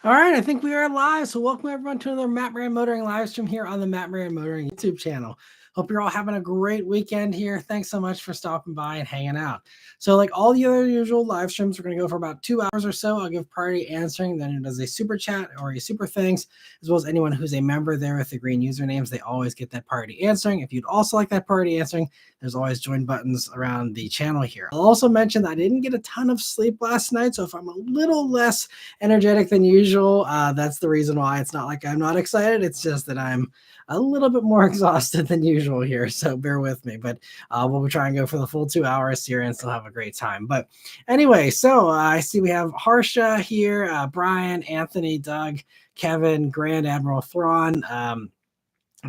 All right, I think we are live. So welcome everyone to another Matt Maran Motoring live stream here on the Matt Maran Motoring YouTube channel. Hope you're all having a great weekend here. Thanks so much for stopping by and hanging out. So like all the other usual live streams, we're going to go for about 2 hours or so. I'll give priority answering, then it does a super chat or a super thanks, as well as anyone who's a member there with the green usernames. They always get that priority answering. If you'd also like that priority answering, there's always join buttons around the channel here. I'll also mention that I didn't get a ton of sleep last night, so if I'm a little less energetic than usual, that's the reason why. It's not like I'm not excited. It's just that I'm a little bit more exhausted than usual here. So bear with me. But we'll try and go for the full 2 hours here and still have a great time. But anyway, so I see we have Harsha here, Brian, Anthony, Doug, Kevin, Grand Admiral Thrawn,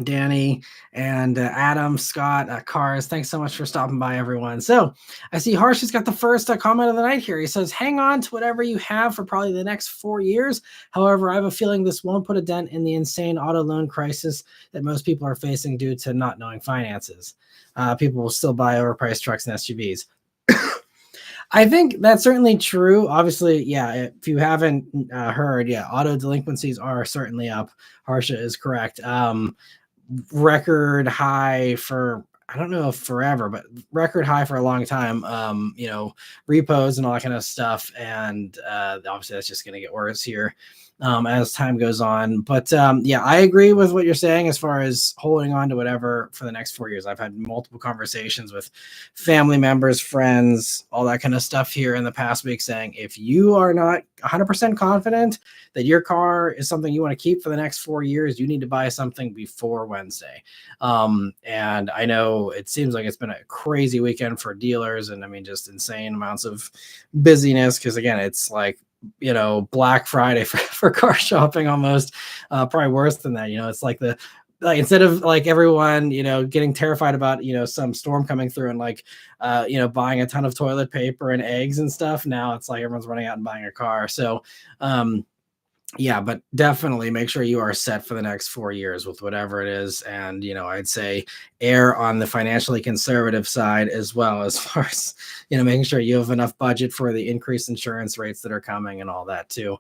Danny, and Adam, Scott, Cars. Thanks so much for stopping by, everyone. So I see Harsh has got the first comment of the night here. He says, hang on to whatever you have for probably the next 4 years. However, I have a feeling this won't put a dent in the insane auto loan crisis that most people are facing due to not knowing finances. People will still buy overpriced trucks and SUVs. I think that's certainly true. Obviously, yeah, if you haven't heard, yeah, auto delinquencies are certainly up. Harsha is correct. Record high for, I don't know if forever, but record high for a long time. Repos and all that kind of stuff. And obviously that's just going to get worse here as time goes on. But yeah, I agree with what you're saying as far as holding on to whatever for the next 4 years. I've had multiple conversations with family members, friends, all that kind of stuff here in the past week saying, if you are not 100% confident that your car is something you want to keep for the next 4 years, you need to buy something before Wednesday. And I know it seems like it's been a crazy weekend for dealers, and I mean, just insane amounts of busyness. Cause again, it's like, Black Friday for car shopping almost, probably worse than that. It's like instead of like everyone, getting terrified about, some storm coming through and like, buying a ton of toilet paper and eggs and stuff. Now it's like everyone's running out and buying a car. So, yeah, but definitely make sure you are set for the next 4 years with whatever it is. And, I'd say err on the financially conservative side as well, as far as, making sure you have enough budget for the increased insurance rates that are coming and all that too.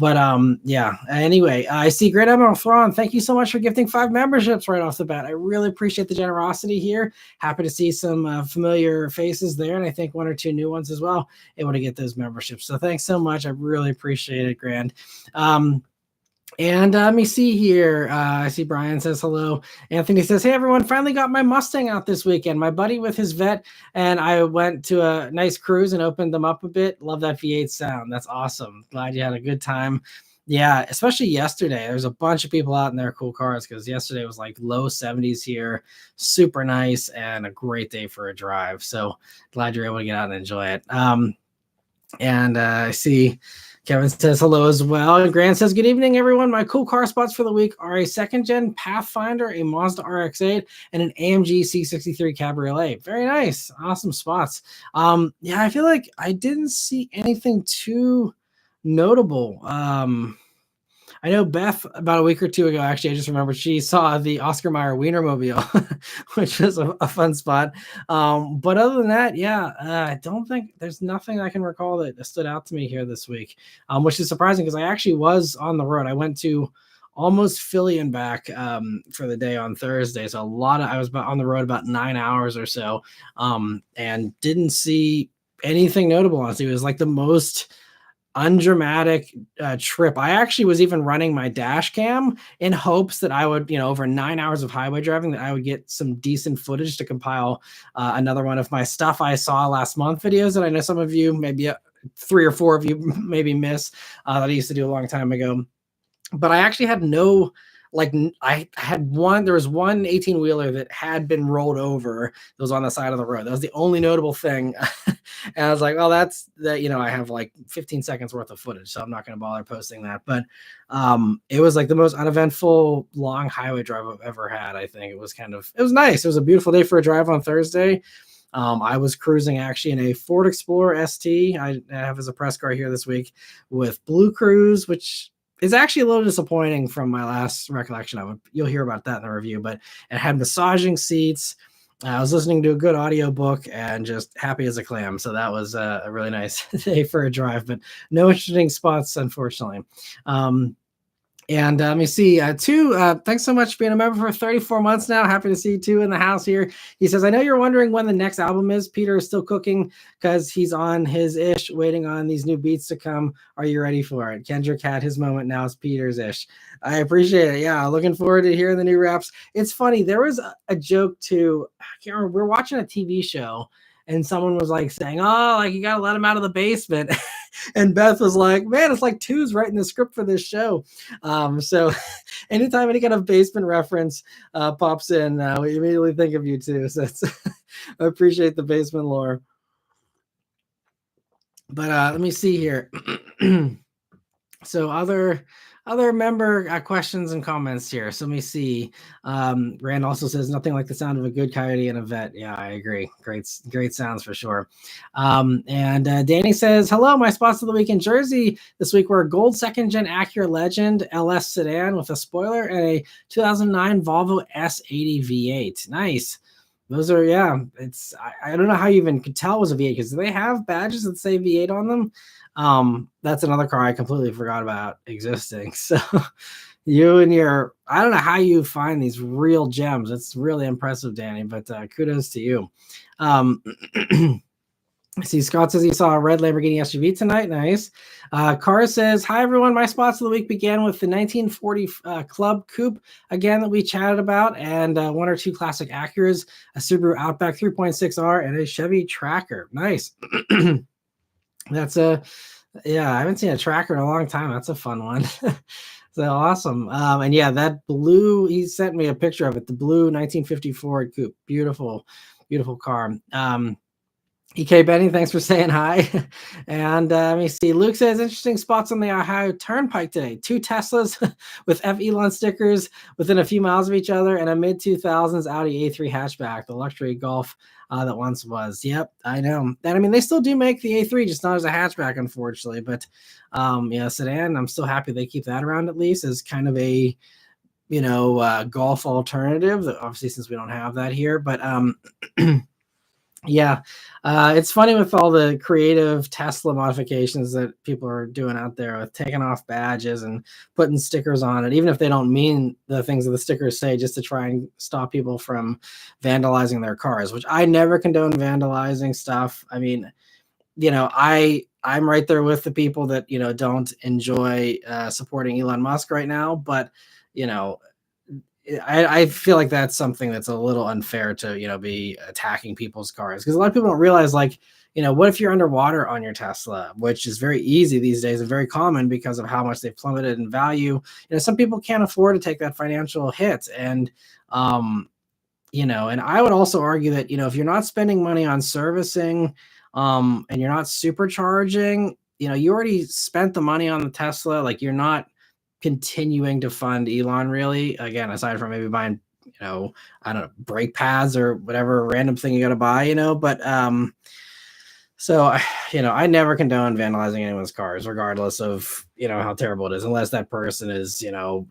But yeah, anyway, I see Great Admiral Thrawn. Thank you so much for gifting 5 memberships right off the bat. I really appreciate the generosity here. Happy to see some familiar faces there, and I think 1 or 2 new ones as well, able to get those memberships. So thanks so much. I really appreciate it, Grand. And let me see here. I see Brian says hello. Anthony says, hey, everyone, finally got my Mustang out this weekend. My buddy with his vet, and I went to a nice cruise and opened them up a bit. Love that V8 sound. That's awesome. Glad you had a good time. Yeah, especially yesterday. There's a bunch of people out in their cool cars because yesterday was like low 70s here. Super nice and a great day for a drive. So glad you're able to get out and enjoy it. And I see Kevin says hello as well. And Grant says, good evening, everyone. My cool car spots for the week are a second-gen Pathfinder, a Mazda RX-8, and an AMG C63 Cabriolet. Very nice. Awesome spots. Yeah, I feel like I didn't see anything too notable. I know Beth about a week or 2 ago, actually, I just remembered she saw the Oscar Mayer Wienermobile, which was a fun spot. But other than that, yeah, I don't think there's nothing I can recall that stood out to me here this week, which is surprising because I actually was on the road. I went to almost Philly and back for the day on Thursday. So I was on the road about 9 hours or so, and didn't see anything notable. Honestly, it was like the most undramatic trip. I actually was even running my dash cam in hopes that I would, over 9 hours of highway driving, that I would get some decent footage to compile another one of my stuff I saw last month videos that I know some of you, maybe 3 or 4 of you maybe miss that I used to do a long time ago. But I actually had no, like, I had there was one 18-wheeler that had been rolled over that was on the side of the road. That was the only notable thing. And I was like, well, that's that, I have like 15 seconds worth of footage, so I'm not going to bother posting that. But it was like the most uneventful long highway drive I've ever had. I think it was nice. It was a beautiful day for a drive on Thursday. I was cruising actually in a Ford Explorer ST. I have as a press car here this week with Blue Cruise, which is actually a little disappointing from my last recollection of it. You'll hear about that in the review, but it had massaging seats. I was listening to a good audiobook and just happy as a clam. So that was a really nice day for a drive, but no interesting spots, unfortunately. And let me see, thanks so much for being a member for 34 months now. Happy to see you too in the house here. He says, I know you're wondering when the next album is. Peter is still cooking because he's on his ish, waiting on these new beats to come. Are you ready for it? Kendrick had his moment. Now it's Peter's ish. I appreciate it. Yeah, looking forward to hearing the new raps. It's funny. There was a joke too. I can't remember. We're watching a TV show and someone was like saying, oh, like you got to let him out of the basement. And Beth was like, man, it's like Two's writing the script for this show. So anytime any kind of basement reference pops in, we immediately think of you too. So I appreciate the basement lore. But let me see here. So other member questions and comments here. So let me see. Rand also says nothing like the sound of a good coyote and a vet. Yeah, I agree. Great sounds for sure. And Danny says, hello, my spots of the week in Jersey this week were a gold second gen Acura Legend LS sedan with a spoiler and a 2009 Volvo S80 V8. Nice. Those are, yeah, I don't know how you even could tell it was a V8 because they have badges that say V8 on them. That's another car I completely forgot about existing. So you and I don't know how you find these real gems. It's really impressive, Danny, but kudos to you. See, Scott says he saw a red Lamborghini SUV tonight. Nice. Car says, hi, everyone. My spots of the week began with the 1940 Club Coupe, again, that we chatted about, and one or two classic Acuras, a Subaru Outback 3.6R, and a Chevy Tracker. Nice. That's yeah, I haven't seen a Tracker in a long time. That's a fun one. So awesome. And yeah, that blue, he sent me a picture of it, the blue 1950 Ford Coupe. Beautiful, beautiful car. EK Benny, thanks for saying hi. And let me see. Luke says, interesting spots on the Ohio Turnpike today. 2 Teslas with F. Elon stickers within a few miles of each other and a mid-2000s Audi A3 hatchback, the luxury Golf that once was. Yep, I know. And I mean, they still do make the A3, just not as a hatchback, unfortunately. But yeah, sedan, I'm still happy they keep that around at least as kind of a, Golf alternative. Obviously, since we don't have that here. But yeah, it's funny with all the creative Tesla modifications that people are doing out there with taking off badges and putting stickers on it, even if they don't mean the things that the stickers say, just to try and stop people from vandalizing their cars, which I never condone vandalizing stuff. I mean, I'm right there with the people that, don't enjoy supporting Elon Musk right now, but, I feel like that's something that's a little unfair to, be attacking people's cars, because a lot of people don't realize, like, what if you're underwater on your Tesla, which is very easy these days and very common because of how much they've plummeted in value. Some people can't afford to take that financial hit. And, and I would also argue that, if you're not spending money on servicing, and you're not supercharging, you already spent the money on the Tesla. Like, you're not continuing to fund Elon, really, again, aside from maybe buying, I don't know, brake pads or whatever random thing you got to buy, but so I never condone vandalizing anyone's cars, regardless of how terrible it is, unless that person is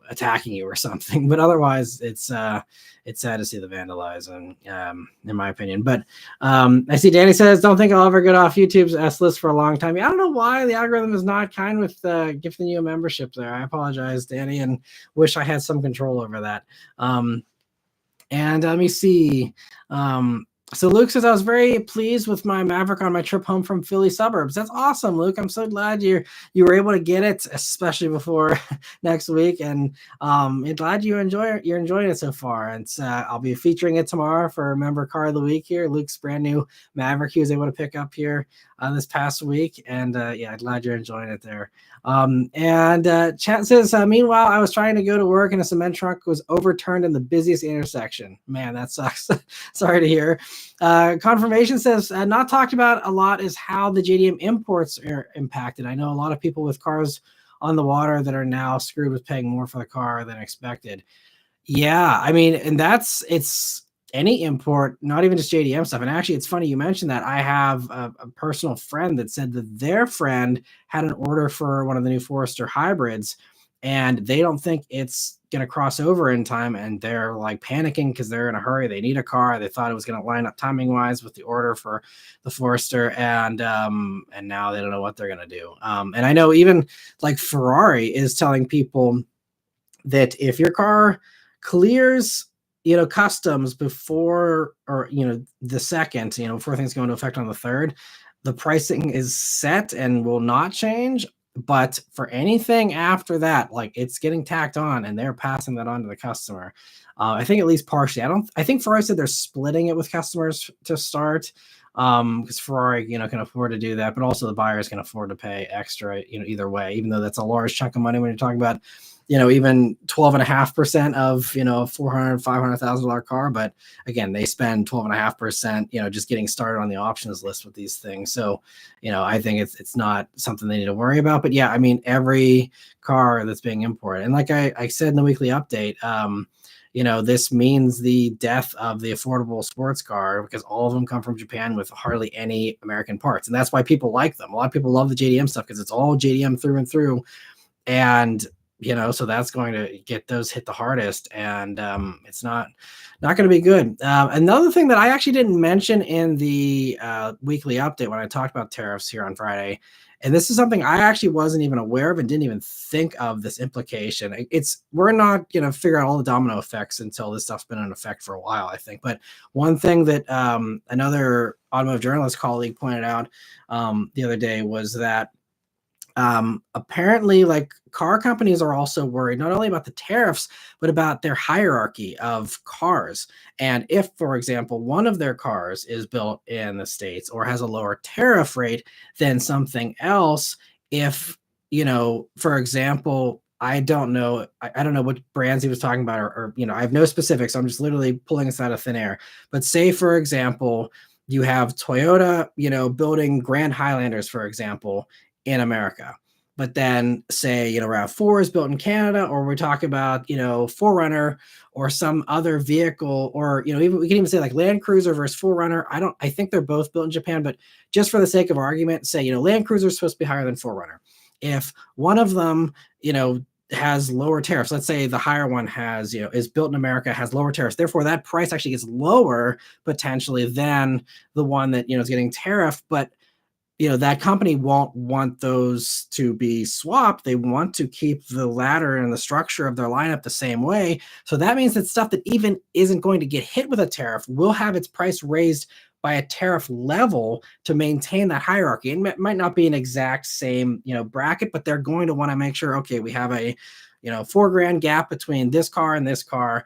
attacking you or something. But otherwise, it's sad to see the vandalizing, in my opinion. But I see Danny says, don't think I'll ever get off YouTube's S list for a long time. I don't know why the algorithm is not kind with gifting you a membership there. I apologize, Danny, and wish I had some control over that. And let me see. So Luke says, I was very pleased with my Maverick on my trip home from Philly suburbs. That's awesome, Luke. I'm so glad you were able to get it, especially before next week. And I'm glad you're enjoying it so far. And I'll be featuring it tomorrow for Member Car of the Week here. Luke's brand new Maverick he was able to pick up here this past week. And yeah, glad you're enjoying it there. And chat says, meanwhile, I was trying to go to work and a cement truck was overturned in the busiest intersection. Man, that sucks. Sorry to hear. Confirmation says, not talked about a lot is how the JDM imports are impacted. I know a lot of people with cars on the water that are now screwed with paying more for the car than expected. Yeah, I mean, and it's any import, not even just JDM stuff. And actually, it's funny you mentioned that. I have a personal friend that said that their friend had an order for one of the new Forester hybrids, and they don't think it's going to cross over in time, and they're like panicking because they're in a hurry. They need a car. They thought it was going to line up timing wise with the order for the Forester, and now they don't know what they're going to do. And I know even like Ferrari is telling people that if your car clears, customs before, or the second, before things go into effect on the third, the pricing is set and will not change. But for anything after that, like, it's getting tacked on, and they're passing that on to the customer. I think at least partially. I think Ferrari said they're splitting it with customers to start, because Ferrari, can afford to do that, but also the buyers can afford to pay extra, either way, even though that's a large chunk of money when you're talking about, even 12.5% of, $400,000-$500,000 car. But again, they spend 12.5%, just getting started on the options list with these things. So, I think it's not something they need to worry about. But yeah, I mean, every car that's being imported, and like I said in the weekly update, this means the death of the affordable sports car, because all of them come from Japan with hardly any American parts. And that's why people like them. A lot of people love the JDM stuff because it's all JDM through and through. And, so that's going to get those hit the hardest. And it's not going to be good. Another thing that I actually didn't mention in the weekly update when I talked about tariffs here on Friday, and this is something I actually wasn't even aware of and didn't even think of this implication. We're not going to figure out all the domino effects until this stuff's been in effect for a while, I think. But one thing that another automotive journalist colleague pointed out the other day was that apparently, like, car companies are also worried not only about the tariffs, but about their hierarchy of cars. And if, for example, one of their cars is built in the States or has a lower tariff rate than something else, if, for example, I don't know what brands he was talking about, or I have no specifics. I'm just literally pulling this out of thin air. But say, for example, you have Toyota, building Grand Highlanders, for example, in America. But then say, RAV4 is built in Canada, or we're talking about, 4Runner or some other vehicle, or, we can even say like Land Cruiser versus 4Runner. I think they're both built in Japan, but just for the sake of argument, say, Land Cruiser is supposed to be higher than 4Runner. If one of them, has lower tariffs, let's say the higher one has, is built in America, has lower tariffs, therefore that price actually gets lower potentially than the one that, is getting tariffed. But that company won't want those to be swapped. They want to keep the ladder and the structure of their lineup the same way. So that means that stuff that even isn't going to get hit with a tariff will have its price raised by a tariff level to maintain that hierarchy. And it might not be an exact same, bracket, but they're going to want to make sure, okay, we have a, $4,000 gap between this car and this car.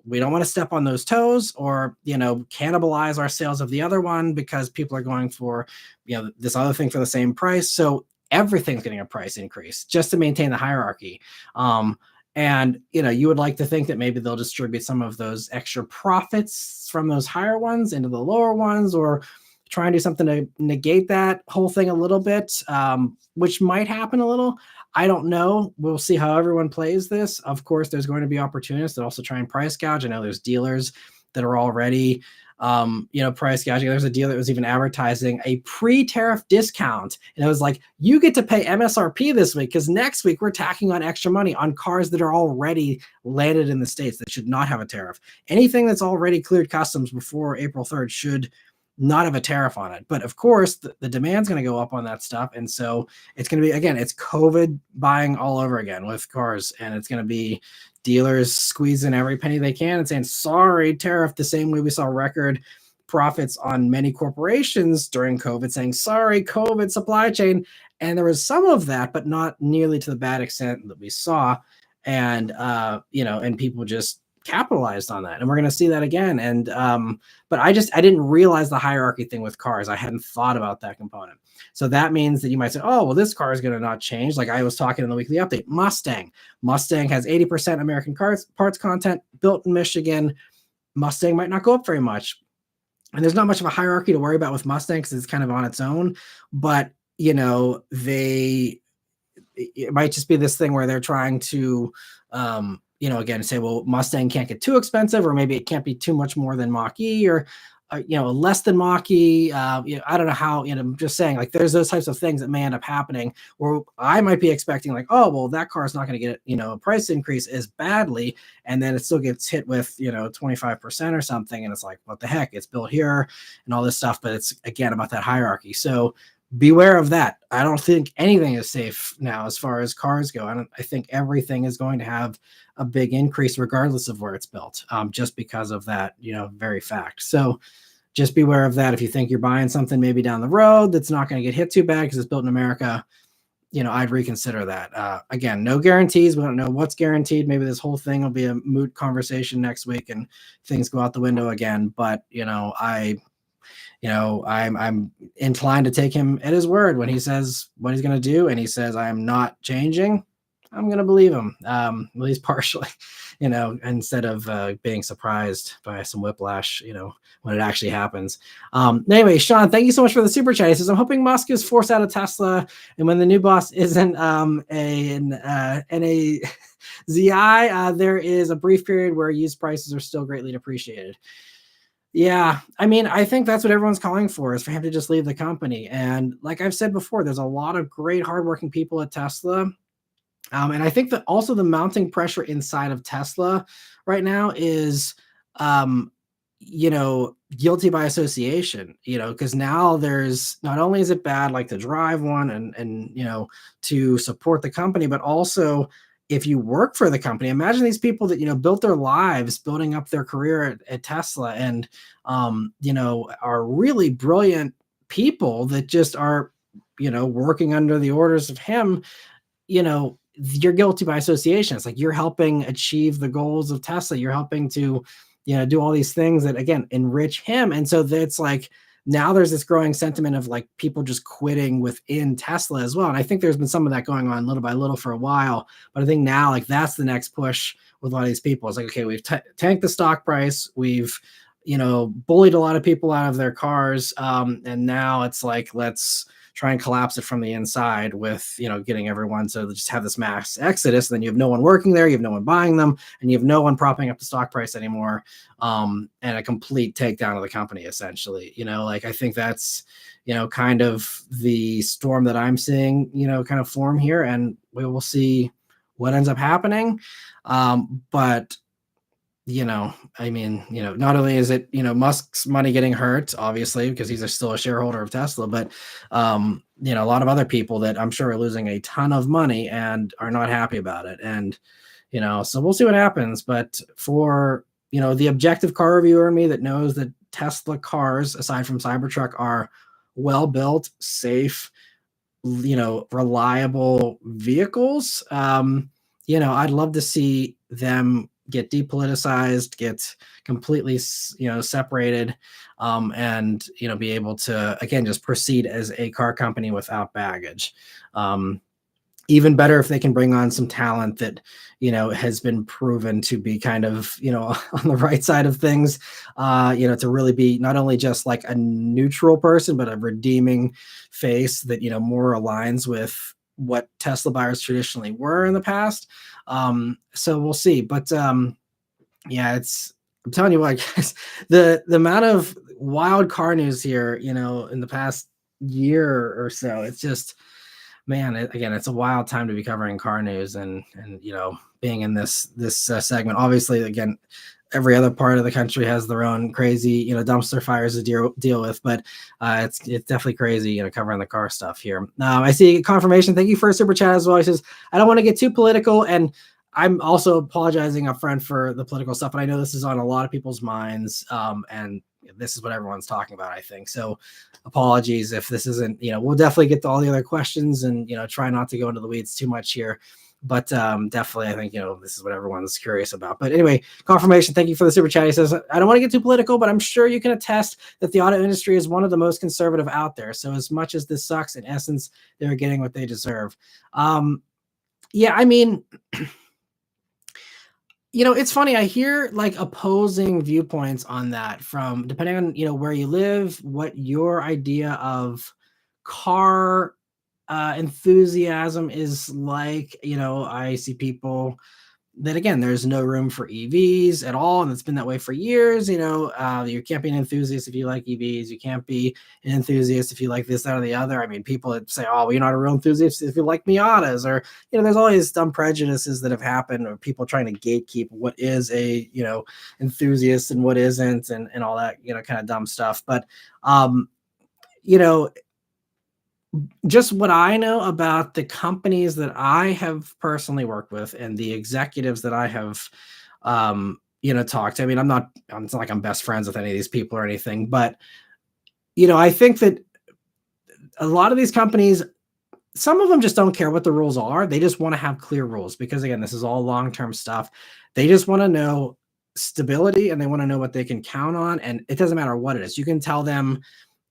We don't want to step on those toes or, cannibalize our sales of the other one because people are going for, this other thing for the same price. So everything's getting a price increase just to maintain the hierarchy. And, you would like to think that maybe they'll distribute some of those extra profits from those higher ones into the lower ones, or try and do something to negate that whole thing a little bit, which might happen a little. I don't know. We'll see how everyone plays this. Of course, there's going to be opportunists that also try and price gouge. I know there's dealers that are already, price gouging. There's a dealer that was even advertising a pre-tariff discount. And it was like, you get to pay MSRP this week because next week we're tacking on extra money on cars that are already landed in the States that should not have a tariff. Anything that's already cleared customs before April 3rd should not have a tariff on it. But of course, the demand's going to go up on that stuff. And so it's going to be, again, it's COVID buying all over again with cars. And it's going to be dealers squeezing every penny they can and saying, sorry, tariff, the same way we saw record profits on many corporations during COVID, saying, sorry, COVID supply chain. And there was some of that, but not nearly to the bad extent that we saw. And, and people just capitalized on that, and we're going to see that again. And but I didn't realize the hierarchy thing with cars. I hadn't thought about that component. So that means that you might say, oh, well, this car is going to not change. Like I was talking in the weekly update, Mustang has 80% American parts content, built in Michigan. Mustang might not go up very much, and there's not much of a hierarchy to worry about with Mustang because it's kind of on its own. But it might just be this thing where they're trying to again, say, well, Mustang can't get too expensive, or maybe it can't be too much more than Mach-E, or less than Mach-E. I don't know how, I'm just saying, like, there's those types of things that may end up happening where I might be expecting, like, oh, well, that car is not going to get, a price increase as badly. And then it still gets hit with, 25% or something. And it's like, what the heck? It's built here and all this stuff. But it's, again, about that hierarchy. So beware of that. I don't think anything is safe now as far as cars go. I think everything is going to have a big increase regardless of where it's built, just because of that, very fact. So just beware of that. If you think you're buying something maybe down the road that's not going to get hit too bad because it's built in America, I'd reconsider that. Again, no guarantees. We don't know what's guaranteed. Maybe this whole thing will be a moot conversation next week and things go out the window again. But, I'm inclined to take him at his word when he says what he's going to do. And he says, I am not changing. I'm going to believe him, at least partially, instead of being surprised by some whiplash, when it actually happens. Anyway, Sean, thank you so much for the super chat. He says, I'm hoping Musk is forced out of Tesla. And when the new boss isn't an NAZI, there is a brief period where used prices are still greatly depreciated. Yeah, I mean, I think that's what everyone's calling for, is for him to just leave the company. And like I've said before, there's a lot of great hardworking people at Tesla. And I think that also the mounting pressure inside of Tesla right now is, guilty by association, because now there's, not only is it bad, like, to drive one and to support the company, but also if you work for the company. Imagine these people that, built their lives building up their career at Tesla and, are really brilliant people that just are, working under the orders of him. You're guilty by association. It's like you're helping achieve the goals of Tesla. You're helping to, do all these things that, again, enrich him. And so that's like, now there's this growing sentiment of, like, people just quitting within Tesla as well. And I think there's been some of that going on little by little for a while. But I think now, like, that's the next push with a lot of these people. It's like, okay, we've tanked the stock price. We've, bullied a lot of people out of their cars. And now it's like, let's try and collapse it from the inside with, getting everyone to just have this mass exodus. And then you have no one working there, you have no one buying them, and you have no one propping up the stock price anymore. And a complete takedown of the company, essentially. I think that's, kind of the storm that I'm seeing, kind of form here, and we will see what ends up happening. But I mean, not only is it, Musk's money getting hurt, obviously, because he's still a shareholder of Tesla, but, a lot of other people that I'm sure are losing a ton of money and are not happy about it. And, so we'll see what happens. But for, the objective car reviewer in me that knows that Tesla cars, aside from Cybertruck, are well built, safe, reliable vehicles, I'd love to see them get depoliticized, get completely, separated, and, be able to, again, just proceed as a car company without baggage. Even better if they can bring on some talent that, has been proven to be kind of, on the right side of things, to really be not only just like a neutral person, but a redeeming face that, more aligns with what Tesla buyers traditionally were in the past. So we'll see. But yeah, I'm telling you what, guys, the amount of wild car news here, in the past year or so, it's just, man, again, it's a wild time to be covering car news and being in this segment. Obviously, again, every other part of the country has their own crazy, dumpster fires to deal with, but it's definitely crazy, covering the car stuff here. I see confirmation. Thank you for a super chat as well. He says, I don't want to get too political, and I'm also apologizing up front for the political stuff, but I know this is on a lot of people's minds, and this is what everyone's talking about, I think. So apologies if this isn't, we'll definitely get to all the other questions and, try not to go into the weeds too much here. But definitely, I think, this is what everyone's curious about. But anyway, confirmation. Thank you for the super chat. He says, I don't want to get too political, but I'm sure you can attest that the auto industry is one of the most conservative out there. So as much as this sucks, in essence, they're getting what they deserve. Yeah, I mean, it's funny. I hear like opposing viewpoints on that from, depending on, where you live, what your idea of car enthusiasm is like. I see people, that again, there's no room for EVs at all, and it's been that way for years. You can't be an enthusiast if you like EVs. You can't be an enthusiast if you like this, that, or the other. I mean, people that say, "Oh, well, you're not a real enthusiast if you like Miatas," or there's always dumb prejudices that have happened, or people trying to gatekeep what is a enthusiast and what isn't, and all that kind of dumb stuff. But you know, just what I know about the companies that I have personally worked with and the executives that I have, talked to. I mean, it's not like I'm best friends with any of these people or anything, but, I think that a lot of these companies, some of them just don't care what the rules are. They just want to have clear rules because, again, this is all long-term stuff. They just want to know stability and they want to know what they can count on. And it doesn't matter what it is. You can tell them,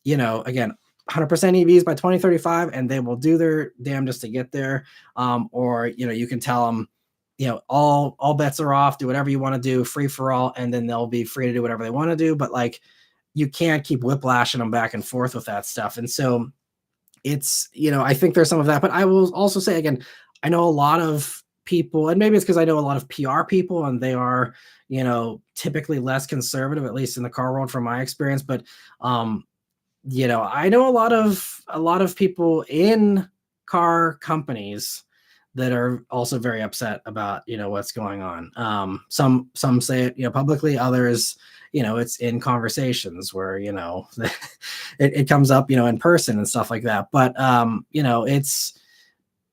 again, 100% EVs by 2035, and they will do their damnedest to get there. Or, you can tell them, all bets are off, do whatever you want to do, free for all, and then they'll be free to do whatever they want to do. But like, you can't keep whiplashing them back and forth with that stuff. And so it's, I think there's some of that, but I will also say again, I know a lot of people, and maybe it's because I know a lot of PR people and they are, typically less conservative, at least in the car world from my experience. But, I know a lot of people in car companies that are also very upset about, what's going on. Some say it, publicly, others, it's in conversations where, it comes up, in person and stuff like that. But,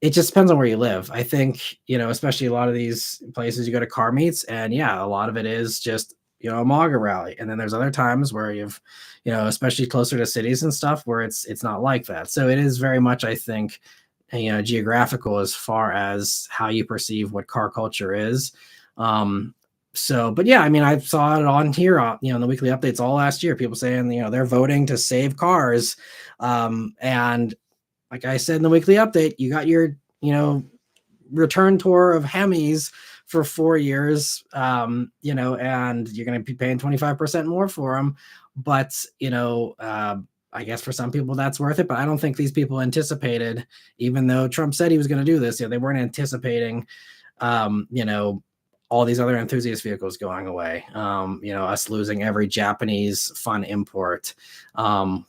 it just depends on where you live. I think, especially a lot of these places you go to car meets, and yeah, a lot of it is just, a MAGA rally. And then there's other times where you've, especially closer to cities and stuff where it's not like that. So it is very much, I think, geographical as far as how you perceive what car culture is. But yeah, I mean, I saw it on here, in the weekly updates all last year, people saying, they're voting to save cars. And like I said in the weekly update, you got your, return tour of Hemis for 4 years, and you're going to be paying 25% more for them. But, I guess for some people that's worth it, but I don't think these people anticipated, even though Trump said he was going to do this, they weren't anticipating, all these other enthusiast vehicles going away, us losing every Japanese fun import,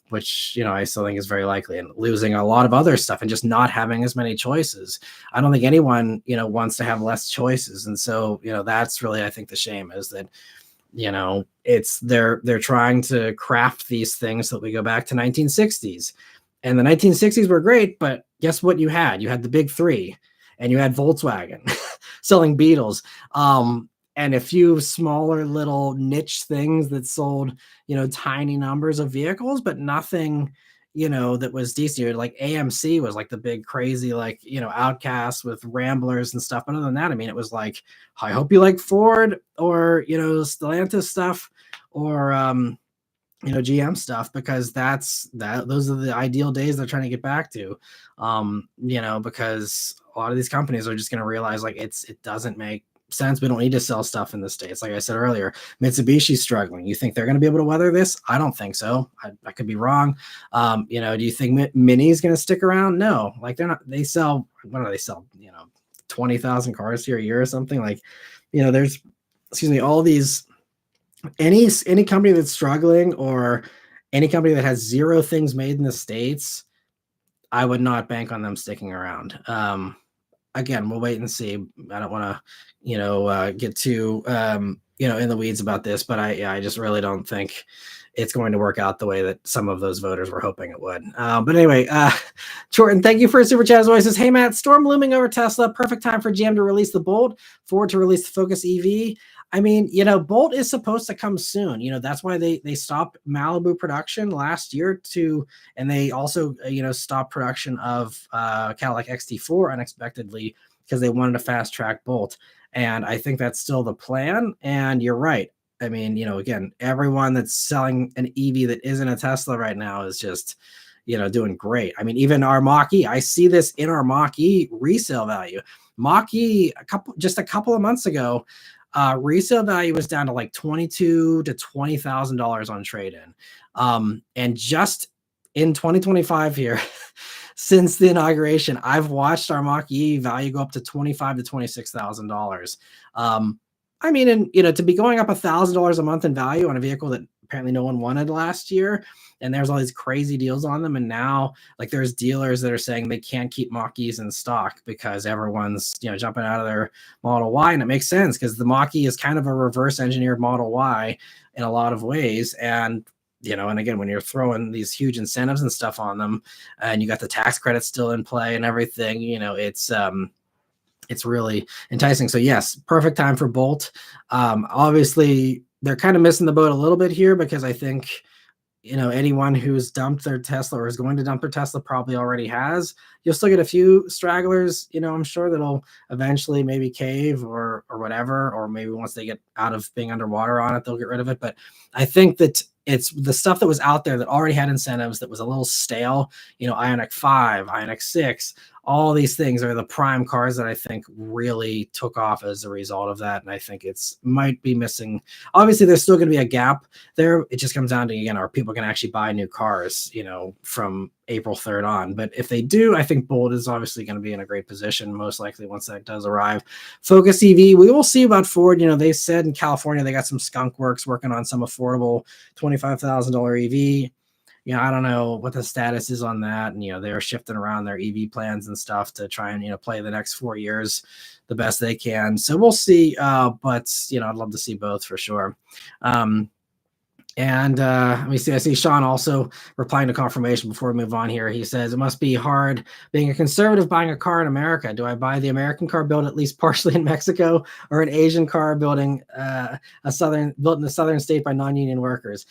which, I still think is very likely, and losing a lot of other stuff and just not having as many choices. I don't think anyone, wants to have less choices. And so, that's really, I think the shame is that, it's they're trying to craft these things so that we go back to 1960s, and the 1960s were great, but guess what? You had the big three, and you had Volkswagen selling Beetles, and a few smaller little niche things that sold, tiny numbers of vehicles, but nothing, that was decent. Like AMC was like the big crazy, like, outcast with Ramblers and stuff. But other than that, I mean, it was like, I hope you like Ford or, Stellantis stuff or, GM stuff, because those are the ideal days they're trying to get back to, because a lot of these companies are just going to realize like it doesn't make sense. We don't need to sell stuff in the States. Like I said earlier, Mitsubishi's struggling. You think they're going to be able to weather this? I don't think so. I could be wrong. Do you think Mini's going to stick around? No, like they're not. They sell, what do they sell? 20,000 cars here a year or something. Like, there's, all these, any company that's struggling or any company that has zero things made in the States, I would not bank on them sticking around. Again, we'll wait and see. I don't want to, get too, in the weeds about this, but I just really don't think it's going to work out the way that some of those voters were hoping it would. But anyway, Jordan, thank you for a super chat as always. Says, hey Matt, storm looming over Tesla. Perfect time for GM to release the Bolt. Ford to release the Focus EV. I mean, Bolt is supposed to come soon. That's why they stopped Malibu production last year and they also, stopped production of Cadillac XT4 unexpectedly because they wanted to fast track Bolt. And I think that's still the plan. And you're right. I mean, again, everyone that's selling an EV that isn't a Tesla right now is just, doing great. I mean, even our Mach-E, I see this in our Mach-E resale value. Mach-E, just a couple of months ago, resale value was down to like $22,000 to $20,000 on trade-in. And just in 2025 here, since the inauguration. I've watched our Mach-E value go up to $25,000 to $26,000. I mean, and to be going up $1,000 a month in value on a vehicle that apparently no one wanted last year, and there's all these crazy deals on them, and now like there's dealers that are saying they can't keep Mach-E's in stock because everyone's jumping out of their Model Y, and it makes sense because the Mach-E is kind of a reverse engineered Model Y in a lot of ways, and and again, when you're throwing these huge incentives and stuff on them, and you got the tax credits still in play and everything, it's really enticing. So yes, perfect time for Bolt. Obviously, they're kind of missing the boat a little bit here because I think anyone who's dumped their Tesla or is going to dump their Tesla probably already has. You'll still get a few stragglers, I'm sure that'll eventually maybe cave or whatever, or maybe once they get out of being underwater on it, they'll get rid of it. But I think that it's the stuff that was out there that already had incentives that was a little stale, Ioniq 5, Ioniq 6, all these things are the prime cars that I think really took off as a result of that. And I think it's might be missing. Obviously, there's still going to be a gap there. It just comes down to, again, are people going to actually buy new cars, from April 3rd on? But if they do, I think Bolt is obviously going to be in a great position, most likely once that does arrive. Focus EV, we will see about Ford. They said in California they got some skunk works working on some affordable $25,000 EV. I don't know what the status is on that. And, they're shifting around their EV plans and stuff to try and, play the next 4 years the best they can. So we'll see. But, I'd love to see both for sure. And let me see. I see Sean also replying to confirmation before we move on here. He says, it must be hard being a conservative buying a car in America. Do I buy the American car built at least partially in Mexico, or an Asian car built in a southern state by non-union workers?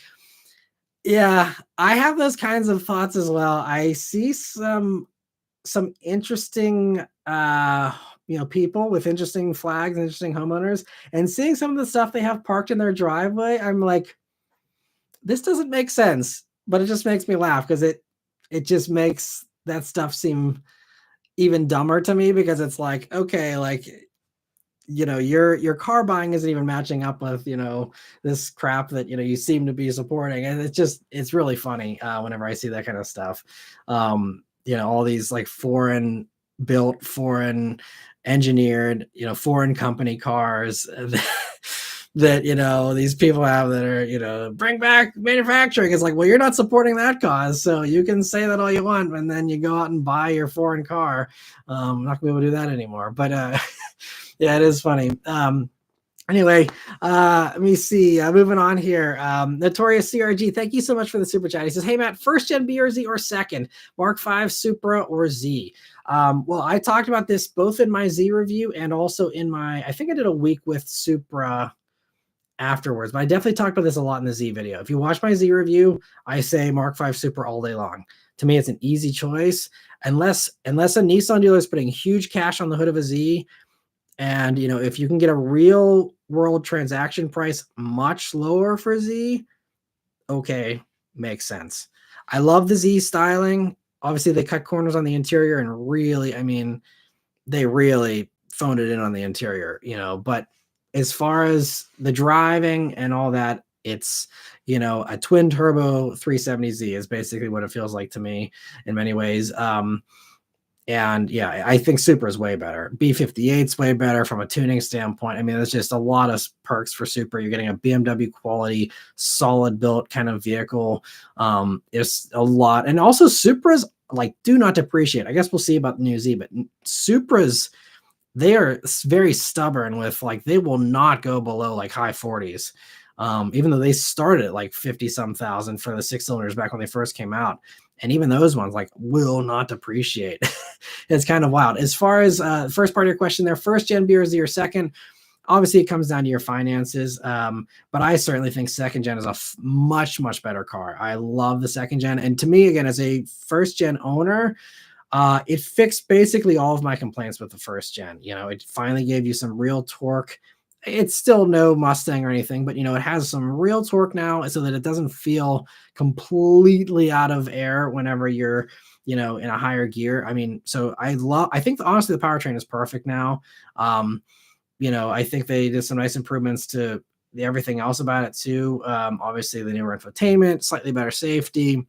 Yeah, I have those kinds of thoughts as well. I see some interesting people with interesting flags, interesting homeowners, and seeing some of the stuff they have parked in their driveway, I'm like, this doesn't make sense, but it just makes me laugh because it just makes that stuff seem even dumber to me, because it's like, okay, like, your car buying isn't even matching up with, this crap that, you seem to be supporting. And it's really funny whenever I see that kind of stuff. All these like foreign built, foreign engineered, foreign company cars that, these people have that are, bring back manufacturing. It's like, well, you're not supporting that cause. So you can say that all you want, and then you go out and buy your foreign car. I'm not gonna be able to do that anymore. But yeah, it is funny. Anyway, let me see. Moving on here. Notorious CRG, thank you so much for the super chat. He says, hey, Matt, first gen B or Z or second? Mark V, Supra, or Z? Well, I talked about this both in my Z review and also in I think I did a week with Supra afterwards, but I definitely talked about this a lot in the Z video. If you watch my Z review, I say Mark V Supra all day long. To me, it's an easy choice, unless a Nissan dealer is putting huge cash on the hood of a Z. And, if you can get a real world transaction price much lower for Z, okay, makes sense. I love the Z styling. Obviously, they cut corners on the interior and really, they really phoned it in on the interior, but as far as the driving and all that, it's, a twin turbo 370Z is basically what it feels like to me in many ways. And yeah, I think Supra is way better. B58 is way better from a tuning standpoint. There's just a lot of perks for Supra. You're getting a BMW quality, solid built kind of vehicle. It's a lot. And also Supras, like, do not depreciate. I guess we'll see about the new Z, but Supras, they are very stubborn with, like, they will not go below like high 40s. Even though they started at like 50 some thousand for the 6-cylinders back when they first came out. And even those ones like will not depreciate. It's kind of wild. As far as first part of your question there, first gen B or Z or second, obviously it comes down to your finances. But I certainly think second gen is a much, much better car. I love the second gen. And to me, again, as a first gen owner, it fixed basically all of my complaints with the first gen. It finally gave you some real torque. It's still no Mustang or anything, but it has some real torque now, so that it doesn't feel completely out of air whenever you're in a higher gear. So I think honestly the powertrain is perfect now. I think they did some nice improvements to everything else about it too. Obviously the newer infotainment, slightly better safety.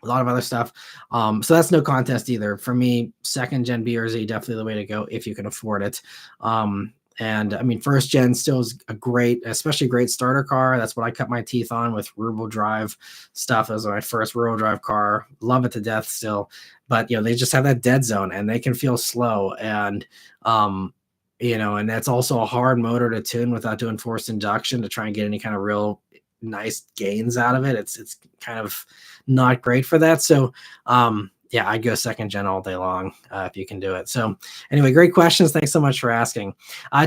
a lot of other stuff. So that's no contest either. For me, second gen BRZ definitely the way to go if you can afford it. And I mean, first gen still is a great, especially great starter car. That's what I cut my teeth on with rear-wheel drive stuff. That was my first rear-wheel drive car. Love it to death still. But they just have that dead zone and they can feel slow. And and that's also a hard motor to tune without doing forced induction to try and get any kind of real nice gains out of it. It's kind of not great for that. So yeah, I'd go second gen all day long if you can do it. So anyway, great questions. Thanks so much for asking.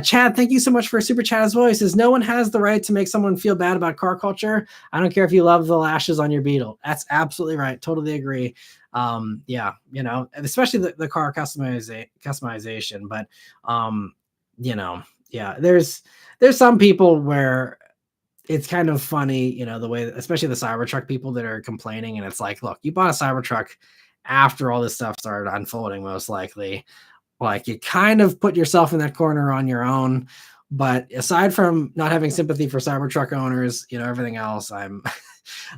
Chad, thank you so much for a super chat as well. He says, no one has the right to make someone feel bad about car culture. I don't care if you love the lashes on your Beetle. That's absolutely right. Totally agree. Yeah, especially the car customization, but yeah, there's some people where it's kind of funny, the way, especially the Cybertruck people that are complaining, and it's like, look, you bought a Cybertruck after all this stuff started unfolding, most likely. Like, you kind of put yourself in that corner on your own. But aside from not having sympathy for Cybertruck owners, everything else, I'm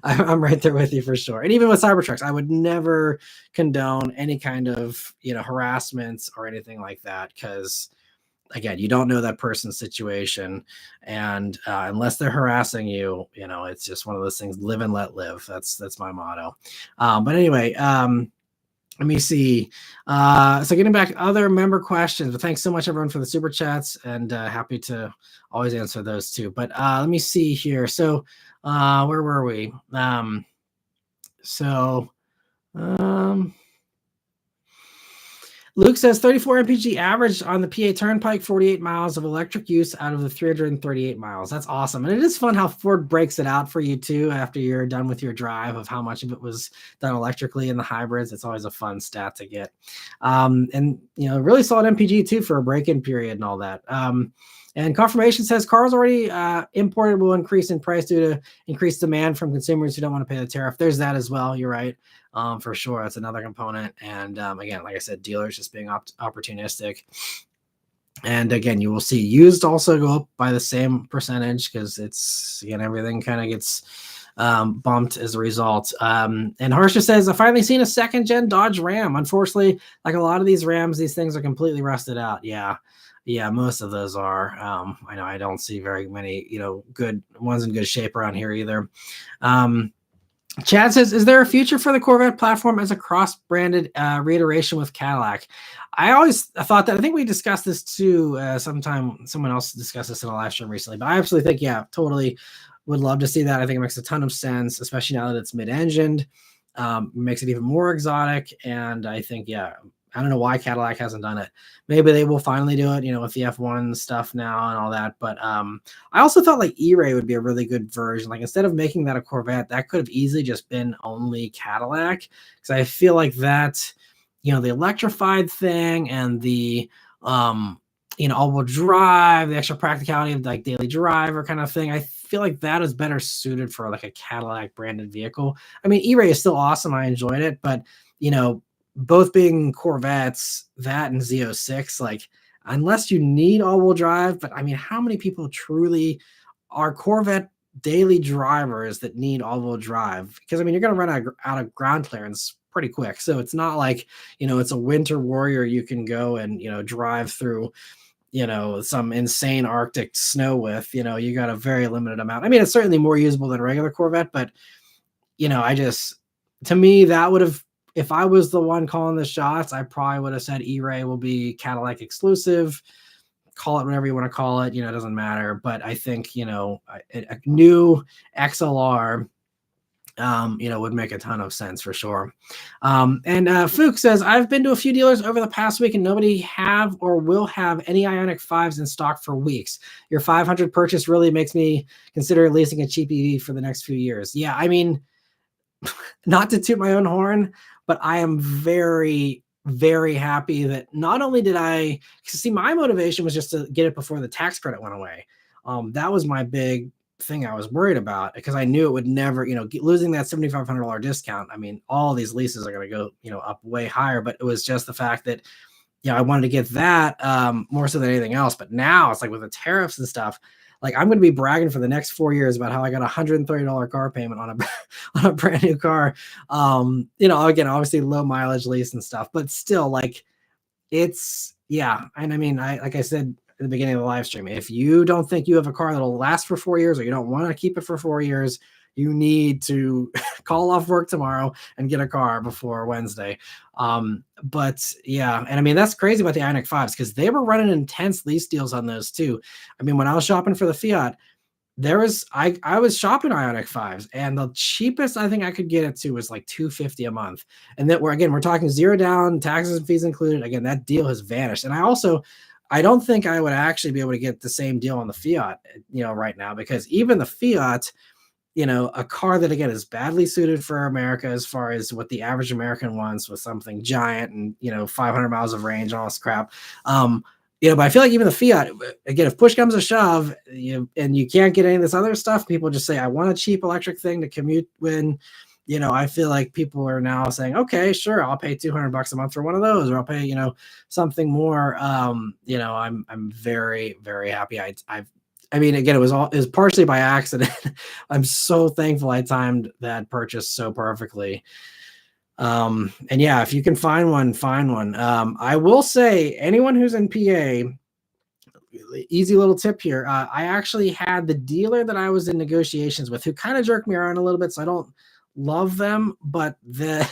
I'm right there with you for sure. And even with Cybertrucks, I would never condone any kind of harassment or anything like that, because again, you don't know that person's situation, and unless they're harassing you, it's just one of those things. Live and let live. That's my motto. But anyway, let me see. So getting back to other member questions, but thanks so much everyone for the super chats, and happy to always answer those too. But let me see here. So where were we? Luke says 34 mpg average on the PA Turnpike, 48 miles of electric use out of the 338 miles. That's awesome. And it is fun how Ford breaks it out for you too after you're done with your drive of how much of it was done electrically in the hybrids. It's always a fun stat to get. And really solid MPG too for a break-in period and all that. And confirmation says cars already imported will increase in price due to increased demand from consumers who don't want to pay the tariff. There's that as well. You're right. For sure. That's another component. And again, like I said, dealers just being opportunistic. And again, you will see used also go up by the same percentage because everything kind of gets bumped as a result. And Harsha says, I finally seen a second gen Dodge Ram. Unfortunately, like a lot of these Rams, these things are completely rusted out. Yeah, most of those are. I know I don't see very many, good ones in good shape around here either. Chad says, is there a future for the Corvette platform as a cross-branded reiteration with Cadillac? I always thought that. I think we discussed this too sometime. Someone else discussed this in a live stream recently, but I absolutely think, yeah, totally would love to see that. I think it makes a ton of sense, especially now that it's mid-engined. Makes it even more exotic, and I think, yeah, I don't know why Cadillac hasn't done it. Maybe they will finally do it, with the F1 stuff now and all that. But I also thought like E-Ray would be a really good version. Like, instead of making that a Corvette, that could have easily just been only Cadillac. Because I feel like that, the electrified thing and the, all-wheel drive, the extra practicality of like daily driver kind of thing, I feel like that is better suited for like a Cadillac branded vehicle. I mean, E-Ray is still awesome. I enjoyed it, but both being Corvettes, that and Z06, like, unless you need all-wheel drive, but I mean, how many people truly are Corvette daily drivers that need all-wheel drive? Because I mean, you're going to run out of ground clearance pretty quick. So it's not like, it's a winter warrior you can go and, drive through, some insane Arctic snow with. You got a very limited amount. I mean, it's certainly more usable than a regular Corvette, but, to me, that would have, if I was the one calling the shots, I probably would have said E-Ray will be Cadillac exclusive. Call it whatever you want to call it. It doesn't matter. But I think, a new XLR, would make a ton of sense for sure. And Fook says, I've been to a few dealers over the past week and nobody have or will have any Ioniq 5s in stock for weeks. Your 500 purchase really makes me consider leasing a cheap EV for the next few years. Yeah, I mean, not to toot my own horn, but I am very, very happy that not only did I see, my motivation was just to get it before the tax credit went away. That was my big thing I was worried about, because I knew it would never, losing that $7,500 discount. I mean, all these leases are going to go, up way higher, but it was just the fact that, I wanted to get that more so than anything else. But now it's like with the tariffs and stuff, like I'm going to be bragging for the next 4 years about how I got a $130 car payment on a on a brand new car. Again, obviously low mileage lease and stuff, but still, like, it's, yeah. And I mean, like I said at the beginning of the live stream, if you don't think you have a car that'll last for 4 years, or you don't want to keep it for 4 years, you need to call off work tomorrow and get a car before Wednesday. But yeah, and I mean, that's crazy about the Ioniq 5s, because they were running intense lease deals on those too. I mean, when I was shopping for the Fiat, I was shopping Ioniq 5s, and the cheapest I think I could get it to was like 250 a month. And that we're talking zero down, taxes and fees included. Again, that deal has vanished. And I don't think I would actually be able to get the same deal on the Fiat, right now, because even the Fiat, a car that, again, is badly suited for America as far as what the average American wants, with something giant and 500 miles of range and all this crap. But I feel like even the Fiat, again, if push comes to shove, and you can't get any of this other stuff, people just say, I want a cheap electric thing to commute when, I feel like people are now saying, okay, sure, I'll pay $200 a month for one of those, or I'll pay, something more. I'm very, very happy. I mean, again, it was partially by accident. I'm so thankful I timed that purchase so perfectly. And yeah, if you can find one, find one. I will say, anyone who's in PA, easy little tip here. I actually had the dealer that I was in negotiations with, who kind of jerked me around a little bit, so I don't love them, but the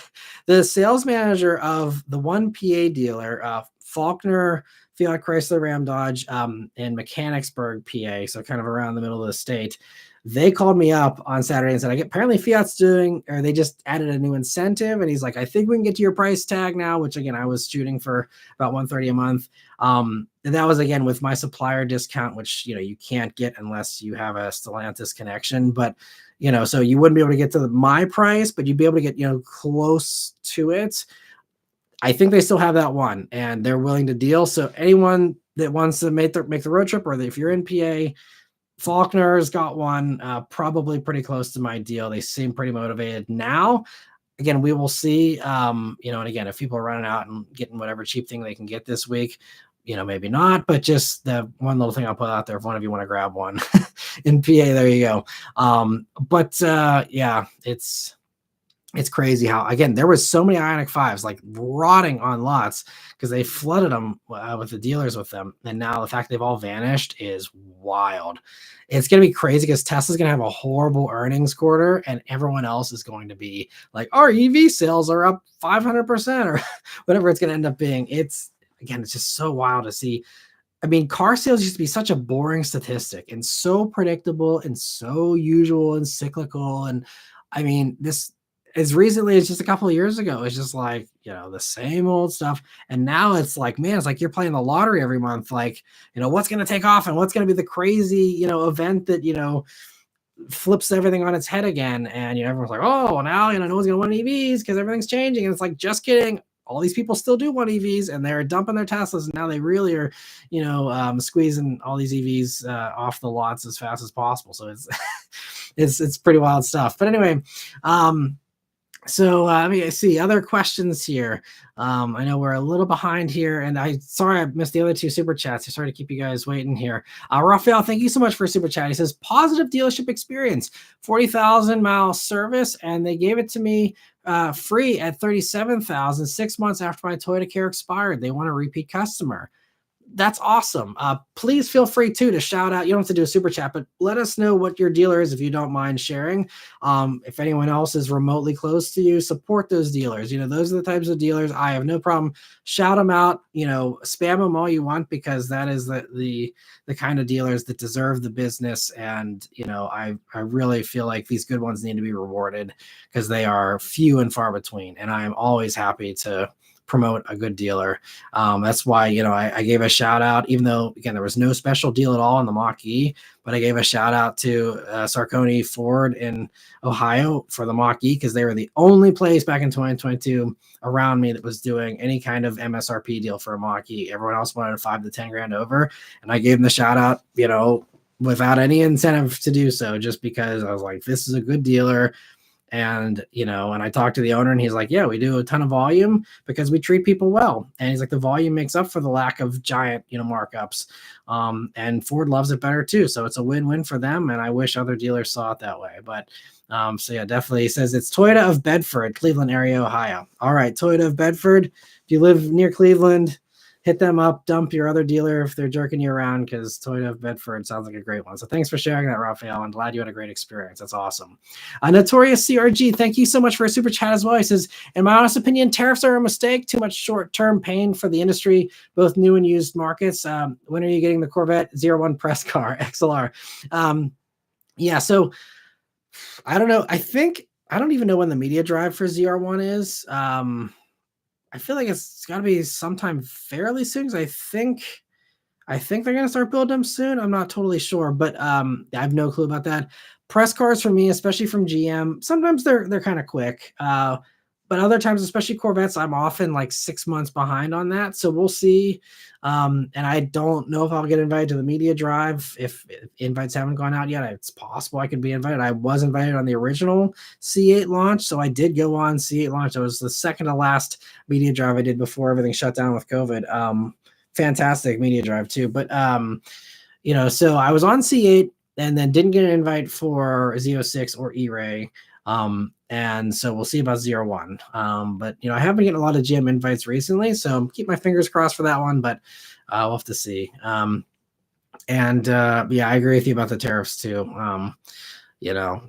sales manager of the one PA dealer, Faulkner, Fiat, Chrysler, Ram, Dodge, in Mechanicsburg, PA, so kind of around the middle of the state. They called me up on Saturday and said, apparently Fiat's they just added a new incentive. And he's like, I think we can get to your price tag now, which, again, I was shooting for about $130 a month. And that was, again, with my supplier discount, which, you can't get unless you have a Stellantis connection. But, so you wouldn't be able to get to my price, but you'd be able to get, close to it. I think they still have that one, and they're willing to deal. So anyone that wants to make the road trip, or if you're in PA, Faulkner's got one, probably pretty close to my deal. They seem pretty motivated now. Again, we will see. And again, if people are running out and getting whatever cheap thing they can get this week, maybe not. But just the one little thing I'll put out there, if one of you want to grab one in PA, there you go. Yeah, it's crazy how, again, there was so many Ioniq 5s like rotting on lots because they flooded them with the dealers with them. And now the fact they've all vanished is wild. It's going to be crazy because Tesla's going to have a horrible earnings quarter, and everyone else is going to be like, our EV sales are up 500% or whatever it's going to end up being. It's just so wild to see. I mean, car sales used to be such a boring statistic and so predictable and so usual and cyclical. And I mean, this, as recently as just a couple of years ago, it's just like, the same old stuff. And now it's like, man, it's like you're playing the lottery every month. Like, what's going to take off and what's going to be the crazy, event that, flips everything on its head again. And, everyone's like, oh, now, no one's going to want EVs because everything's changing. And it's like, just kidding. All these people still do want EVs, and they're dumping their Teslas. And now they really are, squeezing all these EVs off the lots as fast as possible. So it's, it's pretty wild stuff. But anyway, so let me see other questions here. I know we're a little behind here, and sorry I missed the other two super chats. I'm sorry to keep you guys waiting here. Raphael, thank you so much for super chat. He says, positive dealership experience, 40,000 mile service, and they gave it to me free at 37,000 6 months after my Toyota Care expired. They want a repeat customer. That's awesome. Please feel free to shout out. You don't have to do a super chat, but let us know what your dealer is if you don't mind sharing. If anyone else is remotely close to you, support those dealers. Those are the types of dealers I have no problem. Shout them out. Spam them all you want, because that is the kind of dealers that deserve the business. And I really feel like these good ones need to be rewarded, because they are few and far between. And I am always happy to promote a good dealer. That's why, I gave a shout out, even though, again, there was no special deal at all on the Mach-E, but I gave a shout out to Sarconi Ford in Ohio for the Mach-E, because they were the only place back in 2022 around me that was doing any kind of MSRP deal for a Mach-E. Everyone else wanted 5 to 10 grand over. And I gave them the shout out, without any incentive to do so, just because I was like, this is a good dealer. And, and I talked to the owner and he's like, yeah, we do a ton of volume because we treat people well. And he's like, the volume makes up for the lack of giant, markups. And Ford loves it better too. So it's a win-win for them. And I wish other dealers saw it that way. But so yeah, definitely. He says it's Toyota of Bedford, Cleveland area, Ohio. All right, Toyota of Bedford. If you live near Cleveland, hit them up, dump your other dealer if they're jerking you around, because Toyota of Bedford sounds like a great one. So thanks for sharing that, Raphael. I'm glad you had a great experience. That's awesome. Notorious CRG, thank you so much for a super chat as well. He says, in my honest opinion, tariffs are a mistake. Too much short-term pain for the industry, both new and used markets. When are you getting the Corvette 01 press car, XLR? Yeah, so I don't know. I don't even know when the media drive for ZR1 is. I feel like it's got to be sometime fairly soon. Because I think they're gonna start building them soon. I'm not totally sure, but I have no clue about that. Press cars for me, especially from GM, sometimes they're kind of quick. But other times, especially Corvettes, I'm often like 6 months behind on that. So we'll see. And I don't know if I'll get invited to the media drive. If invites haven't gone out yet, it's possible I could be invited. I was invited on the original C8 launch. So I did go on C8 launch. It was the second to last media drive I did before everything shut down with COVID. Fantastic media drive too. But, so I was on C8 and then didn't get an invite for Z06 or E-Ray. And so we'll see about 01. But I have been getting a lot of GM invites recently, so keep my fingers crossed for that one, but we'll have to see. Yeah, I agree with you about the tariffs too. Yeah,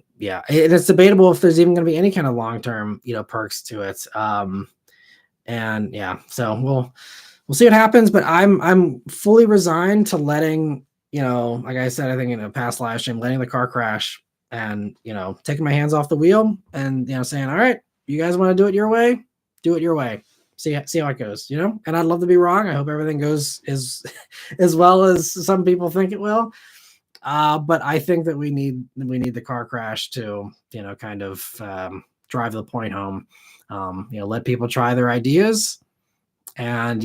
and it's debatable if there's even going to be any kind of long-term, perks to it. And yeah, so we'll see what happens, but I'm fully resigned to letting, like I said, I think in a past live stream, letting the car crash and, taking my hands off the wheel and, saying, all right, you guys want to do it your way, do it your way. See how it goes, and I'd love to be wrong. I hope everything goes as well as some people think it will. But I think that we need the car crash to, kind of drive the point home. Let people try their ideas. And,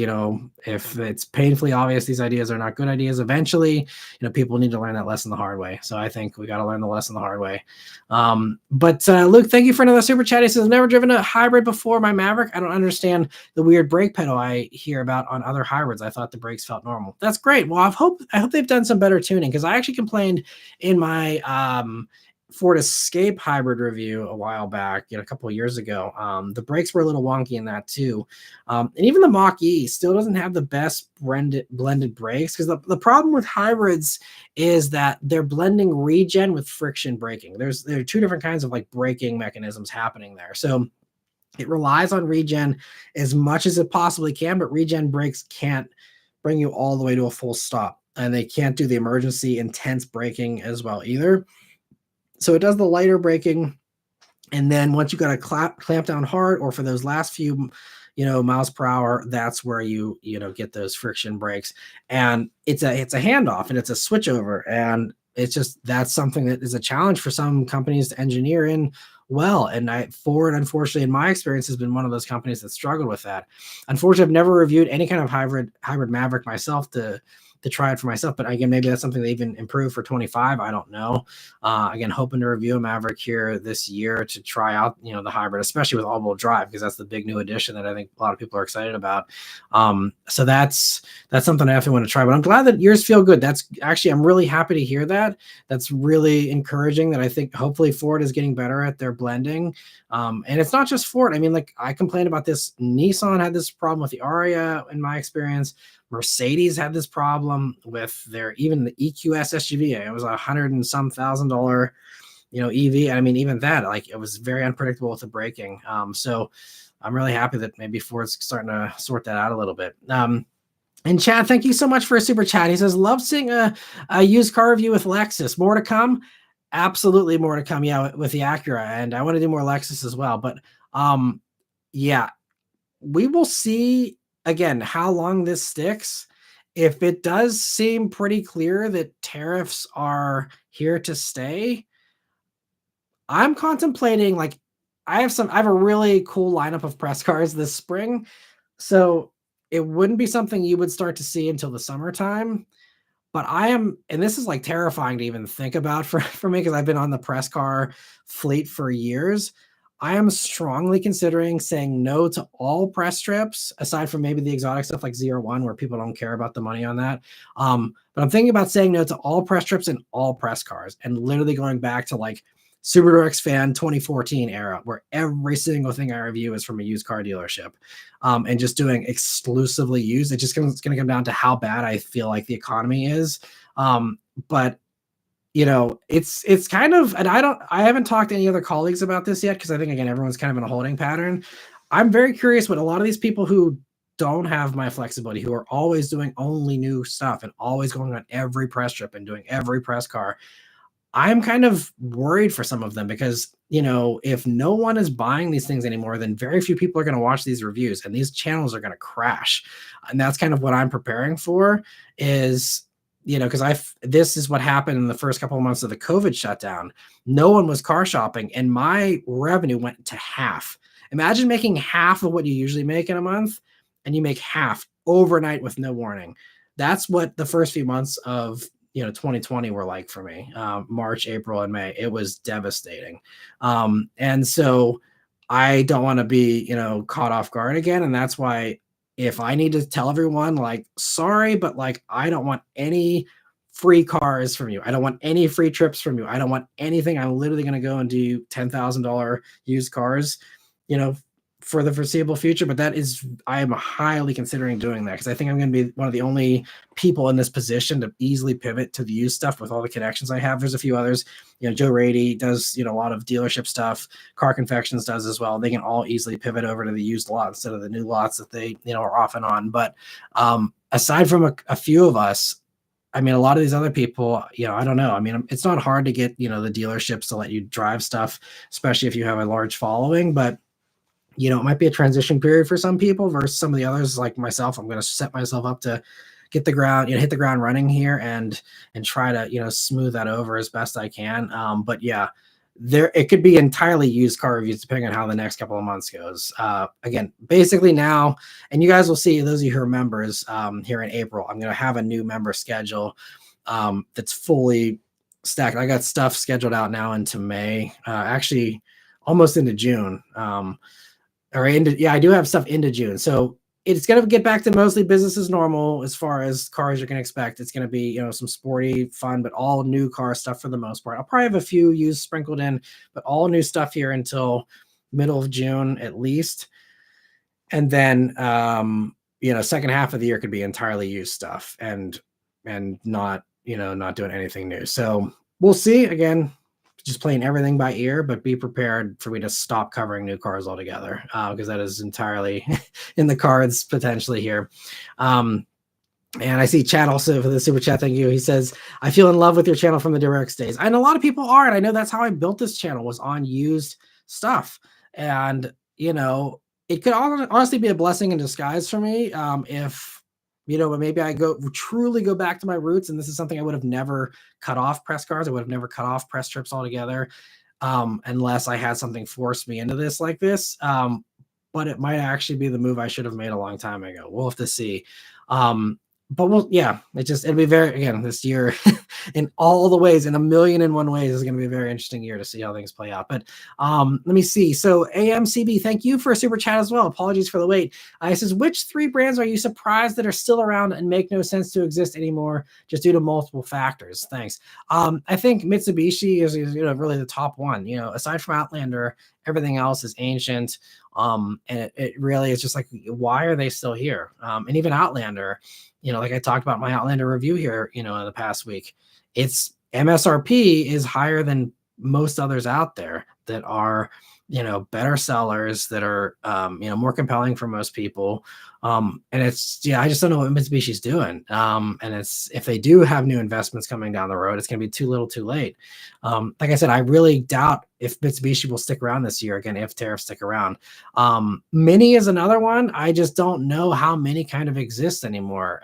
if it's painfully obvious these ideas are not good ideas, eventually, people need to learn that lesson the hard way. So I think we got to learn the lesson the hard way. But Luke, thank you for another super chat. He says, I've never driven a hybrid before my Maverick. I don't understand the weird brake pedal I hear about on other hybrids. I thought the brakes felt normal. That's great. Well, I hope they've done some better tuning, because I actually complained in my Ford Escape hybrid review a while back, a couple of years ago. The brakes were a little wonky in that too. And even the Mach-E still doesn't have the best blended brakes, because the problem with hybrids is that they're blending regen with friction braking. There are two different kinds of like braking mechanisms happening there. So it relies on regen as much as it possibly can, but regen brakes can't bring you all the way to a full stop. And they can't do the emergency intense braking as well either. So it does the lighter braking, and then once you got to clamp down hard, or for those last few, miles per hour, that's where you get those friction brakes. And it's a handoff, and it's a switchover, and it's just that's something that is a challenge for some companies to engineer in well. And Ford, unfortunately, in my experience, has been one of those companies that struggled with that. Unfortunately, I've never reviewed any kind of hybrid Maverick myself to try it for myself, but again, maybe that's something they even improve for 25. I don't know. Again, hoping to review a Maverick here this year to try out, the hybrid, especially with all-wheel drive, because that's the big new addition that I think a lot of people are excited about. So that's something I definitely want to try, but I'm glad that yours feel good. I'm really happy to hear that. That's really encouraging. That I think hopefully Ford is getting better at their blending. And it's not just Ford. I mean, like I complained about this. Nissan had this problem with the Aria in my experience. Mercedes had this problem with even the EQS SUV. It was $100 and some $1,000, EV. I mean, even that, like it was very unpredictable with the braking. So I'm really happy that maybe Ford's starting to sort that out a little bit. And Chad, thank you so much for a super chat. He says, love seeing a used car review with Lexus. More to come. Absolutely more to come. Yeah, with the Acura, and I want to do more Lexus as well. But yeah, we will see again how long this sticks. If it does seem pretty clear that tariffs are here to stay, I'm contemplating like I have a really cool lineup of press cars this spring. So it wouldn't be something you would start to see until the summertime. But I am, and this is like terrifying to even think about for me because I've been on the press car fleet for years. I am strongly considering saying no to all press trips, aside from maybe the exotic stuff like Zero One, where people don't care about the money on that. But I'm thinking about saying no to all press trips and all press cars, and literally going back to like Super Directs Fan 2014 era, where every single thing I review is from a used car dealership, and just doing exclusively used. It's going to come down to how bad I feel like the economy is. But it's kind of, and I haven't talked to any other colleagues about this yet because I think again everyone's kind of in a holding pattern. I'm very curious what a lot of these people who don't have my flexibility, who are always doing only new stuff and always going on every press trip and doing every press car. I'm kind of worried for some of them because, if no one is buying these things anymore, then very few people are going to watch these reviews and these channels are going to crash. And that's kind of what I'm preparing for is, because this is what happened in the first couple of months of the COVID shutdown. No one was car shopping and my revenue went to half. Imagine making half of what you usually make in a month and you make half overnight with no warning. That's what the first few months of 2020 were like for me. March, April, and May. It was devastating. And so I don't want to be, caught off guard again. And that's why if I need to tell everyone, like, sorry, but like, I don't want any free cars from you. I don't want any free trips from you. I don't want anything. I'm literally going to go and do $10,000 used cars, for the foreseeable future. But I am highly considering doing that because I think I'm going to be one of the only people in this position to easily pivot to the used stuff with all the connections I have. There's a few others, Joe Rady does, a lot of dealership stuff. Car Confections does as well. They can all easily pivot over to the used lot instead of the new lots that they, are off and on. But aside from a few of us, I mean, a lot of these other people, I don't know. I mean, it's not hard to get, the dealerships to let you drive stuff, especially if you have a large following, but it might be a transition period for some people versus some of the others like myself. I'm going to set myself up to hit the ground running here and try to, smooth that over as best I can. But yeah, it could be entirely used car reviews depending on how the next couple of months goes. Again, basically now, and you guys will see, those of you who are members, here in April, I'm going to have a new member schedule that's fully stacked. I got stuff scheduled out now into May, actually almost into June. I do have stuff into June. So it's going to get back to mostly business as normal as far as cars you can expect. It's going to be, some sporty fun, but all new car stuff for the most part. I'll probably have a few used sprinkled in, but all new stuff here until middle of June at least. And then, second half of the year could be entirely used stuff and not, not doing anything new. So we'll see. Again, just playing everything by ear, but be prepared for me to stop covering new cars altogether because that is entirely in the cards potentially here. And I see Chad also for the super chat. Thank you. He says, I feel in love with your channel from the Direct days. And a lot of people are. And I know that's how I built this channel, was on used stuff. And, it could honestly be a blessing in disguise for me if, but maybe I truly go back to my roots. And this is something I would have never cut off press cars. I would have never cut off press trips altogether unless I had something force me into this like this. But it might actually be the move I should have made a long time ago. We'll have to see. But it'll be again, this year in all the ways, in 1,000,001 ways, is going to be a very interesting year to see how things play out. But let me see. So AMCB, thank you for a super chat as well. Apologies for the wait. It says, which 3 brands are you surprised that are still around and make no sense to exist anymore just due to multiple factors? Thanks. I think Mitsubishi is really the top one. Aside from Outlander, everything else is ancient. And it really is just like, why are they still here? And even Outlander, like I talked about my Outlander review here, in the past week, its MSRP is higher than most others out there that are, better sellers, that are, more compelling for most people. And it's, I just don't know what Mitsubishi's doing. And if they do have new investments coming down the road, it's going to be too little too late. Like I said, I really doubt if Mitsubishi will stick around this year again, if tariffs stick around. Mini is another one. I just don't know how Mini kind of exists anymore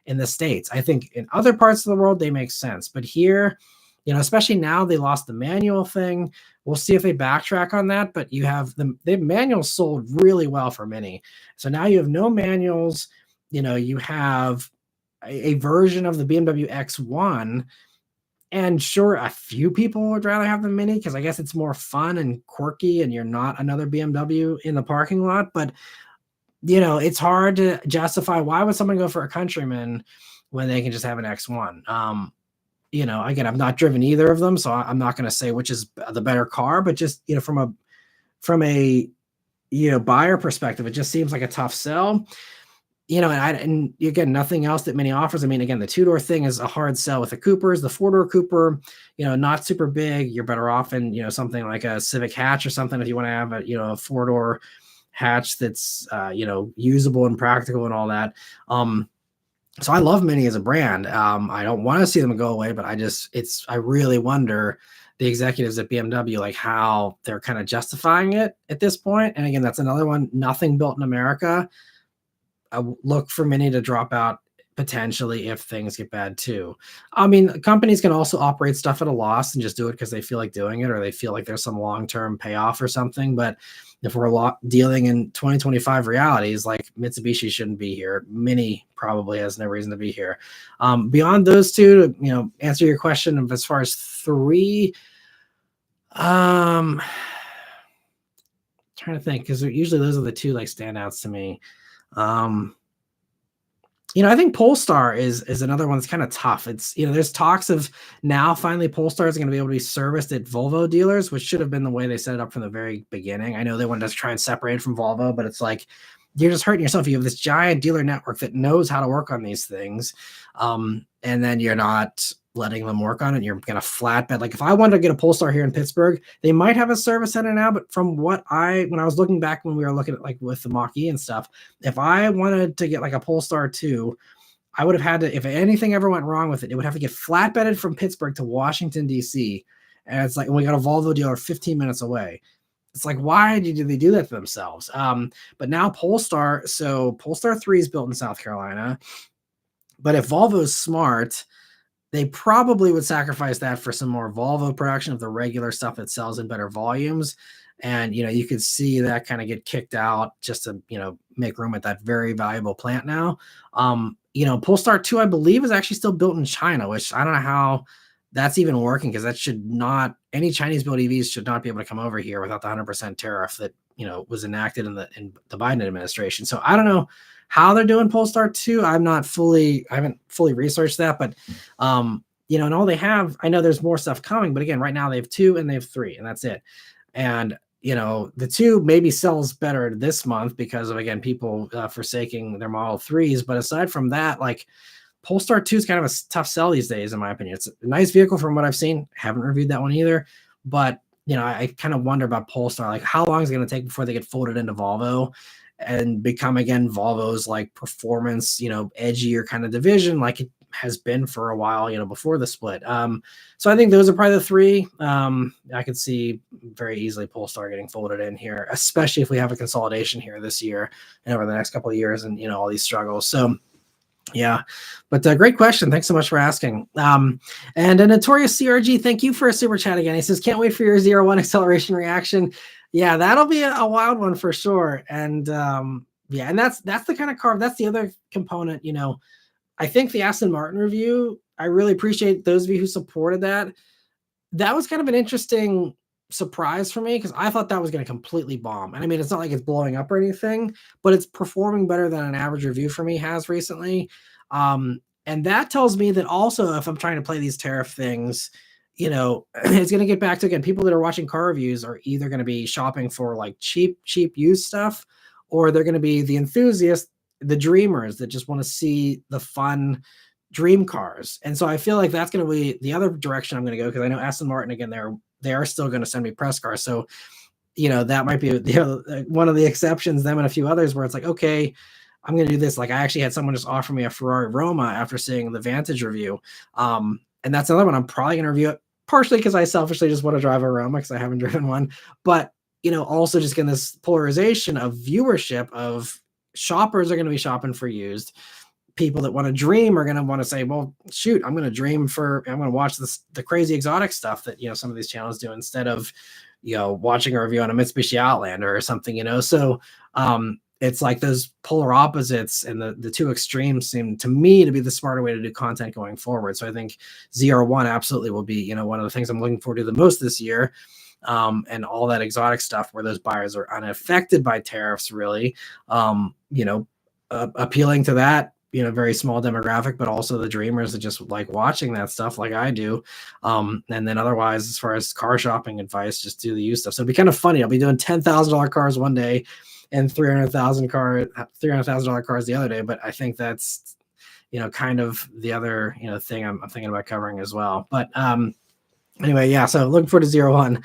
in the States. I think in other parts of the world, they make sense. But here, especially now they lost the manual thing. We'll see if they backtrack on that, but you have the manuals sold really well for Mini. So now you have no manuals, you have a version of the BMW X1. And sure, a few people would rather have the Mini because I guess it's more fun and quirky, and you're not another BMW in the parking lot. But it's hard to justify why would someone go for a Countryman when they can just have an X1. Again, I've not driven either of them, so I'm not going to say which is the better car, but just from a buyer perspective, it just seems like a tough sell. And again, nothing else that Mini offers. I mean, again, the two-door thing is a hard sell with the Coopers. The four-door Cooper, not super big. You're better off in something like a Civic hatch or something if you want to have a four-door hatch that's usable and practical and all that. So I love Mini as a brand. I don't want to see them go away, but I really wonder the executives at BMW, like how they're kind of justifying it at this point. And again, that's another one, nothing built in America. I look for Mini to drop out potentially if things get bad too. I mean, companies can also operate stuff at a loss and just do it because they feel like doing it, or they feel like there's some long-term payoff or something. But if we're dealing in 2025 realities, like Mitsubishi shouldn't be here. Mini probably has no reason to be here. Beyond those two, to answer your question as far as three, trying to think, because usually those are the two like standouts to me. I think Polestar is another one that's kind of tough. It's, there's talks of now finally Polestar is going to be able to be serviced at Volvo dealers, which should have been the way they set it up from the very beginning. I know they wanted to try and separate it from Volvo, but it's like, you're just hurting yourself. You have this giant dealer network that knows how to work on these things. And then you're not letting them work on it. You're going to flatbed. Like if I wanted to get a Polestar here in Pittsburgh, they might have a service center now, but from when I was looking back when we were looking at like with the Mach-E and stuff, if I wanted to get like a Polestar 2, I would have had to, if anything ever went wrong with it, it would have to get flatbedded from Pittsburgh to Washington, D.C. And it's like, we got a Volvo dealer 15 minutes away. It's like, why did they do that to themselves? But now Polestar 3 is built in South Carolina. But if Volvo's smart, they probably would sacrifice that for some more Volvo production of the regular stuff that sells in better volumes. And, you could see that kind of get kicked out just to, make room at that very valuable plant now. Polestar 2, I believe, is actually still built in China, which I don't know how that's even working, because that should not, any Chinese built EVs should not be able to come over here without the 100% tariff that, was enacted in the Biden administration. So I don't know how they're doing Polestar 2. I haven't fully researched that, but, and all they have, I know there's more stuff coming, but again, right now they have 2 and they have 3 and that's it. And, the 2 maybe sells better this month because of, again, people forsaking their Model 3s. But aside from that, like Polestar 2 is kind of a tough sell these days, in my opinion. It's a nice vehicle from what I've seen. Haven't reviewed that one either, but I kind of wonder about Polestar, like how long is it going to take before they get folded into Volvo and become again Volvo's like performance, edgier kind of division, like it has been for a while, before the split. So I think those are probably the 3. I could see very easily Polestar getting folded in here, especially if we have a consolidation here this year and over the next couple of years, and all these struggles. So yeah, but great question. Thanks so much for asking. And a Notorious CRG, thank you for a super chat again. He says, can't wait for your 0-1 acceleration reaction. Yeah, that'll be a wild one for sure. And yeah, and that's the kind of car, that's the other component, I think the Aston Martin review, I really appreciate those of you who supported that. That was kind of an interesting surprise for me, because I thought that was going to completely bomb. And I mean, it's not like it's blowing up or anything, but it's performing better than an average review for me has recently. And that tells me that also, if I'm trying to play these tariff things, it's going to get back to, again, people that are watching car reviews are either going to be shopping for like cheap used stuff, or they're going to be the enthusiasts, the dreamers that just want to see the fun dream cars. And so I feel like that's going to be the other direction I'm going to go, because I know Aston Martin, again, they are still going to send me press cars. So, that might be one of the exceptions, them and a few others, where it's like, okay, I'm going to do this. Like I actually had someone just offer me a Ferrari Roma after seeing the Vantage review. And that's another one I'm probably going to review it, partially because I selfishly just want to drive a Roma because I haven't driven one. But, also just getting this polarization of viewership of shoppers are going to be shopping for used. People that want to dream are going to want to say, well, shoot, I'm going to watch the crazy exotic stuff that, some of these channels do, instead of, watching a review on a Mitsubishi Outlander or something, So it's like those polar opposites, and the two extremes seem to me to be the smarter way to do content going forward. So I think ZR1 absolutely will be, one of the things I'm looking forward to the most this year. And all that exotic stuff where those buyers are unaffected by tariffs, really, appealing to that, very small demographic, but also the dreamers that just like watching that stuff like I do. And then otherwise, as far as car shopping advice, just do the used stuff. So it'd be kind of funny. I'll be doing $10,000 cars one day and $300,000 cars the other day. But I think that's, kind of the other, thing I'm thinking about covering as well. But, anyway, yeah, so looking forward to ZR1.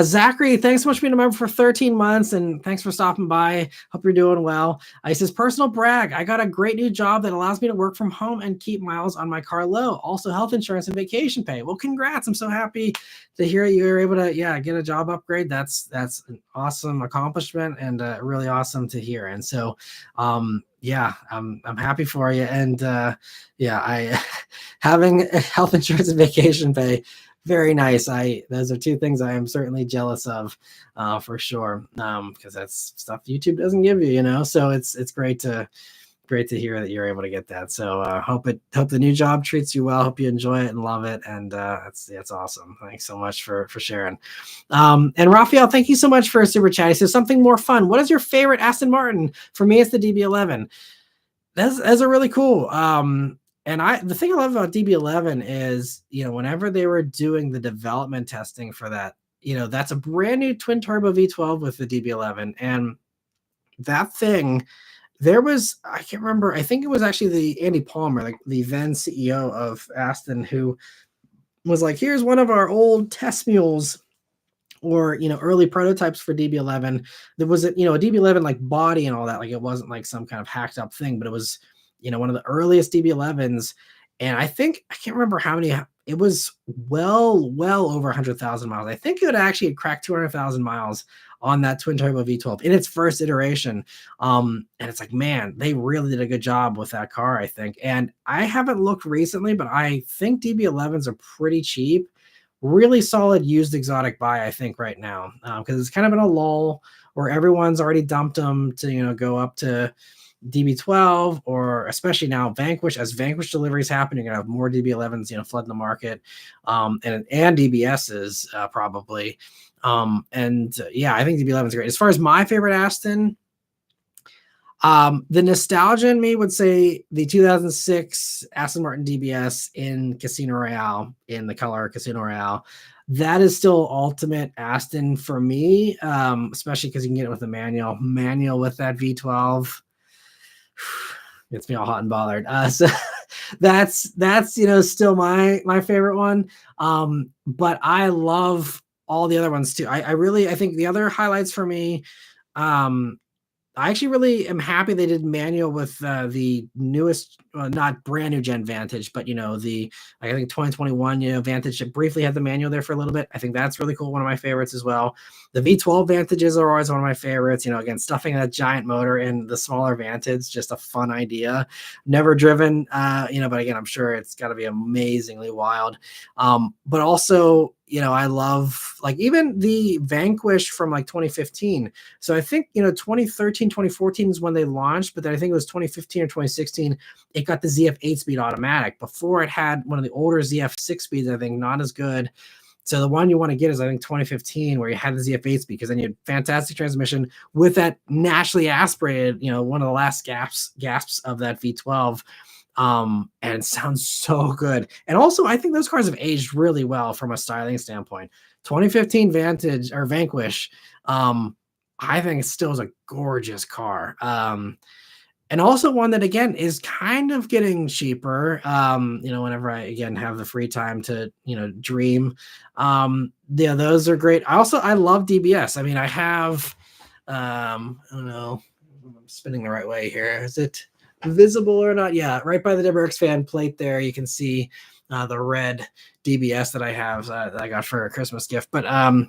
Zachary, thanks so much for being a member for 13 months, and thanks for stopping by. Hope you're doing well. He says, personal brag, I got a great new job that allows me to work from home and keep miles on my car low. Also health insurance and vacation pay. Well, congrats. I'm so happy to hear you were able to, get a job upgrade. That's an awesome accomplishment, and really awesome to hear. And so, I'm happy for you. And I having health insurance and vacation pay, very nice. Those are two things I am certainly jealous of, for sure, because that's stuff YouTube doesn't give you, So it's great to hear that you're able to get that. So hope the new job treats you well. Hope you enjoy it and love it. And that's awesome. Thanks so much for sharing. And Raphael, thank you so much for a super chat. He says something more fun. What is your favorite Aston Martin? For me, it's the DB11. That's a really cool. And the thing I love about DB11 is, whenever they were doing the development testing for that, that's a brand new twin turbo V12 with the DB11. And that thing, I can't remember, I think it was actually the Andy Palmer, like the then CEO of Aston, who was like, here's one of our old test mules, or early prototypes for DB11. There was a DB11 like body and all that, like it wasn't like some kind of hacked up thing, but it was one of the earliest DB11s. And I can't remember how many, it was well over 100,000 miles. I think it actually had cracked 200,000 miles on that twin turbo V12 in its first iteration. And it's like, man, they really did a good job with that car, I think. And I haven't looked recently, but I think DB11s are pretty cheap. Really solid used exotic buy, I think, right now, because it's kind of in a lull where everyone's already dumped them to, go up to DB12, or especially now Vanquish. As Vanquish deliveries happen, you're gonna have more DB11s, flooding the market, and DBSs probably. I think DB11 is great. As far as my favorite Aston, the nostalgia in me would say the 2006 Aston Martin DBS in Casino Royale, in the color Casino Royale. That is still ultimate Aston for me, especially because you can get it with a manual with that V12. Gets me all hot and bothered. So that's still my favorite one. But I love all the other ones too. I think the other highlights for me, I actually really am happy they did manual with the newest, not brand new gen Vantage, but I think 2021 Vantage that briefly had the manual there for a little bit. I think that's really cool. One of my favorites as well. The V12 Vantages are always one of my favorites. Again, stuffing that giant motor in the smaller Vantage, just a fun idea. Never driven, but again, I'm sure it's got to be amazingly wild. But also, I love like even the Vanquish from like 2015. So I think, 2013, 2014 is when they launched, but then I think it was 2015 or 2016, it got the ZF 8-speed automatic. Before it had one of the older ZF 6-speeds, I think, not as good. So the one you want to get is, I think, 2015, where you had the ZF 8-speed, because then you had fantastic transmission with that naturally aspirated, one of the last gasps of that V12. And it sounds so good. And also, I think those cars have aged really well from a styling standpoint. 2015 Vantage or Vanquish, I think it still is a gorgeous car. And also one that, again, is kind of getting cheaper, whenever I, again, have the free time to, dream. Those are great. I love DBS. I mean, I have, I don't know, I'm spinning the right way here. Is it visible or not? Yeah, right by the WRX fan plate there, you can see the red DBS that I have that I got for a Christmas gift. But I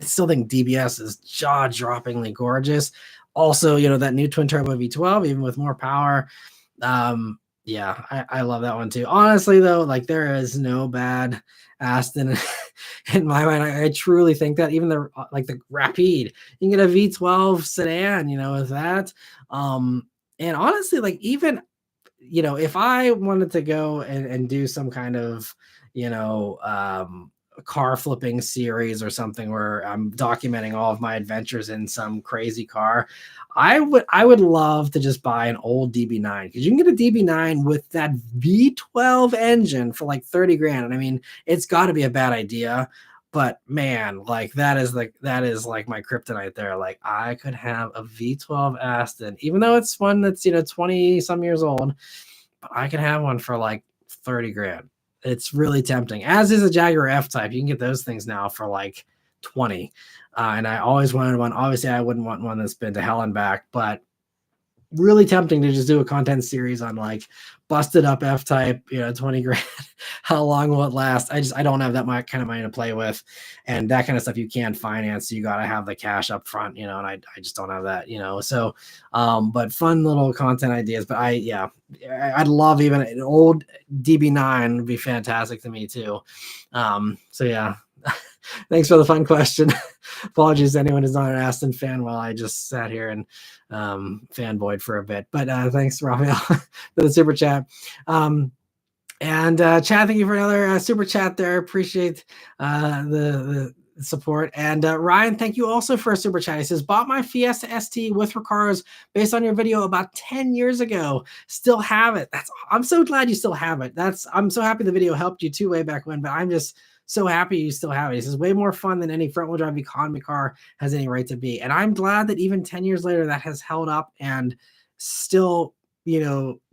still think DBS is jaw-droppingly gorgeous. Also, that new twin turbo V12, even with more power, Yeah, I love that one too. Honestly, though, like there is no bad Aston in my mind. I truly think that even the like the Rapide, you can get a V12 sedan, with that. Um, and honestly, like even if I wanted to go and do some kind of, car flipping series or something where I'm documenting all of my adventures in some crazy car, I would love to just buy an old DB9 because you can get a DB9 with that V12 engine for like 30 grand. And I mean, it's got to be a bad idea. But man, like that is like my kryptonite there. Like I could have a V12 Aston, even though it's one that's 20 some years old, but I can have one for like 30 grand. It's really tempting, as is a Jaguar F Type. You can get those things now for like 20. And I always wanted one. Obviously, I wouldn't want one that's been to hell and back, but really tempting to just do a content series on like busted up F Type, 20 grand. How long will it last? I don't have that much kind of money to play with. And that kind of stuff you can't finance. So you got to have the cash up front, and I just don't have that, So, but fun little content ideas. But yeah, I'd love even an old DB9 would be fantastic to me too. So yeah, thanks for the fun question. Apologies to anyone who's not an Aston fan while I just sat here and fanboyed for a bit. But thanks, Raphael, for the super chat. And Chad, thank you for another super chat there. Appreciate the support. And Ryan, thank you also for a super chat. He says, bought my Fiesta ST with Recaros based on your video about 10 years ago. Still have it. I'm so glad you still have it. I'm so happy the video helped you too way back when, but I'm just so happy you still have it. He says, way more fun than any front wheel drive economy car has any right to be. And I'm glad that even 10 years later, that has held up and still,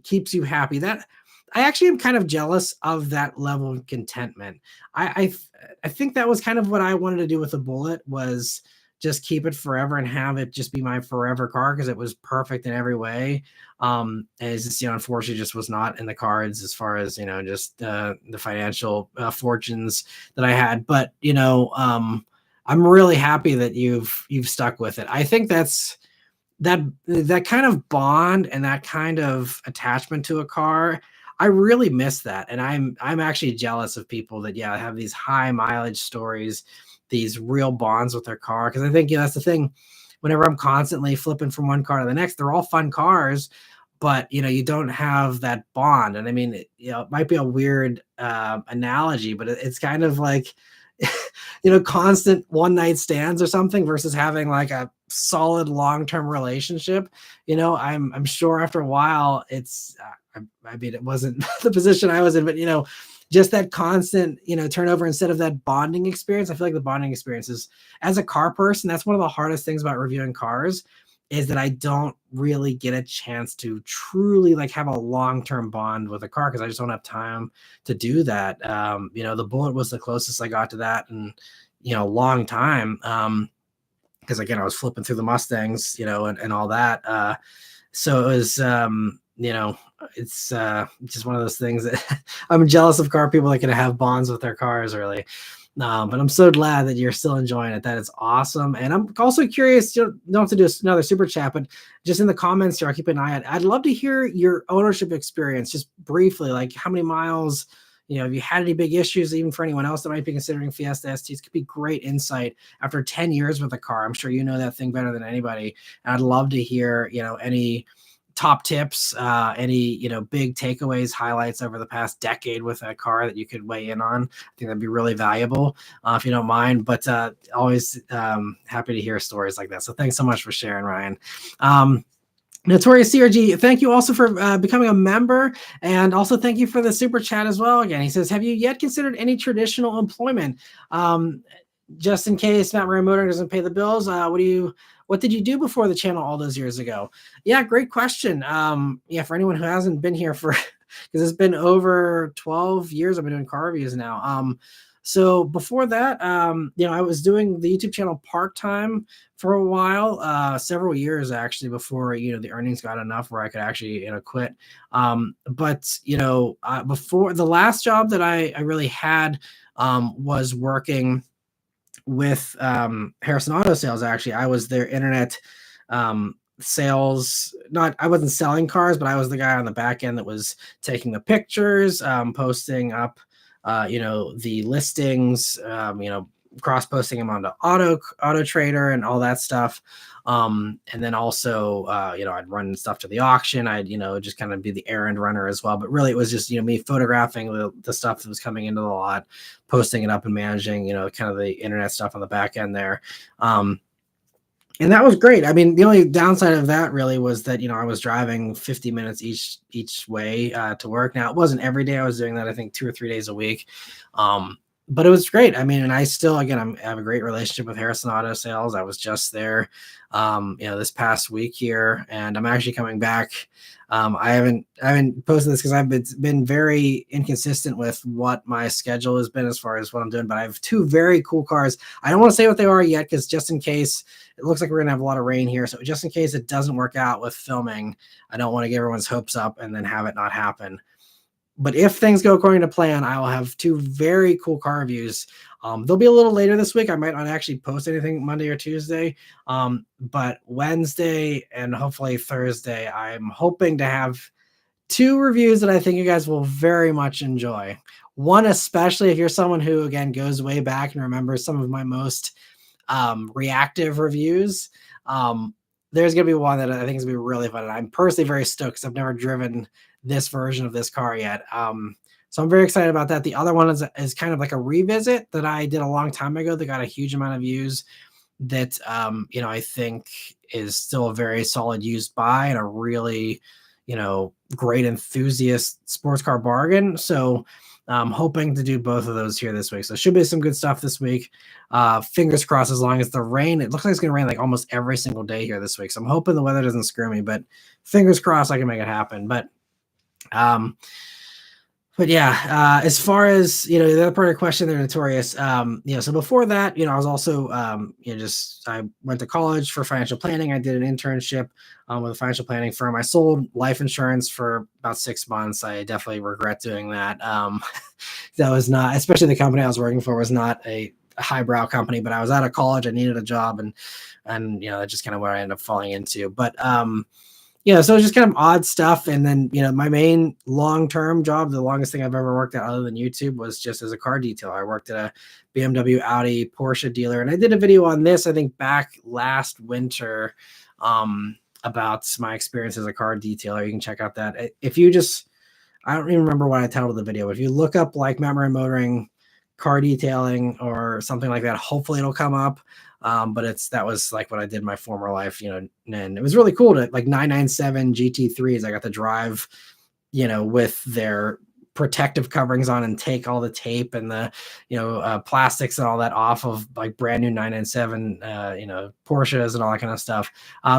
keeps you happy. That I actually am kind of jealous of that level of contentment. I think that was kind of what I wanted to do with the Bullet, was just keep it forever and have it just be my forever car because it was perfect in every way. As just, unfortunately just was not in the cards as far as, just the financial fortunes that I had. But, I'm really happy that you've stuck with it. I think that kind of bond and that kind of attachment to a car, I really miss that. And I'm actually jealous of people that have these high mileage stories, these real bonds with their car. Because I think that's the thing. Whenever I'm constantly flipping from one car to the next, they're all fun cars, but you don't have that bond. And I mean, it might be a weird analogy, but it's kind of like constant one night stands or something versus having like a solid long-term relationship. I'm sure after a while it's I mean, it wasn't the position I was in, but just that constant turnover instead of that bonding experience. I feel like the bonding experience is, as a car person, that's one of the hardest things about reviewing cars, is that I don't really get a chance to truly like have a long-term bond with a car because I just don't have time to do that. The Bullet was the closest I got to that in a long time. Because again, I was flipping through the Mustangs, and all that. So it was it's just one of those things that I'm jealous of car people that can have bonds with their cars, really. But I'm so glad that you're still enjoying it. That is awesome. And I'm also curious, don't have to do another super chat, but just in the comments here, I'll keep an eye on. I'd love to hear your ownership experience, just briefly, like how many miles, have you had any big issues, even for anyone else that might be considering Fiesta STs? Could be great insight after 10 years with a car. I'm sure you know that thing better than anybody. And I'd love to hear, any top tips, any big takeaways, highlights over the past decade with a car that you could weigh in on. I think that'd be really valuable, if you don't mind. But always happy to hear stories like that. So thanks so much for sharing, Ryan. Notorious CRG, thank you also for becoming a member, and also thank you for the super chat as well. Again, he says, have you yet considered any traditional employment? Just in case Matt Maran Motoring doesn't pay the bills, what did you do before the channel all those years ago? Yeah, great question. For anyone who hasn't been here for, because it's been over 12 years I've been doing car reviews now. So before that, I was doing the YouTube channel part-time for a while, several years actually, before, the earnings got enough where I could actually, quit. But before, the last job that I really had was working with Harrison Auto Sales. Actually, I was their internet sales. Not I wasn't selling cars, but I was the guy on the back end that was taking the pictures, posting up, the listings, cross posting them onto Auto Trader and all that stuff. And then also, I'd run stuff to the auction. I'd, just kind of be the errand runner as well. But really, it was just, me photographing the stuff that was coming into the lot, posting it up and managing, kind of the internet stuff on the back end there. And that was great. I mean, the only downside of that really was that, I was driving 50 minutes each way to work. Now, it wasn't every day I was doing that. I think 2 or 3 days a week. But it was great. I mean, and I still, again, I have a great relationship with Harrison Auto Sales. I was just there, this past week here, and I'm actually coming back. I haven't posted this because I've been very inconsistent with what my schedule has been as far as what I'm doing. But I have 2 very cool cars. I don't want to say what they are yet because just in case it looks like we're gonna have a lot of rain here, so just in case it doesn't work out with filming, I don't want to get everyone's hopes up and then have it not happen. But if things go according to plan, I will have 2 very cool car reviews. They'll be a little later this week. I might not actually post anything Monday or Tuesday, but Wednesday and hopefully Thursday, I'm hoping to have 2 reviews that I think you guys will very much enjoy. One, especially if you're someone who, again, goes way back and remembers some of my most reactive reviews. There's going to be one that I think is going to be really fun. And I'm personally very stoked because I've never driven this version of this car yet. So I'm very excited about that. The other one is kind of like a revisit that I did a long time ago that got a huge amount of views that, I think is still a very solid used buy and a really, great enthusiast sports car bargain. So I'm hoping to do both of those here this week. So it should be some good stuff this week. Fingers crossed, as long as the rain, it looks like it's going to rain like almost every single day here this week. So I'm hoping the weather doesn't screw me, but fingers crossed I can make it happen. But yeah, as far as, the other part of the question, they're notorious. So before that, I was also, I went to college for financial planning. I did an internship with a financial planning firm. I sold life insurance for about 6 months. I definitely regret doing that. That was not, especially the company I was working for was not a highbrow company, but I was out of college. I needed a job and that's just kind of where I ended up falling into. But, so it's just kind of odd stuff. And then, my main long-term job, the longest thing I've ever worked at other than YouTube, was just as a car detailer. I worked at a BMW, Audi, Porsche dealer. And I did a video on this, I think back last winter, about my experience as a car detailer. You can check out that. If you I don't even remember what I titled the video, but if you look up like Matt Maran Motoring car detailing or something like that, hopefully it'll come up. But that was like what I did in my former life, and it was really cool to like 997 GT3s. I got to drive, with their protective coverings on and take all the tape and the, plastics and all that off of like brand new 997, Porsches and all that kind of stuff.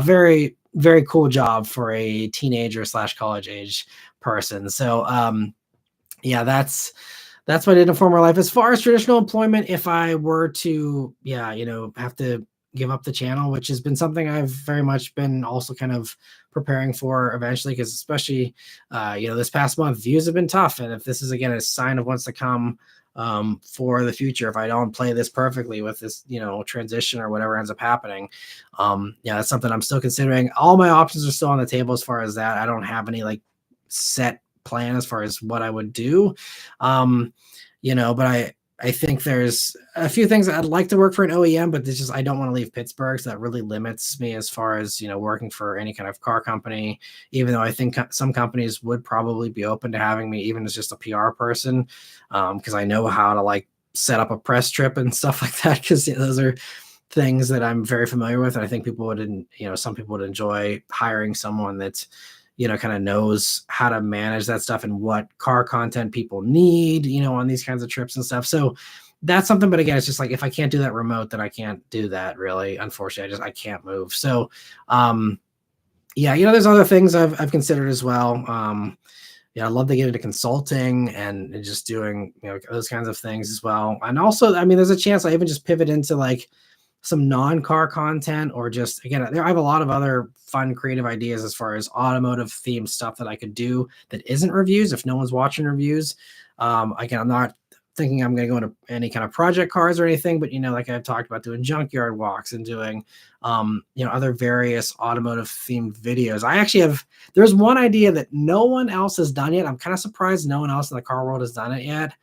Very, very cool job for a teenager / college age person. So, yeah, that's what I did in a former life. As far as traditional employment, if I were to, have to give up the channel, which has been something I've very much been also kind of preparing for eventually, because especially, this past month, views have been tough. And if this is, again, a sign of what's to come for the future, if I don't play this perfectly with this, transition or whatever ends up happening, that's something I'm still considering. All my options are still on the table as far as that. I don't have any like set plan as far as what I would do. But I think there's a few things I'd like to work for an OEM, but I don't want to leave Pittsburgh. So that really limits me as far as, working for any kind of car company, even though I think some companies would probably be open to having me, even as just a PR person. Cause I know how to like set up a press trip and stuff like that. Cause those are things that I'm very familiar with. And I think some people would enjoy hiring someone that's, kind of knows how to manage that stuff and what car content people need, on these kinds of trips and stuff. So that's something, but again, it's just like, if I can't do that remote, then I can't do that really. Unfortunately, I can't move. So, there's other things I've considered as well. I'd love to get into consulting and just doing, those kinds of things as well. And also, there's a chance I even just pivot into like some non-car content, or just, again, I have a lot of other fun creative ideas as far as automotive themed stuff that I could do that isn't reviews if no one's watching reviews. Again, I'm not thinking I'm going to go into any kind of project cars or anything, but like I've talked about doing junkyard walks and doing other various automotive themed videos. I actually have there's one idea that no one else has done yet. I'm kind of surprised no one else in the car world has done it yet.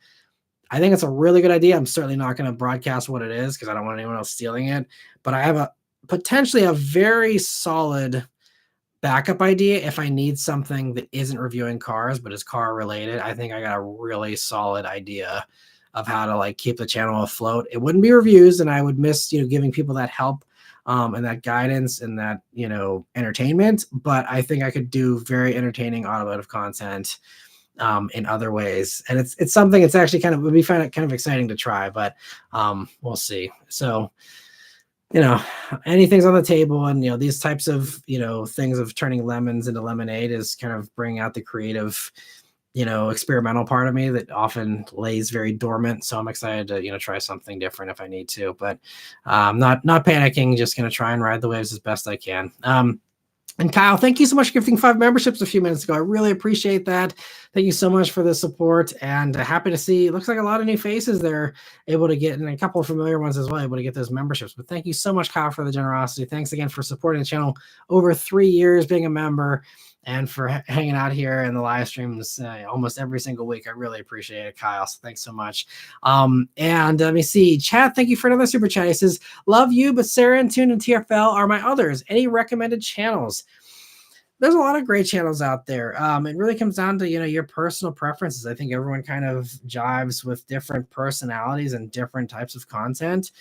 I think it's a really good idea. I'm certainly not going to broadcast what it is because I don't want anyone else stealing it. But I have potentially a very solid backup idea if I need something that isn't reviewing cars but is car related. I think I got a really solid idea of how to like keep the channel afloat. It wouldn't be reviews, and I would miss giving people that help and that guidance and that entertainment. But I think I could do very entertaining automotive content in other ways, and it's something. It's actually would be kind of exciting to try, but we'll see. So anything's on the table, and these types of things of turning lemons into lemonade is kind of bringing out the creative experimental part of me that often lays very dormant. So I'm excited to try something different if I need to, but not panicking, just going to try and ride the waves as best I can. And Kyle, thank you so much for gifting 5 memberships a few minutes ago. I really appreciate that. Thank you so much for the support, and happy to see, it looks like a lot of new faces they're able to get, and a couple of familiar ones as well, able to get those memberships. But thank you so much, Kyle, for the generosity. Thanks again for supporting the channel over 3 years, being a member, and for hanging out here in the live streams almost every single week. I really appreciate it, Kyle. So thanks so much. And let me see. Chat, thank you for another super chat. He says, love you, but Sarah and Tune and TFL are my others. Any recommended channels? There's a lot of great channels out there. It really comes down to, your personal preferences. I think everyone kind of jives with different personalities and different types of content.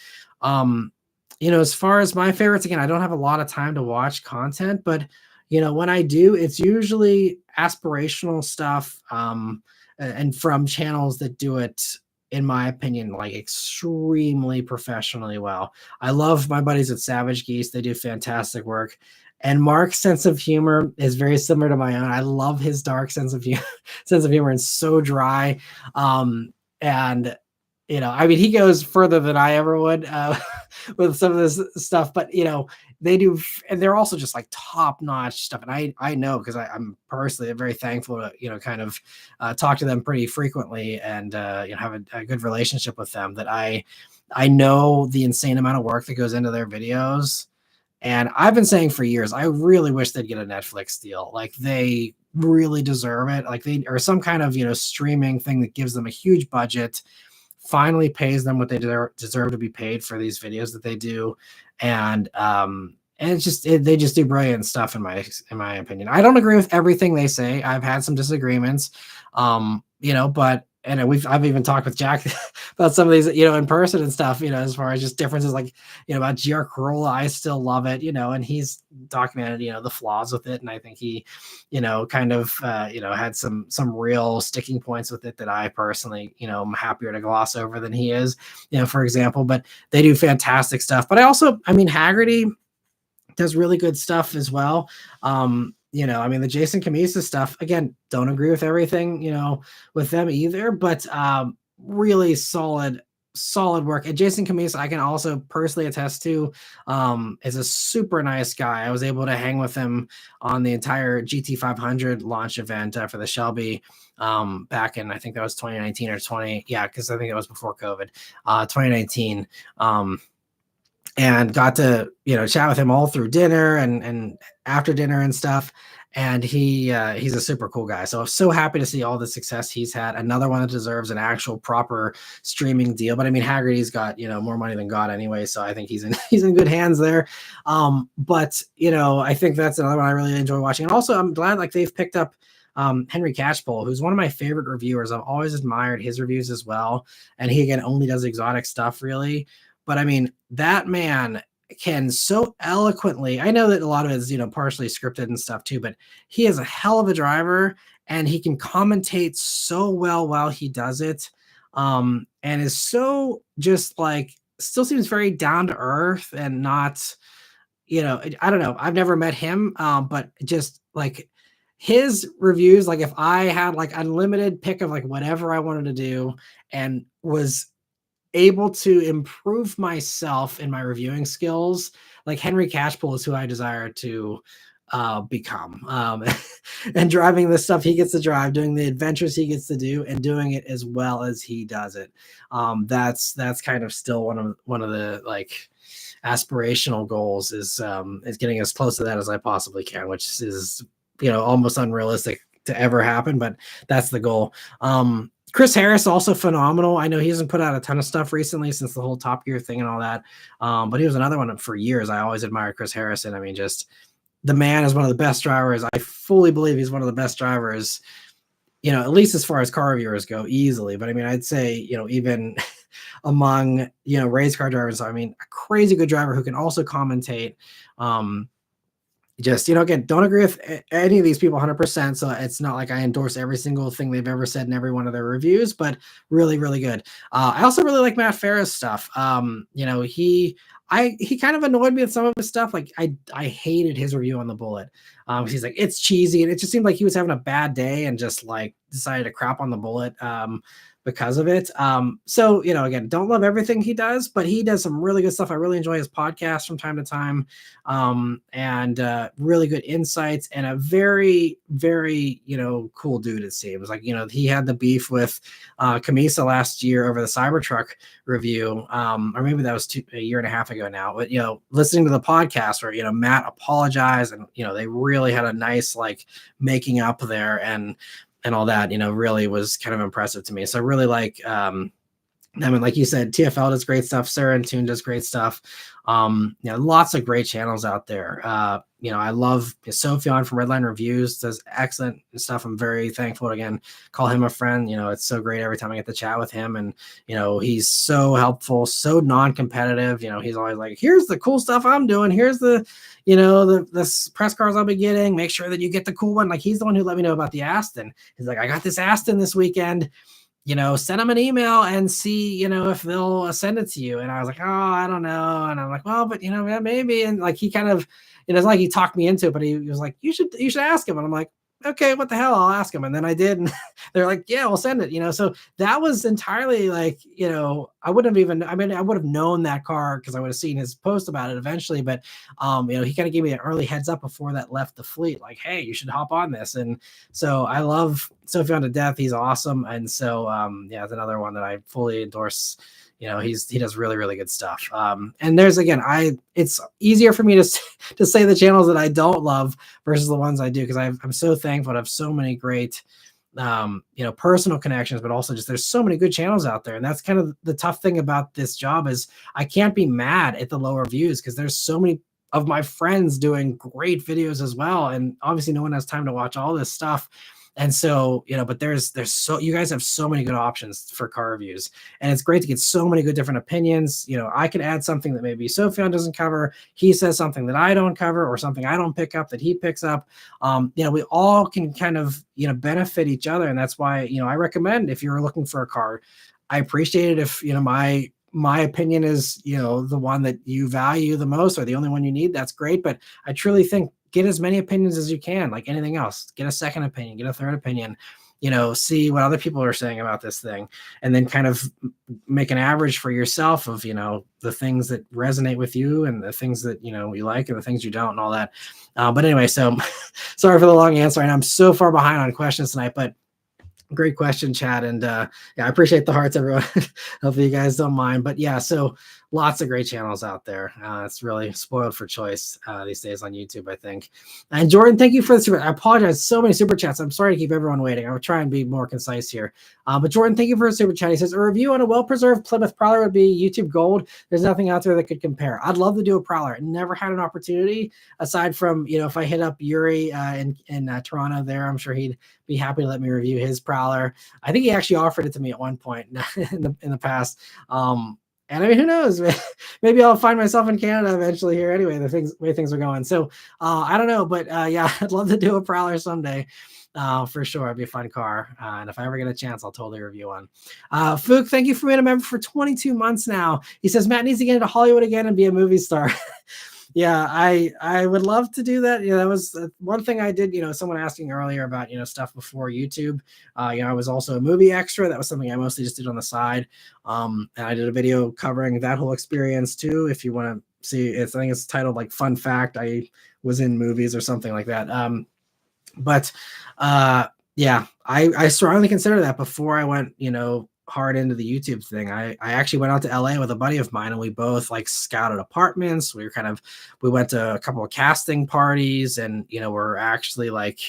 As far as my favorites, again, I don't have a lot of time to watch content, but when I do, it's usually aspirational stuff, and from channels that do it, in my opinion, like extremely professionally well. I love my buddies at Savage Geese. They do fantastic work. And Mark's sense of humor is very similar to my own. I love his dark sense of humor, and so dry. And I mean, he goes further than I ever would with some of this stuff, but they do, and they're also just like top-notch stuff. And I know, because I'm personally very thankful to kind of talk to them pretty frequently, and have a good relationship with them, that I know the insane amount of work that goes into their videos. And I've been saying for years, I really wish they'd get a Netflix deal. Like, they really deserve it. Like, or some kind of streaming thing that gives them a huge budget, finally pays them what they deserve to be paid for these videos that they do. And it's just they just do brilliant stuff in my opinion. I don't agree with everything they say. I've had some disagreements, but I've even talked with Jack about some of these, in person and stuff, as far as just differences, like, about GR Corolla. I still love it, and he's documented, the flaws with it. And I think he, kind of, had some real sticking points with it that I personally, am happier to gloss over than he is, for example. But they do fantastic stuff. But I mean, Haggerty does really good stuff as well. I mean, the Jason Camisa stuff, again, don't agree with everything, with them either, but really solid work. And Jason Camisa, I can also personally attest to, is a super nice guy. I was able to hang with him on the entire GT500 launch event for the Shelby back in, I think that was 2019 or 20. Yeah, because I think it was before COVID, 2019. And got to chat with him all through dinner and after dinner and stuff. And he's a super cool guy. So I'm so happy to see all the success he's had. Another one that deserves an actual proper streaming deal. But I mean, Haggerty's got more money than God anyway, so I think he's in good hands there. But I think that's another one I really enjoy watching. And also, I'm glad they've picked up Henry Catchpole, who's one of my favorite reviewers. I've always admired his reviews as well. And he, again, only does exotic stuff, really. But I mean, that man can so eloquently, I know that a lot of it is, partially scripted and stuff too, but he is a hell of a driver, and he can commentate so well while he does it. And is so just still seems very down to earth and not, I don't know. I've never met him, but just his reviews, if I had unlimited pick of whatever I wanted to do and was able to improve myself in my reviewing skills, Henry Catchpole is who I desire to become. And driving the stuff he gets to drive, doing the adventures he gets to do, and doing it as well as he does it. That's kind of still one of the like aspirational goals is getting as close to that as I possibly can, which is almost unrealistic to ever happen, but that's the goal. Chris Harris also phenomenal. I know he hasn't put out a ton of stuff recently since the whole Top Gear thing and all that, but he was another one for years. I always admired Chris Harrison. I mean, just the man is one of the best drivers. I fully believe he's one of the best drivers, at least as far as car reviewers go, easily. But I mean, I'd say, even among, race car drivers, I mean, a crazy good driver who can also commentate. Just, again, don't agree with any of these people 100%. So it's not like I endorse every single thing they've ever said in every one of their reviews, but really, really good. I also really like Matt Farah's stuff. He kind of annoyed me with some of his stuff. Like I hated his review on the Bullet. He's like, it's cheesy. And it just seemed like he was having a bad day and just like decided to crap on the Bullet. Because of it. So, again, don't love everything he does, but he does some really good stuff. I really enjoy his podcast from time to time, and really good insights, and a very, very, cool dude, it seems. Like, he had the beef with Camisa last year over the Cybertruck review, or maybe that was a year and a half ago now. But, listening to the podcast where, Matt apologized and, they really had a nice, like, making up there and all that, really was kind of impressive to me. So I really like, I mean, like you said, TFL does great stuff. Sarah and Tune does great stuff. Lots of great channels out there. I love Sophion from Redline Reviews, does excellent stuff. I'm very thankful to, again, call him a friend. It's so great every time I get to chat with him. And, he's so helpful, so non-competitive. He's always like, here's the cool stuff I'm doing. Here's the press cars I'll be getting. Make sure that you get the cool one. Like, he's the one who let me know about the Aston. He's like, I got this Aston this weekend. Send them an email and see, if they'll send it to you. And I was like, oh, I don't know. And I'm like, well, but maybe. And like, he kind of, it's not like he talked me into it, but he was like, you should ask him. And I'm like, okay, what the hell? I'll ask him. And then I did. And they're like, yeah, we'll send it, so that was entirely like, I wouldn't have even, I mean, I would have known that car because I would have seen his post about it eventually. But, he kind of gave me an early heads up before that left the fleet, like, hey, you should hop on this. And so I love Sophion to death. He's awesome. And so, it's another one that I fully endorse. He does really, really good stuff. And there's, again, it's easier for me to say the channels that I don't love versus the ones I do, because I'm so thankful to have so many great, personal connections, but also just there's so many good channels out there. And that's kind of the tough thing about this job is I can't be mad at the lower views because there's so many of my friends doing great videos as well. And obviously no one has time to watch all this stuff. And so, but there's so, you guys have so many good options for car reviews, and it's great to get so many good different opinions. I can add something that maybe Sophion doesn't cover. He says something that I don't cover, or something I don't pick up that he picks up. We all can kind of, benefit each other. And that's why, I recommend, if you're looking for a car, I appreciate it if, my opinion is, the one that you value the most or the only one you need. That's great. But I truly think, get as many opinions as you can, like anything else. Get a second opinion, get a third opinion, see what other people are saying about this thing, and then kind of make an average for yourself of, the things that resonate with you and the things that, you like and the things you don't and all that. But anyway, so sorry for the long answer. And I'm so far behind on questions tonight, but great question, Chad. And I appreciate the hearts, everyone. Hopefully you guys don't mind. But yeah, so lots of great channels out there. It's really spoiled for choice these days on YouTube, I think. And Jordan, thank you for the super. I apologize. So many super chats. I'm sorry to keep everyone waiting. I will try and be more concise here. But Jordan, thank you for a super chat. He says, a review on a well-preserved Plymouth Prowler would be YouTube gold. There's nothing out there that could compare. I'd love to do a Prowler. Never had an opportunity aside from, if I hit up Yuri in Toronto there, I'm sure he'd be happy to let me review his Prowler. I think he actually offered it to me at one point in the past. And I mean, who knows? Maybe I'll find myself in Canada eventually here anyway, the way things are going. So I don't know, but yeah, I'd love to do a Prowler someday. For sure. It'd be a fun car. And if I ever get a chance, I'll totally review one. Fook, thank you for being a member for 22 months now. He says, Matt needs to get into Hollywood again and be a movie star. Yeah, I would love to do that. That was one thing I did, someone asking earlier about, stuff before YouTube. I was also a movie extra. That was something I mostly just did on the side. And I did a video covering that whole experience too. If you want to see, I think it's titled like "Fun Fact I Was in Movies" or something like that. But yeah, I strongly consider that before I went, hard into the YouTube thing. I actually went out to LA with a buddy of mine, and we both like scouted apartments. We went to a couple of casting parties, and we're actually like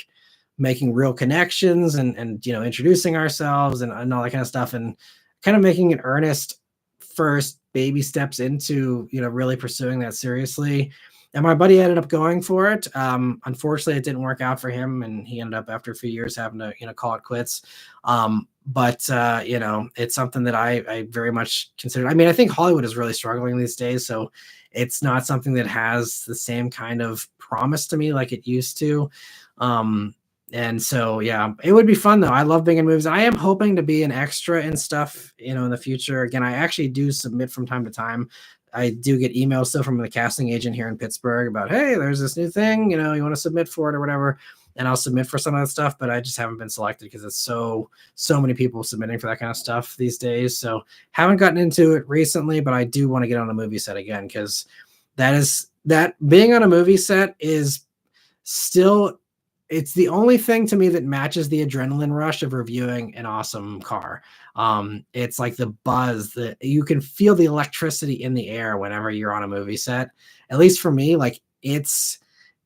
making real connections, and introducing ourselves, and all that kind of stuff, and kind of making an earnest first baby steps into really pursuing that seriously. And my buddy ended up going for it. Unfortunately, it didn't work out for him, and he ended up after a few years having to call it quits. But it's something that I very much consider. I mean, I think Hollywood is really struggling these days, so it's not something that has the same kind of promise to me like it used to. And so, yeah, it would be fun though. I love being in movies. I am hoping to be an extra and stuff, in the future. Again, I actually do submit from time to time. I do get emails still from the casting agent here in Pittsburgh about, hey, there's this new thing, you want to submit for it or whatever. And I'll submit for some of that stuff, but I just haven't been selected because it's so many people submitting for that kind of stuff these days. So haven't gotten into it recently, but I do want to get on a movie set again, because that being on a movie set is still, it's the only thing to me that matches the adrenaline rush of reviewing an awesome car. It's like the buzz that you can feel, the electricity in the air whenever you're on a movie set. At least for me, like it's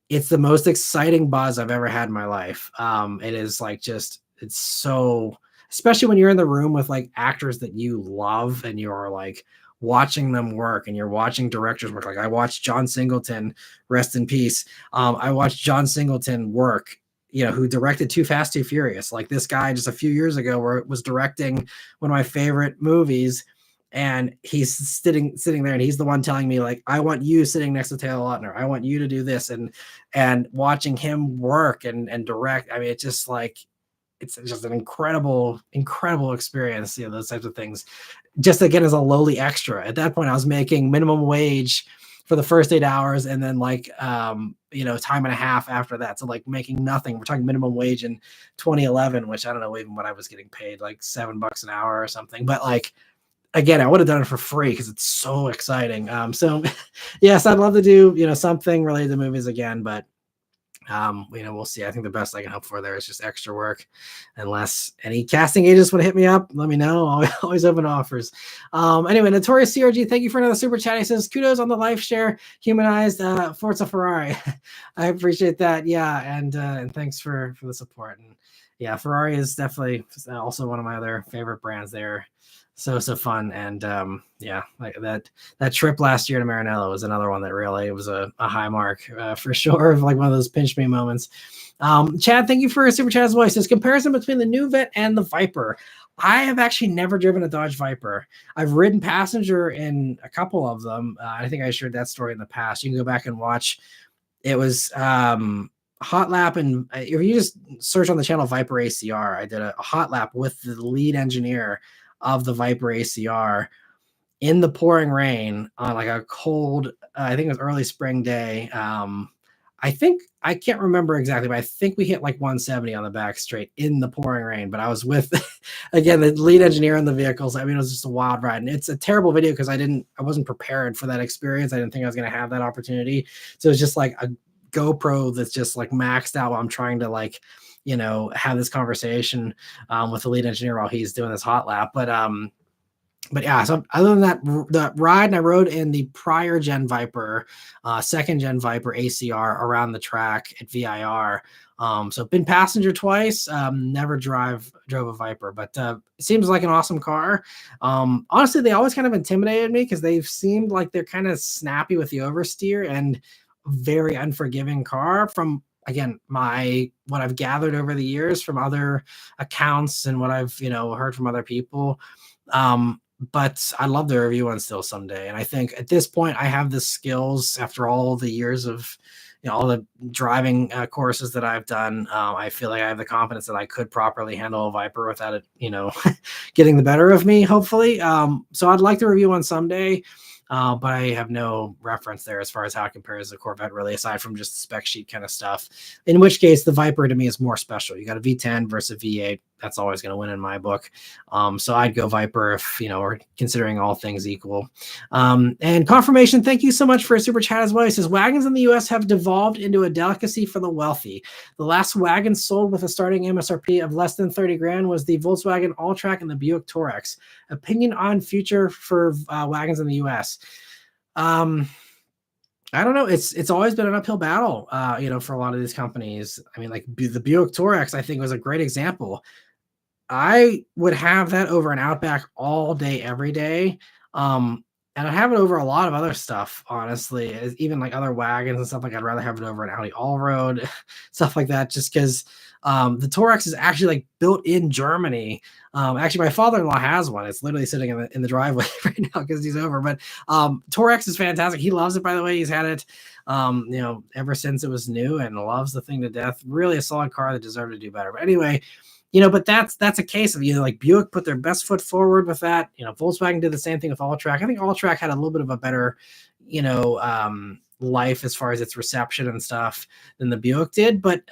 the most exciting buzz I've ever had in my life. It is like it's so, especially when you're in the room with like actors that you love and you're like watching them work, and you're watching directors work. Like I watched John Singleton, rest in peace. I watched John Singleton work, who directed Too Fast, Too Furious. Like this guy just a few years ago was directing one of my favorite movies, and he's sitting there, and he's the one telling me like, I want you sitting next to Taylor Lautner. I want you to do this, and watching him work and direct. I mean, it's just an incredible experience, those types of things. Just again, as a lowly extra. At that point, I was making minimum wage for the first 8 hours, and then like time and a half after that. So like making nothing. We're talking minimum wage in 2011, which I don't know even what I was getting paid, like $7 an hour or something. But like, again, I would have done it for free because it's so exciting. So yes, I'd love to do, something related to movies again, but we'll see. I think the best I can hope for there is just extra work. Unless any casting agents want to hit me up, let me know. I'll always open offers. Anyway, Notorious CRG, thank you for another super chat. He says, kudos on the life share, humanized Forza Ferrari. I appreciate that. Yeah, and thanks for the support. And yeah, Ferrari is definitely also one of my other favorite brands there. So fun. And yeah, like that trip last year to Maranello was another one that really was a high mark for sure, like one of those pinch me moments. Chad, thank you for a super chat as well. He says, comparison between the new Vet and the Viper. I have actually never driven a Dodge Viper. I've ridden passenger in a couple of them. I think I shared that story in the past. You can go back and watch. It was hot lap, and if you just search on the channel Viper ACR, I did a hot lap with the lead engineer of the Viper ACR in the pouring rain on like a cold, I think it was early spring day. I can't remember exactly, but I think we hit like 170 on the back straight in the pouring rain. But I was with, again, the lead engineer on the vehicles. I mean, it was just a wild ride, and it's a terrible video because I wasn't prepared for that experience. I didn't think I was going to have that opportunity. So it's just like a GoPro that's just like maxed out while I'm trying to like, have this conversation with the lead engineer while he's doing this hot lap. But yeah, so other than that, the ride, and I rode in the prior gen Viper, second gen Viper ACR around the track at VIR. So been passenger twice, never drove a Viper, but it seems like an awesome car. Honestly, they always kind of intimidated me because they've seemed like they're kind of snappy with the oversteer and very unforgiving car from, again, what I've gathered over the years from other accounts and what I've, heard from other people. But I'd love to review one still someday. And I think at this point I have the skills after all the years of, all the driving courses that I've done. I feel like I have the confidence that I could properly handle a Viper without it, getting the better of me, hopefully. So I'd like to review one someday. But I have no reference there as far as how it compares to the Corvette, really, aside from just the spec sheet kind of stuff. In which case, the Viper to me is more special. You got a V10 versus a V8. that's always going to win in my book. So I'd go Viper if, we're considering all things equal. And Confirmation, thank you so much for a super chat as well. He says, wagons in the US have devolved into a delicacy for the wealthy. The last wagon sold with a starting MSRP of less than 30 grand was the Volkswagen Alltrack and the Buick Touareg. Opinion on future for wagons in the US? I don't know. It's always been an uphill battle, for a lot of these companies. I mean, like the Buick Touareg, I think was a great example. I would have that over an Outback all day, every day. And I have it over a lot of other stuff, honestly, even like other wagons and stuff. Like I'd rather have it over an Audi Allroad, stuff like that, just because the Touareg is actually like built in Germany. Actually, my father-in-law has one. It's literally sitting in the driveway right now because he's over. But Touareg is fantastic. He loves it, by the way. He's had it, ever since it was new and loves the thing to death. Really a solid car that deserved to do better. But anyway, but that's a case of, like Buick put their best foot forward with that. Volkswagen did the same thing with Alltrack. I think Alltrack had a little bit of a better, life as far as its reception and stuff than the Buick did. But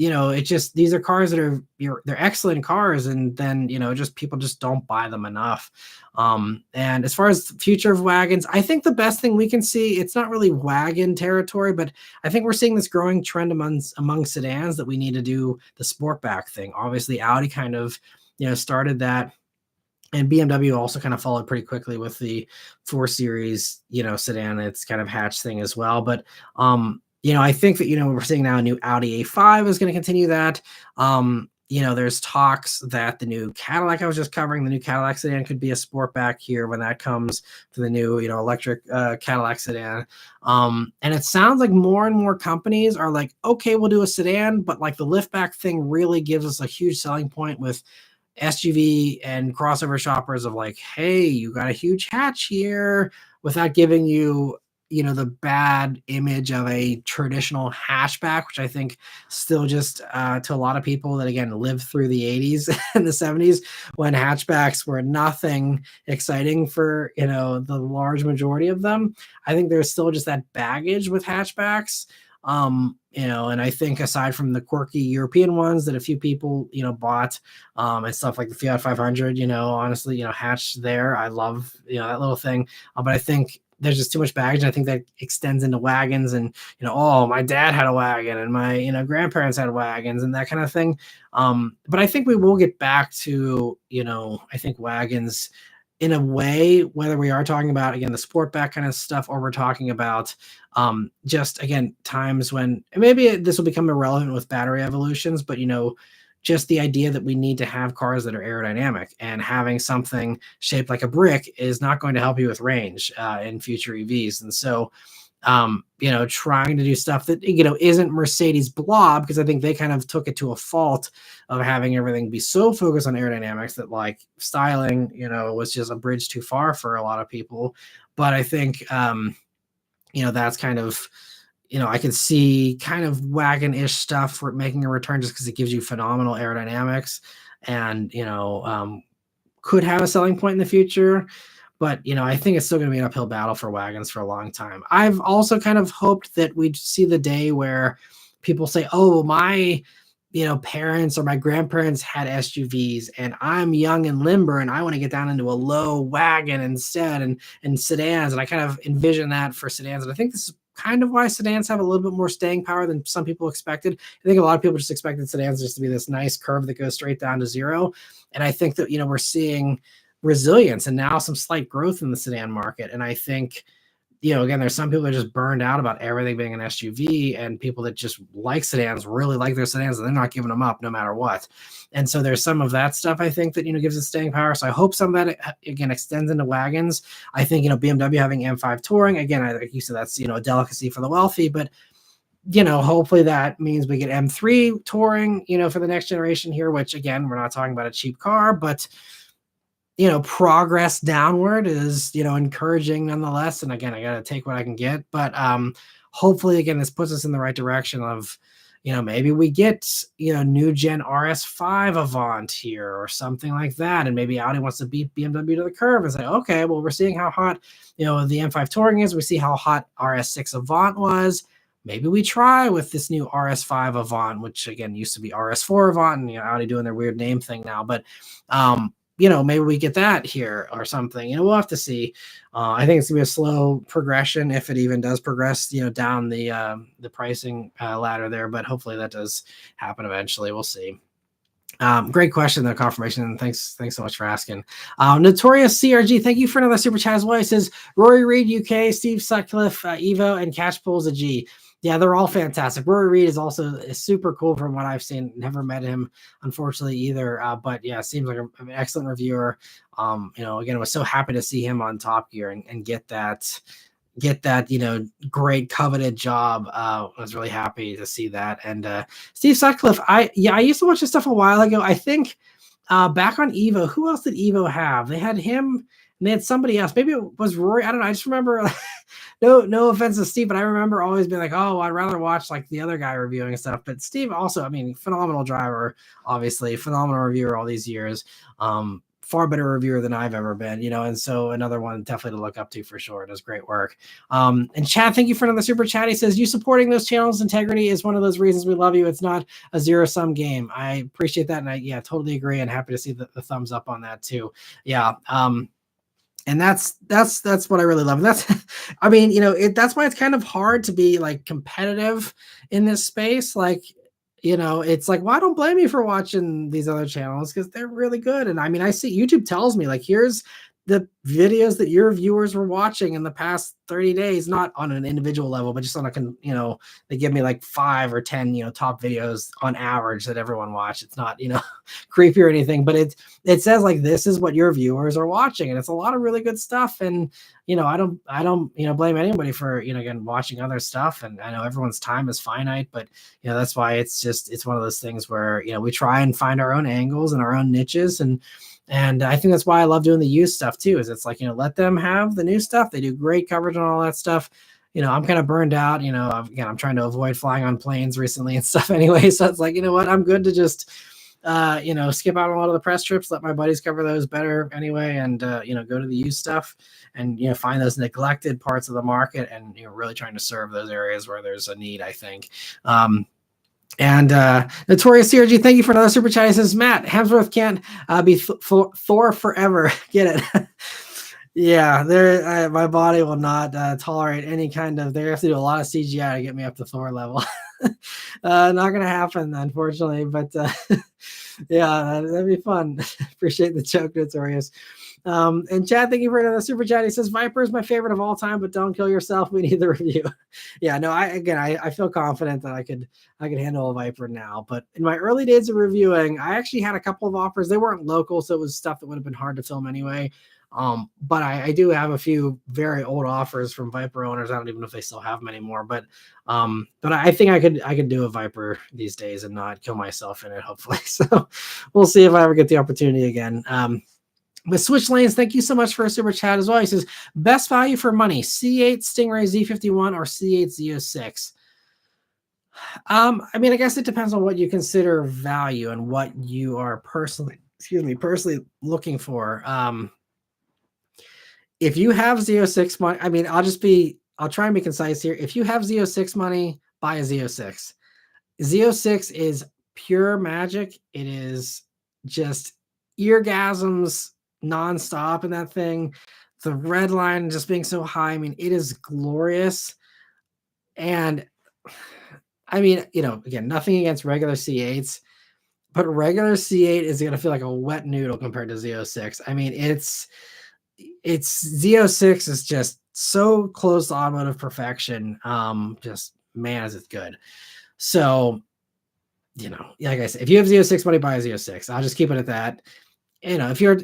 it just, these are cars that are, they're excellent cars, and then just people just don't buy them enough. And as far as the future of wagons, I think the best thing we can see, it's not really wagon territory, but I think we're seeing this growing trend among sedans that we need to do the sportback thing. Obviously Audi kind of started that, and BMW also kind of followed pretty quickly with the 4 Series sedan. It's kind of hatch thing as well. But I think that, we're seeing now a new Audi A5 is going to continue that. There's talks that the new Cadillac I was just covering, the new Cadillac sedan could be a sportback here when that comes for the new, electric Cadillac sedan. And it sounds like more and more companies are like, okay, we'll do a sedan, but like the liftback thing really gives us a huge selling point with SUV and crossover shoppers of like, hey, you got a huge hatch here, without giving you the bad image of a traditional hatchback, which I think still just to a lot of people that, again, lived through the 80s and the 70s when hatchbacks were nothing exciting for, the large majority of them. I think there's still just that baggage with hatchbacks. And I think aside from the quirky European ones that a few people, bought, and stuff like the Fiat 500, honestly, hatch there. I love, that little thing. But I think there's just too much baggage. And I think that extends into wagons and, oh, my dad had a wagon and my, grandparents had wagons and that kind of thing. But I think we will get back to, I think wagons in a way, whether we are talking about, again, the sportback kind of stuff, or we're talking about just, again, times when maybe this will become irrelevant with battery evolutions, but, just the idea that we need to have cars that are aerodynamic, and having something shaped like a brick is not going to help you with range in future EVs. And so, trying to do stuff that, isn't Mercedes blob, because I think they kind of took it to a fault of having everything be so focused on aerodynamics that like styling, was just a bridge too far for a lot of people. But I think, that's kind of, I can see kind of wagon-ish stuff for making a return just because it gives you phenomenal aerodynamics and, could have a selling point in the future. But, I think it's still going to be an uphill battle for wagons for a long time. I've also kind of hoped that we'd see the day where people say, oh, my, parents or my grandparents had SUVs and I'm young and limber and I want to get down into a low wagon instead, and sedans. And I kind of envision that for sedans. And I think this is kind of why sedans have a little bit more staying power than some people expected. I think a lot of people just expected sedans just to be this nice curve that goes straight down to zero. And I think that, we're seeing resilience and now some slight growth in the sedan market. And I think, again, there's some people that are just burned out about everything being an SUV, and people that just like sedans, really like their sedans, and they're not giving them up no matter what. And so there's some of that stuff, I think, that, gives it staying power. So I hope some of that, again, extends into wagons. I think, BMW having M5 Touring, again, like you said, that's, a delicacy for the wealthy, but, hopefully that means we get M3 Touring, for the next generation here, which, again, we're not talking about a cheap car, but progress downward is, encouraging nonetheless. And again, I got to take what I can get, but hopefully, again, this puts us in the right direction of, maybe we get, new gen RS5 Avant here or something like that. And maybe Audi wants to beat BMW to the curve and say, okay, well, we're seeing how hot, the M5 Touring is. We see how hot RS6 Avant was. maybe we try with this new RS5 Avant, which again used to be RS4 Avant, and Audi doing their weird name thing now. But maybe we get that here or something. We'll have to see. I think it's gonna be a slow progression if it even does progress, down the pricing ladder there. But hopefully that does happen eventually. We'll see. Great question, though, confirmation. And thanks so much for asking. Notorious CRG, thank you for another super chat as well. He says Rory Reed, UK, Steve Sutcliffe, Evo, and Cash Pools a G. Yeah, they're all fantastic. Rory Reed is also super cool from what I've seen. Never met him, unfortunately, either. But yeah, seems like an excellent reviewer. Again, I was so happy to see him on Top Gear and get that great coveted job. I was really happy to see that. And Steve Sutcliffe, I used to watch his stuff a while ago. I think back on Evo, who else did Evo have? They had him and they had somebody else. Maybe it was Rory. I don't know. I just remember no offense to Steve, but I remember always being like, oh, I'd rather watch like the other guy reviewing stuff. But Steve also, phenomenal driver, obviously, phenomenal reviewer all these years. Far better reviewer than I've ever been, and so another one definitely to look up to for sure. Does great work. And Chad, thank you for another super chat. He says, you supporting those channels' integrity is one of those reasons we love you. It's not a zero-sum game. I appreciate that. And I totally agree. And happy to see the thumbs up on that too. Yeah. And that's what I really love. And that's, that's why it's kind of hard to be like competitive in this space. Like, it's like, well, I don't blame you for watching these other channels because they're really good. And I see YouTube tells me like, here's the videos that your viewers were watching in the past 30 days, not on an individual level, but just on they give me like 5 or 10, top videos on average that everyone watched. It's not, creepy or anything, but it says like, this is what your viewers are watching. And it's a lot of really good stuff. And, I don't, blame anybody for, again, watching other stuff. And I know everyone's time is finite, but, that's why it's one of those things where, we try and find our own angles and our own niches. And I think that's why I love doing the used stuff too, is it's like, let them have the new stuff. They do great coverage on all that stuff. I'm kind of burned out, I'm trying to avoid flying on planes recently and stuff anyway. So it's like, what, I'm good to just, skip out on a lot of the press trips, let my buddies cover those better anyway. And, go to the used stuff and, find those neglected parts of the market and, really trying to serve those areas where there's a need, I think. And Notorious CRG, thank you for another super chat. He says, Matt, Hemsworth can't be Thor forever. Get it? Yeah, my body will not tolerate any kind of. They have to do a lot of CGI to get me up to Thor level. Not gonna happen, unfortunately. But yeah, that'd be fun. Appreciate the joke, Notorious. And Chad, thank you for another super chat. He says, Viper is my favorite of all time, but don't kill yourself. We need the review. Yeah, no, I feel confident that I could handle a Viper now. But in my early days of reviewing, I actually had a couple of offers. They weren't local, so it was stuff that would have been hard to film anyway. But I do have a few very old offers from Viper owners. I don't even know if they still have them anymore, but I think I could do a Viper these days and not kill myself in it, hopefully. So we'll see if I ever get the opportunity again. But Switch Lanes, thank you so much for a super chat as well. He says, best value for money, C8 Stingray Z51 or C8 Z06. I guess it depends on what you consider value and what you are personally looking for. If you have Z06 money, I'll try and be concise here. If you have Z06 money, buy a Z06. Z06 is pure magic. It is just eargasms nonstop in that thing. The red line just being so high. It is glorious. And again, nothing against regular C8s, but regular C8 is going to feel like a wet noodle compared to Z06. It's Z06 is just so close to automotive perfection. Just man, is it good. So, like I said, if you have Z06 money, buy a Z06. I'll just keep it at that. If you're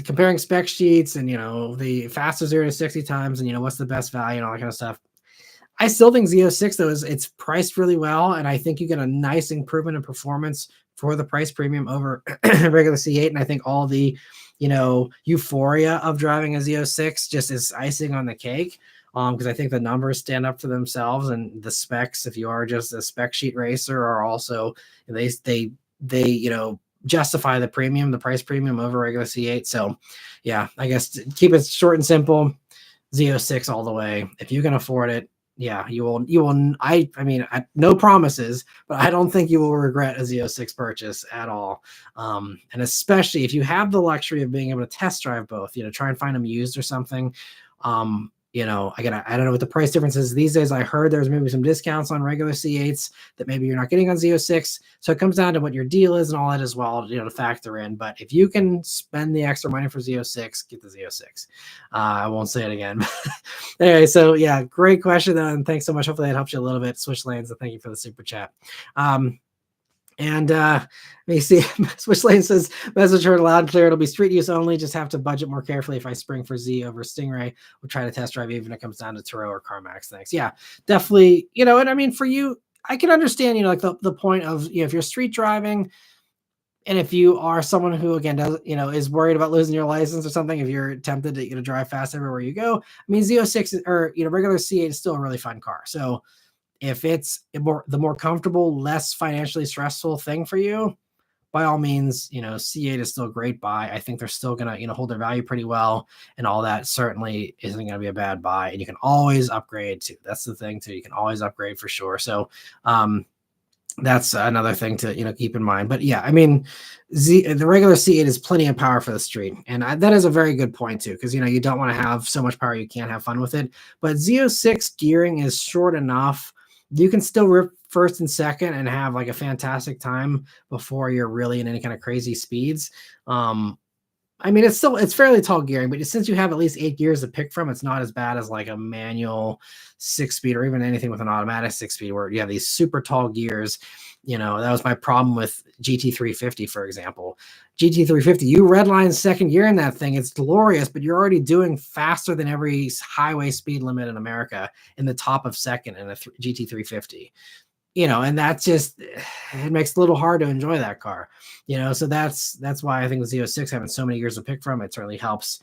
comparing spec sheets and the fastest 0 to 60 times and what's the best value and all that kind of stuff, I still think Z06 though it's priced really well, and I think you get a nice improvement in performance for the price premium over regular C8. And I think all the euphoria of driving a Z06 just is icing on the cake. Because I think the numbers stand up for themselves, and the specs, if you are just a spec sheet racer, are also they justify the price premium over regular C8. So yeah, I guess to keep it short and simple, Z06 all the way. If you can afford it, yeah, I mean, no promises, but I don't think you will regret a Z06 purchase at all. And especially if you have the luxury of being able to test drive both, try and find them used or something. Again, I don't know what the price difference is these days. I heard there's maybe some discounts on regular C8s that maybe you're not getting on Z06. So it comes down to what your deal is and all that as well, to factor in. But if you can spend the extra money for Z06, get the Z06. I won't say it again. Anyway, so yeah, great question, and thanks so much. Hopefully that helps you a little bit. Switch lanes, and thank you for the super chat. And let me see. Switch Lane says, message heard loud and clear. It'll be street use only. Just have to budget more carefully if I spring for Z over Stingray. We'll try to test drive even if it comes down to Turo or CarMax. Thanks. Yeah, definitely. And I mean, for you, I can understand, like the point of, if you're street driving, and if you are someone who, again, does, is worried about losing your license or something, if you're tempted to drive fast everywhere you go, I mean, Z06 or, regular C8 is still a really fun car. So if it's the more comfortable, less financially stressful thing for you, by all means, C8 is still a great buy. I think they're still going to, hold their value pretty well, and all that certainly isn't going to be a bad buy. And you can always upgrade too. That's the thing too. You can always upgrade for sure. So, that's another thing to, keep in mind. But yeah, I mean, the regular C8 is plenty of power for the street. And that is a very good point too, because, you don't want to have so much power you can't have fun with it. But Z06 gearing is short enough. You can still rip first and second and have like a fantastic time before you're really in any kind of crazy speeds. I mean, it's fairly tall gearing, but since you have at least 8 gears to pick from, it's not as bad as like a manual 6-speed or even anything with an automatic 6-speed where you have these super tall gears. That was my problem with GT350, for example. GT350, you redline second gear in that thing. It's glorious, but you're already doing faster than every highway speed limit in America in the top of second in a GT350. And that's just, it makes it a little hard to enjoy that car, so that's why I think the Z06 having so many years to pick from, it certainly helps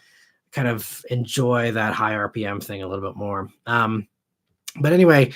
kind of enjoy that high RPM thing a little bit more. But anyway,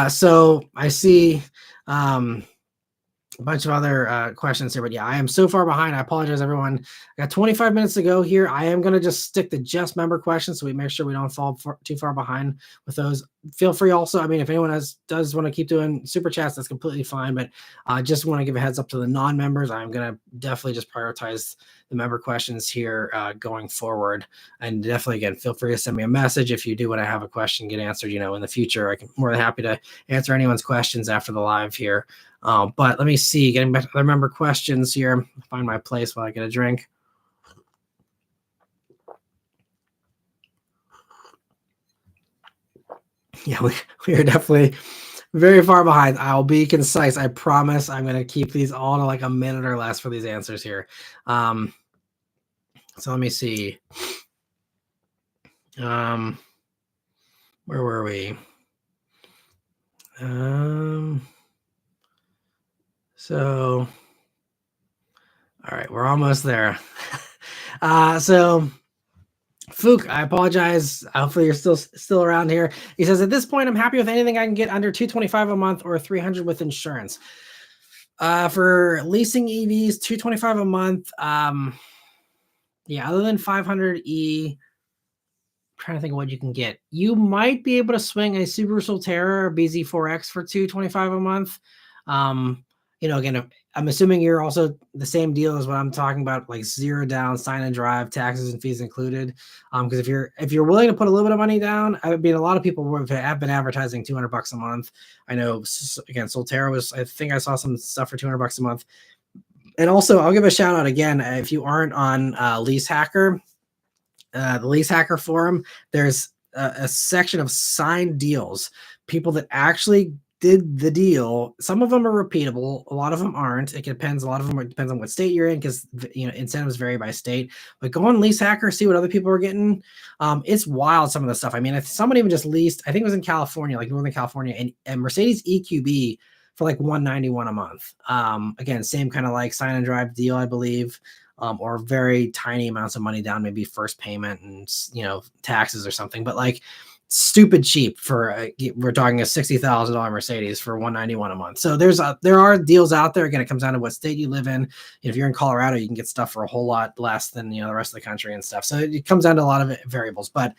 so I see, a bunch of other questions here, but yeah, I am so far behind. I apologize, everyone. I got 25 minutes to go here. I am going to just stick to just member questions so we make sure we don't fall too far behind with those. Feel free also. I mean, if anyone does want to keep doing super chats, that's completely fine. But I just want to give a heads up to the non-members. I'm going to definitely just prioritize the member questions here going forward. And definitely, again, feel free to send me a message if you do want to have a question get answered, in the future. I'm more than happy to answer anyone's questions after the live here. But let me see, getting back to the member questions here. Find my place while I get a drink. Yeah, we are definitely very far behind. I'll be concise. I promise I'm going to keep these all to like a minute or less for these answers here. So let me see. Where were we? So, all right, we're almost there. So Fook, I apologize. Hopefully you're still around here. He says, at this point, I'm happy with anything I can get under $225 a month or $300 with insurance. For leasing EVs, $225 a month. Yeah, other than 500E, I'm trying to think of what you can get. You might be able to swing a Subaru Solterra or BZ4X for $225 a month. Again, I'm assuming you're also the same deal as what I'm talking about, like 0 down, sign and drive, taxes and fees included. Because if you're willing to put a little bit of money down, I mean, a lot of people have been advertising $200 a month. I know, again, Solterra I think I saw some stuff for $200 a month. And also, I'll give a shout out again, if you aren't on Lease Hacker, the Lease Hacker forum, there's a section of signed deals, people that actually did the deal. Some of them are repeatable, a lot of them aren't. It depends. A lot of them depends on what state you're in, because incentives vary by state. But go on Lease Hacker, see what other people are getting. It's wild, some of the stuff. I mean, if someone even just leased, I think it was in California, like Northern California, and Mercedes EQB for like $191 a month. Again, same kind of like sign and drive deal, I believe. Or very tiny amounts of money down, maybe first payment and taxes or something. But like stupid cheap for we're talking a $60,000 Mercedes for $191 a month. So there are deals out there. Again, it comes down to what state you live in. If you're in Colorado, you can get stuff for a whole lot less than the rest of the country and stuff. So it comes down to a lot of variables. But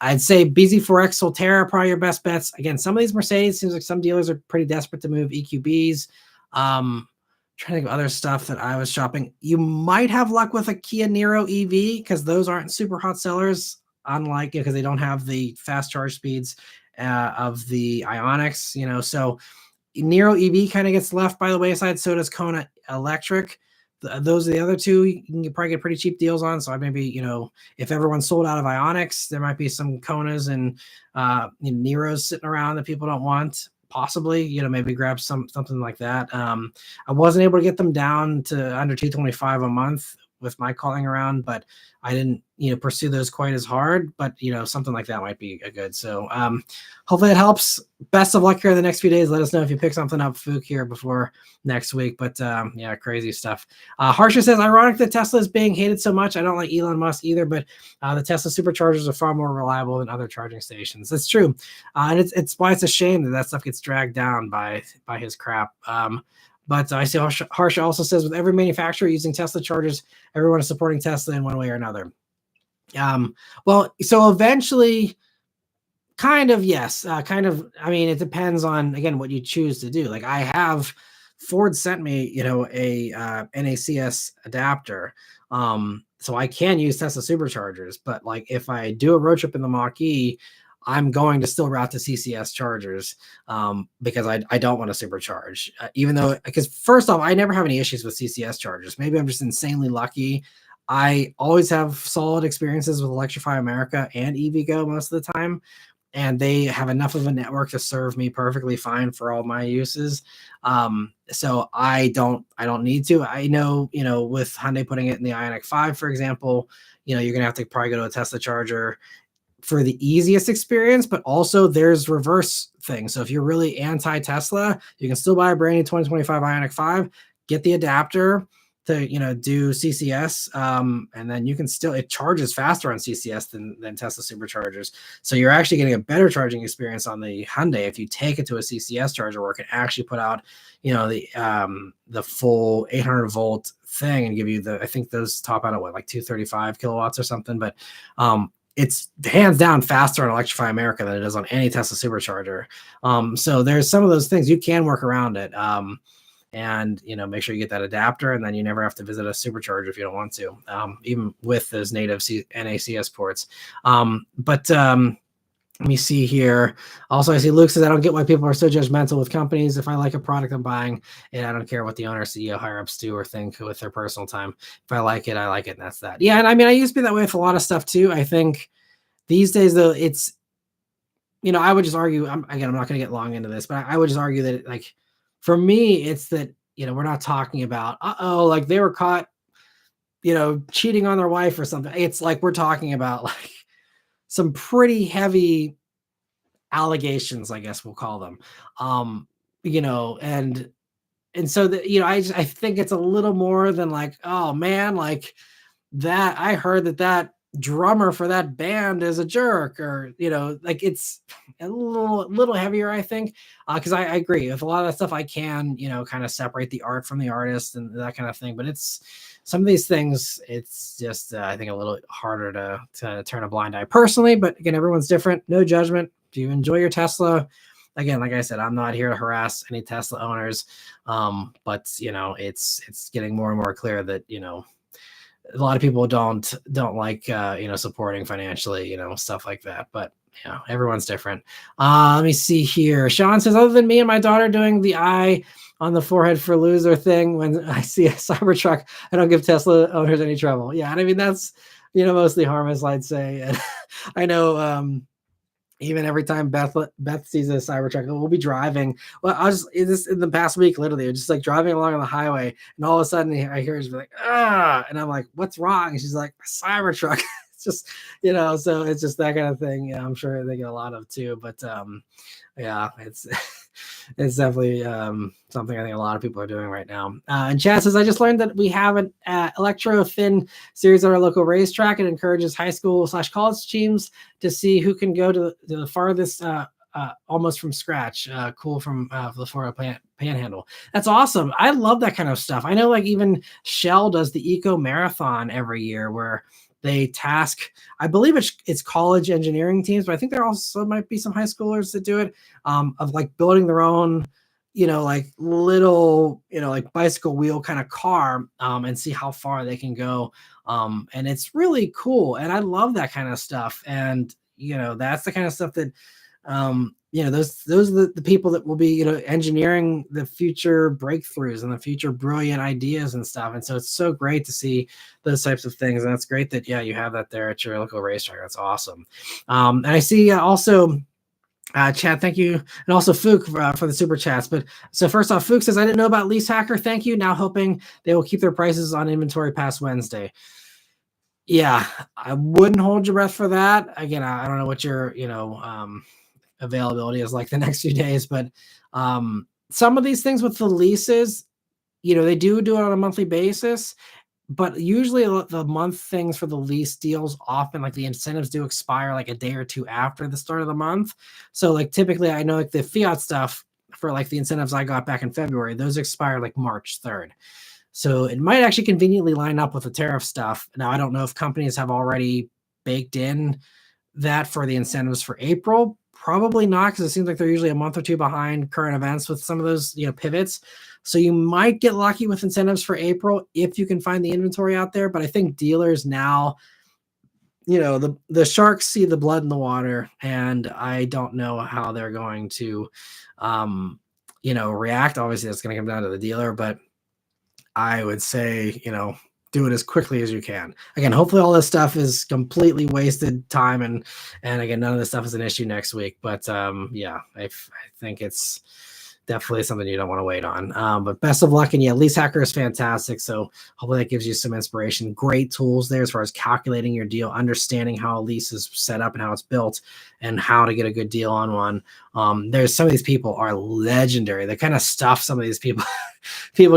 I'd say BZ4X, Solterra, probably your best bets. Again, some of these Mercedes, seems like some dealers are pretty desperate to move EQBs. Trying to think of other stuff that I was shopping. You might have luck with a Kia Niro EV because those aren't super hot sellers, unlike because they don't have the fast charge speeds of the Ionics, So Niro EV kind of gets left by the wayside. So does Kona Electric. Those are the other two you can probably get pretty cheap deals on. So I maybe, if everyone's sold out of Ionics, there might be some Konas and Niros sitting around that people don't want. Possibly, maybe grab something like that. I wasn't able to get them down to under 225 a month with my calling around, but I didn't, pursue those quite as hard, but something like that might be a good. So hopefully it helps. Best of luck here in the next few days. Let us know if you pick something up, Fook, here before next week. But yeah, crazy stuff. Harsha says, ironic that Tesla is being hated so much. I don't like Elon Musk either, but the Tesla superchargers are far more reliable than other charging stations. That's true. And it's why it's a shame that stuff gets dragged down by his crap. But I see Harsha also says, with every manufacturer using Tesla chargers, everyone is supporting Tesla in one way or another. Well, so eventually, kind of, yes. I mean, it depends on, again, what you choose to do. Like Ford sent me, a NACS adapter. So I can use Tesla superchargers, but like if I do a road trip in the Mach-E, I'm going to still route to CCS chargers because I don't want to supercharge, even though, because first off, I never have any issues with CCS chargers. Maybe I'm just insanely lucky. I always have solid experiences with Electrify America and EVgo most of the time, and they have enough of a network to serve me perfectly fine for all my uses. So I don't need to. I know, with Hyundai putting it in the Ioniq 5, for example, you're going to have to probably go to a Tesla charger for the easiest experience, but also there's reverse things. So if you're really anti-Tesla, you can still buy a brand new 2025 Ioniq 5, get the adapter to, do CCS. And then you can still, it charges faster on CCS than Tesla superchargers. So you're actually getting a better charging experience on the Hyundai if you take it to a CCS charger where it can actually put out, the full 800 volt thing and give you I think those top out at like 235 kilowatts or something. But, it's hands down faster on Electrify America than it is on any Tesla supercharger. So there's some of those things you can work around it. And make sure you get that adapter, and then you never have to visit a supercharger if you don't want to, even with those native NACS ports. But let me see here. Also, I see Luke says, I don't get why people are so judgmental with companies. If I like a product I'm buying, and I don't care what the owner, CEO, higher-ups do or think with their personal time. If I like it, I like it, and that's that. Yeah, and I mean, I used to be that way with a lot of stuff too. I think these days, though, it's, I would just argue, I'm not going to get long into this, but I would just argue that, like, for me, it's that, we're not talking about, like they were caught, cheating on their wife or something. It's like we're talking about, like, some pretty heavy allegations, I guess we'll call them. And so that, I think it's a little more than like, oh man, like that, I heard that drummer for that band is a jerk, or, like it's a little heavier, I think. Cause I agree with a lot of that stuff. I can, kind of separate the art from the artist and that kind of thing, but it's, some of these things, it's just, I think, a little harder to turn a blind eye personally. But again, everyone's different. No judgment. If you enjoy your Tesla, again, like I said, I'm not here to harass any Tesla owners. But it's getting more and more clear that a lot of people don't like supporting financially, stuff like that. But everyone's different. Let me see here. Sean says, other than me and my daughter doing the eye on the forehead for loser thing when I see a Cybertruck, I don't give Tesla owners any trouble. Yeah, and I mean that's mostly harmless, I'd say. And I know even every time Beth sees a Cybertruck, we'll be driving. Well, I was just in the past week, literally, just like driving along on the highway, and all of a sudden I hear her be like, ah, and I'm like, what's wrong? And she's like, Cybertruck. It's just, so it's just that kind of thing. Yeah, I'm sure they get a lot of too, but yeah, it's it's definitely something I think a lot of people are doing right now. And Chad says, I just learned that we have an electro thin series at our local racetrack. It encourages high school/college teams to see who can go to the farthest almost from scratch. Cool, from the Florida Panhandle. That's awesome. I love that kind of stuff. I know, like, even Shell does the Eco Marathon every year where they task, I believe it's college engineering teams, but I think there also might be some high schoolers that do it, of like building their own, like little, like bicycle wheel kind of car, and see how far they can go. And it's really cool. And I love that kind of stuff. And, that's the kind of stuff that, those are the people that will be, engineering the future breakthroughs and the future brilliant ideas and stuff. And so it's so great to see those types of things. And it's great that, yeah, you have that there at your local racetrack. That's awesome. And I see also, Chad, thank you. And also Fook for the super chats. But so first off, Fook says, I didn't know about Lease Hacker. Thank you. Now hoping they will keep their prices on inventory past Wednesday. Yeah, I wouldn't hold your breath for that. Again, I don't know what your, availability is like the next few days, but some of these things with the leases, they do it on a monthly basis, but usually the month things for the lease deals, often like the incentives do expire like a day or two after the start of the month. So like typically I know like the fiat stuff for like the incentives I got back in February, those expire like March 3rd. So it might actually conveniently line up with the tariff stuff. Now I don't know if companies have already baked in that for the incentives for April. Probably not, because it seems like they're usually a month or two behind current events with some of those, pivots. So you might get lucky with incentives for April if you can find the inventory out there. But I think dealers now, the sharks see the blood in the water, and I don't know how they're going to, react. Obviously, that's going to come down to the dealer, but I would say, do it as quickly as you can. Again, hopefully all this stuff is completely wasted time, and again, none of this stuff is an issue next week. But yeah, I think it's definitely something you don't want to wait on. But best of luck, and yeah, Lease Hacker is fantastic. So hopefully that gives you some inspiration. Great tools there as far as calculating your deal, understanding how a lease is set up and how it's built, and how to get a good deal on one. There's some of these people are legendary. The kind of stuff some of these people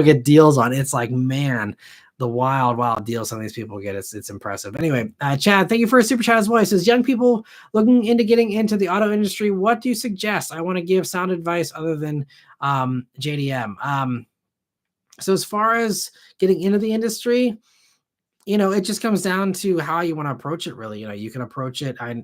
get deals on. It's like, man, the wild deals some of these people get. It's impressive. Anyway, Chad, thank you for a super chat as well. He says, young people looking into getting into the auto industry, what do you suggest? I want to give sound advice other than JDM. So as far as getting into the industry, it just comes down to how you want to approach it, really. You can approach it. I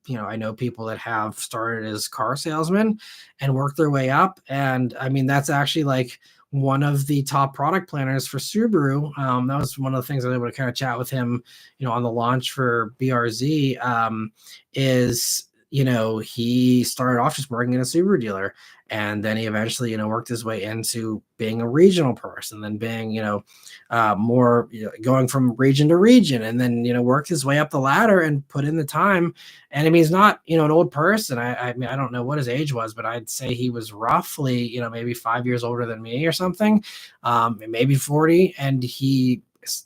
know people that have started as car salesmen and worked their way up. And I mean, that's actually like one of the top product planners for Subaru. That was one of the things I was able to kind of chat with him, on the launch for BRZ, is, he started off just working in a Subaru dealer. And then he eventually, worked his way into being a regional person, then being, more, going from region to region, and then, worked his way up the ladder and put in the time. And I mean, he's not, an old person. I mean, I don't know what his age was, but I'd say he was roughly, maybe 5 years older than me or something, maybe 40. And he,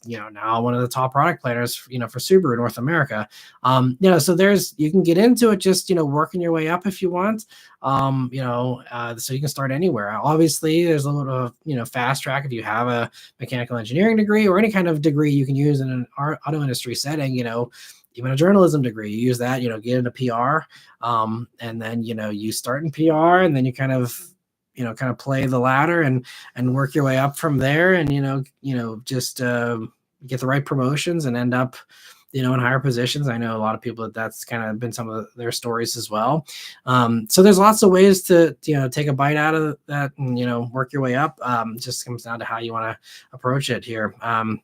now one of the top product planners, for Subaru North America. So you can get into it, just, working your way up if you want, so you can start anywhere. Obviously there's a little, fast track if you have a mechanical engineering degree or any kind of degree you can use in an auto industry setting, even a journalism degree, you use that, get into PR, and then, you start in PR, and then you kind of play the ladder and work your way up from there, and just get the right promotions and end up in higher positions. I know a lot of people that's kind of been some of their stories as well. So there's lots of ways to take a bite out of that and work your way up. Just comes down to how you want to approach it here. And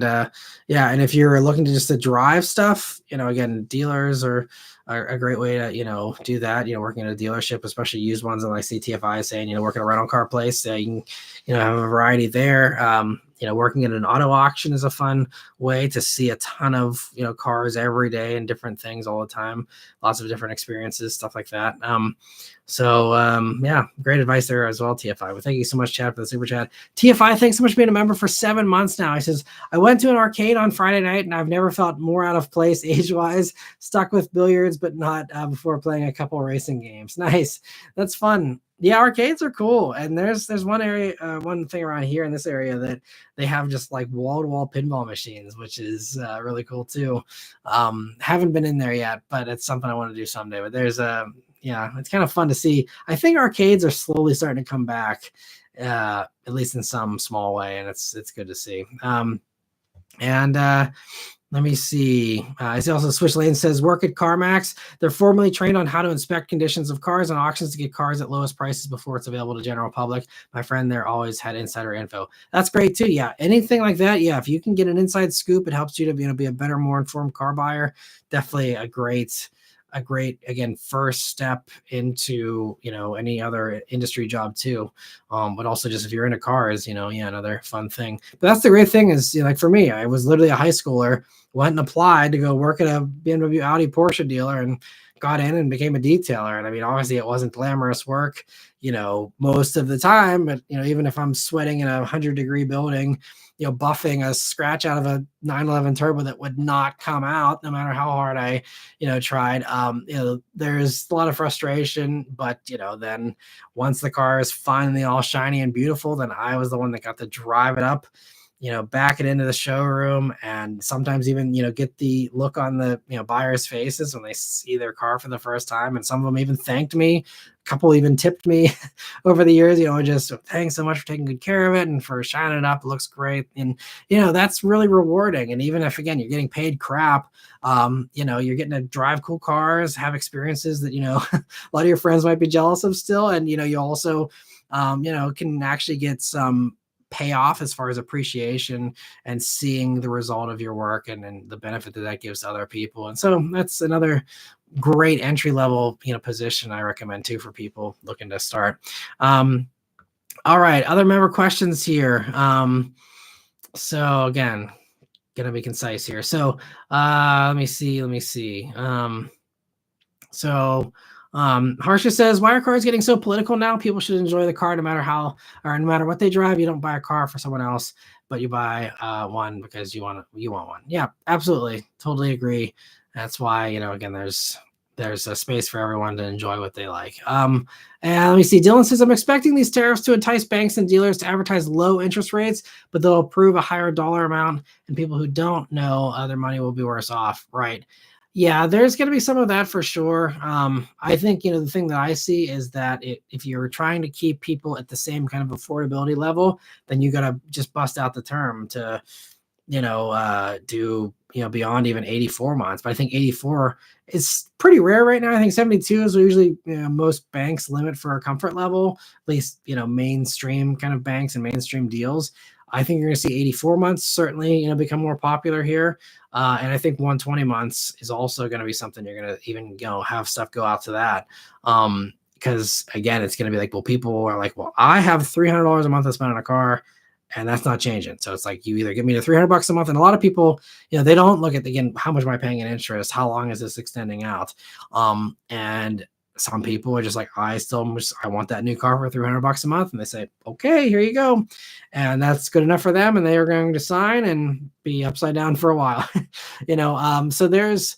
if you're looking to just to drive stuff, again, dealers are a great way to do that. Working at a dealership, especially used ones, and like CTFI is saying, working a rental car place, you can have a variety there. Working at an auto auction is a fun way to see a ton of cars every day and different things all the time. Lots of different experiences, stuff like that. Great advice there as well, TFI. Well, thank you so much, Chad, for the super chat. TFI, thanks so much for being a member for 7 months now. He says, I went to an arcade on Friday night and I've never felt more out of place age-wise. Stuck with billiards, but not before playing a couple racing games. Nice. That's fun. Yeah, arcades are cool. And there's one area, one thing around here in this area that they have just like wall-to-wall pinball machines, which is really cool too. Haven't been in there yet, but it's something I want to do someday. But there's it's kind of fun to see. I think arcades are slowly starting to come back, at least in some small way, and it's good to see. Let me see. I see also Switch Lane says work at CarMax. They're formally trained on how to inspect conditions of cars and auctions to get cars at lowest prices before it's available to general public. My friend there always had insider info. That's great too. Yeah, anything like that. Yeah, if you can get an inside scoop, it helps you to be a better, more informed car buyer. Definitely a great again first step into any other industry job too, but also just if you're into cars, yeah, another fun thing. But that's the great thing is, like for me, I was literally a high schooler, went and applied to go work at a BMW, Audi, Porsche dealer, and got in and became a detailer. And I mean, obviously it wasn't glamorous work, most of the time, but even if I'm sweating in a 100-degree building, buffing a scratch out of a 911 turbo that would not come out no matter how hard I, tried. There's a lot of frustration, but then once the car is finally all shiny and beautiful, then I was the one that got to drive it up, back it into the showroom, and sometimes even, get the look on the, buyers' faces when they see their car for the first time. And some of them even thanked me. A couple even tipped me over the years, just thanks so much for taking good care of it and for shining it up. It looks great. And, that's really rewarding. And even if, again, you're getting paid crap, you're getting to drive cool cars, have experiences that, a lot of your friends might be jealous of still. And, you also, can actually get some payoff as far as appreciation and seeing the result of your work and the benefit that gives to other people. And so that's another great entry level, position I recommend too for people looking to start. All right, other member questions here. So again, gonna be concise here. So let me see. Harsha says, why are cars getting so political now? People should enjoy the car no matter what they drive. You don't buy a car for someone else, but you buy one because you want one. Yeah, absolutely. Totally agree. That's why, again, there's a space for everyone to enjoy what they like. And let me see. Dylan says, I'm expecting these tariffs to entice banks and dealers to advertise low interest rates, but they'll approve a higher dollar amount, and people who don't know their money will be worse off. Right. Yeah, there's going to be some of that for sure. I think, the thing that I see is that if you're trying to keep people at the same kind of affordability level, then you got to just bust out the term to, do, beyond even 84 months. But I think 84 is pretty rare right now. I think 72 is usually, most banks limit for a comfort level, at least, mainstream kind of banks and mainstream deals. I think you're going to see 84 months certainly, become more popular here. And I think 120 months is also going to be something you're going to even, have stuff go out to that. Because again, it's going to be like, well, people are like, well, I have $300 a month to spend on a car, and that's not changing. So it's like, you either give me the $300 a month, and a lot of people, they don't look at, again, how much am I paying in interest? How long is this extending out? And some people are just like, I want that new car for $300 a month. And they say, okay, here you go. And that's good enough for them. And they are going to sign and be upside down for a while, so there's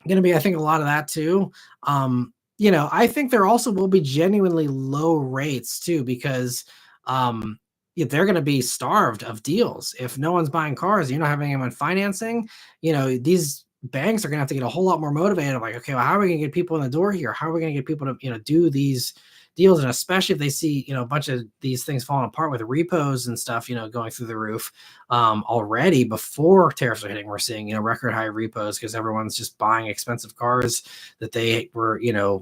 going to be, I think, a lot of that too. I think there also will be genuinely low rates too, because, they're going to be starved of deals. If no one's buying cars, you're not having anyone financing, these banks are going to have to get a whole lot more motivated. Like, okay, well, how are we going to get people in the door here? How are we going to get people to, do these deals? And especially if they see, a bunch of these things falling apart with repos and stuff, going through the roof already before tariffs are hitting. We're seeing, record high repos because everyone's just buying expensive cars that they were, getting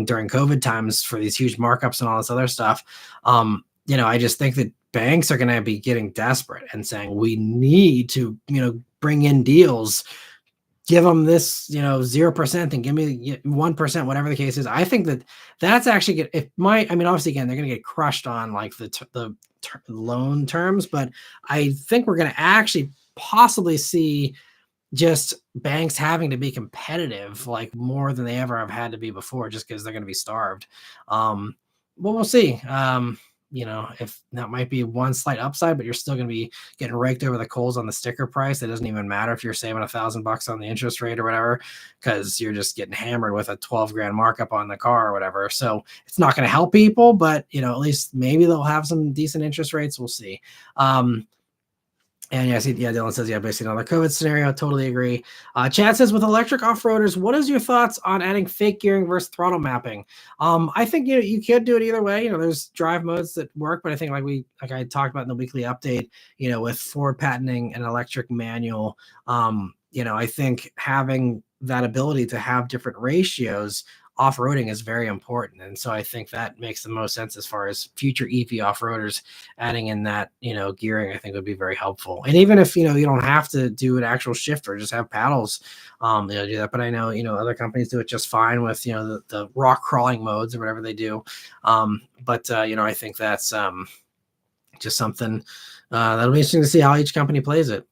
during COVID times for these huge markups and all this other stuff. I just think that banks are going to be getting desperate and saying, we need to, bring in deals, give them this, 0% and give me 1%, whatever the case is. I think that's actually good. Obviously, again, they're going to get crushed on like the loan terms, but I think we're going to actually possibly see just banks having to be competitive, like more than they ever have had to be before, just because they're going to be starved. Well, we'll see. If that might be one slight upside, but you're still going to be getting raked over the coals on the sticker price. It doesn't even matter if you're saving $1,000 on the interest rate or whatever, because you're just getting hammered with a 12 grand markup on the car or whatever. So it's not going to help people, but at least maybe they'll have some decent interest rates. We'll see. And yeah, I see. Yeah, Dylan says, yeah, basically another COVID scenario. Totally agree. Chad says, with electric off-roaders, what is your thoughts on adding fake gearing versus throttle mapping? I think you could do it either way. There's drive modes that work, but I think like I talked about in the weekly update, with Ford patenting an electric manual, I think having that ability to have different ratios off-roading is very important. And so I think that makes the most sense as far as future EV off-roaders adding in that, gearing, I think would be very helpful. And even if, you don't have to do an actual shifter, just have paddles, do that. But I know, other companies do it just fine with, the rock crawling modes or whatever they do. But I think that's just something that'll be interesting to see how each company plays it.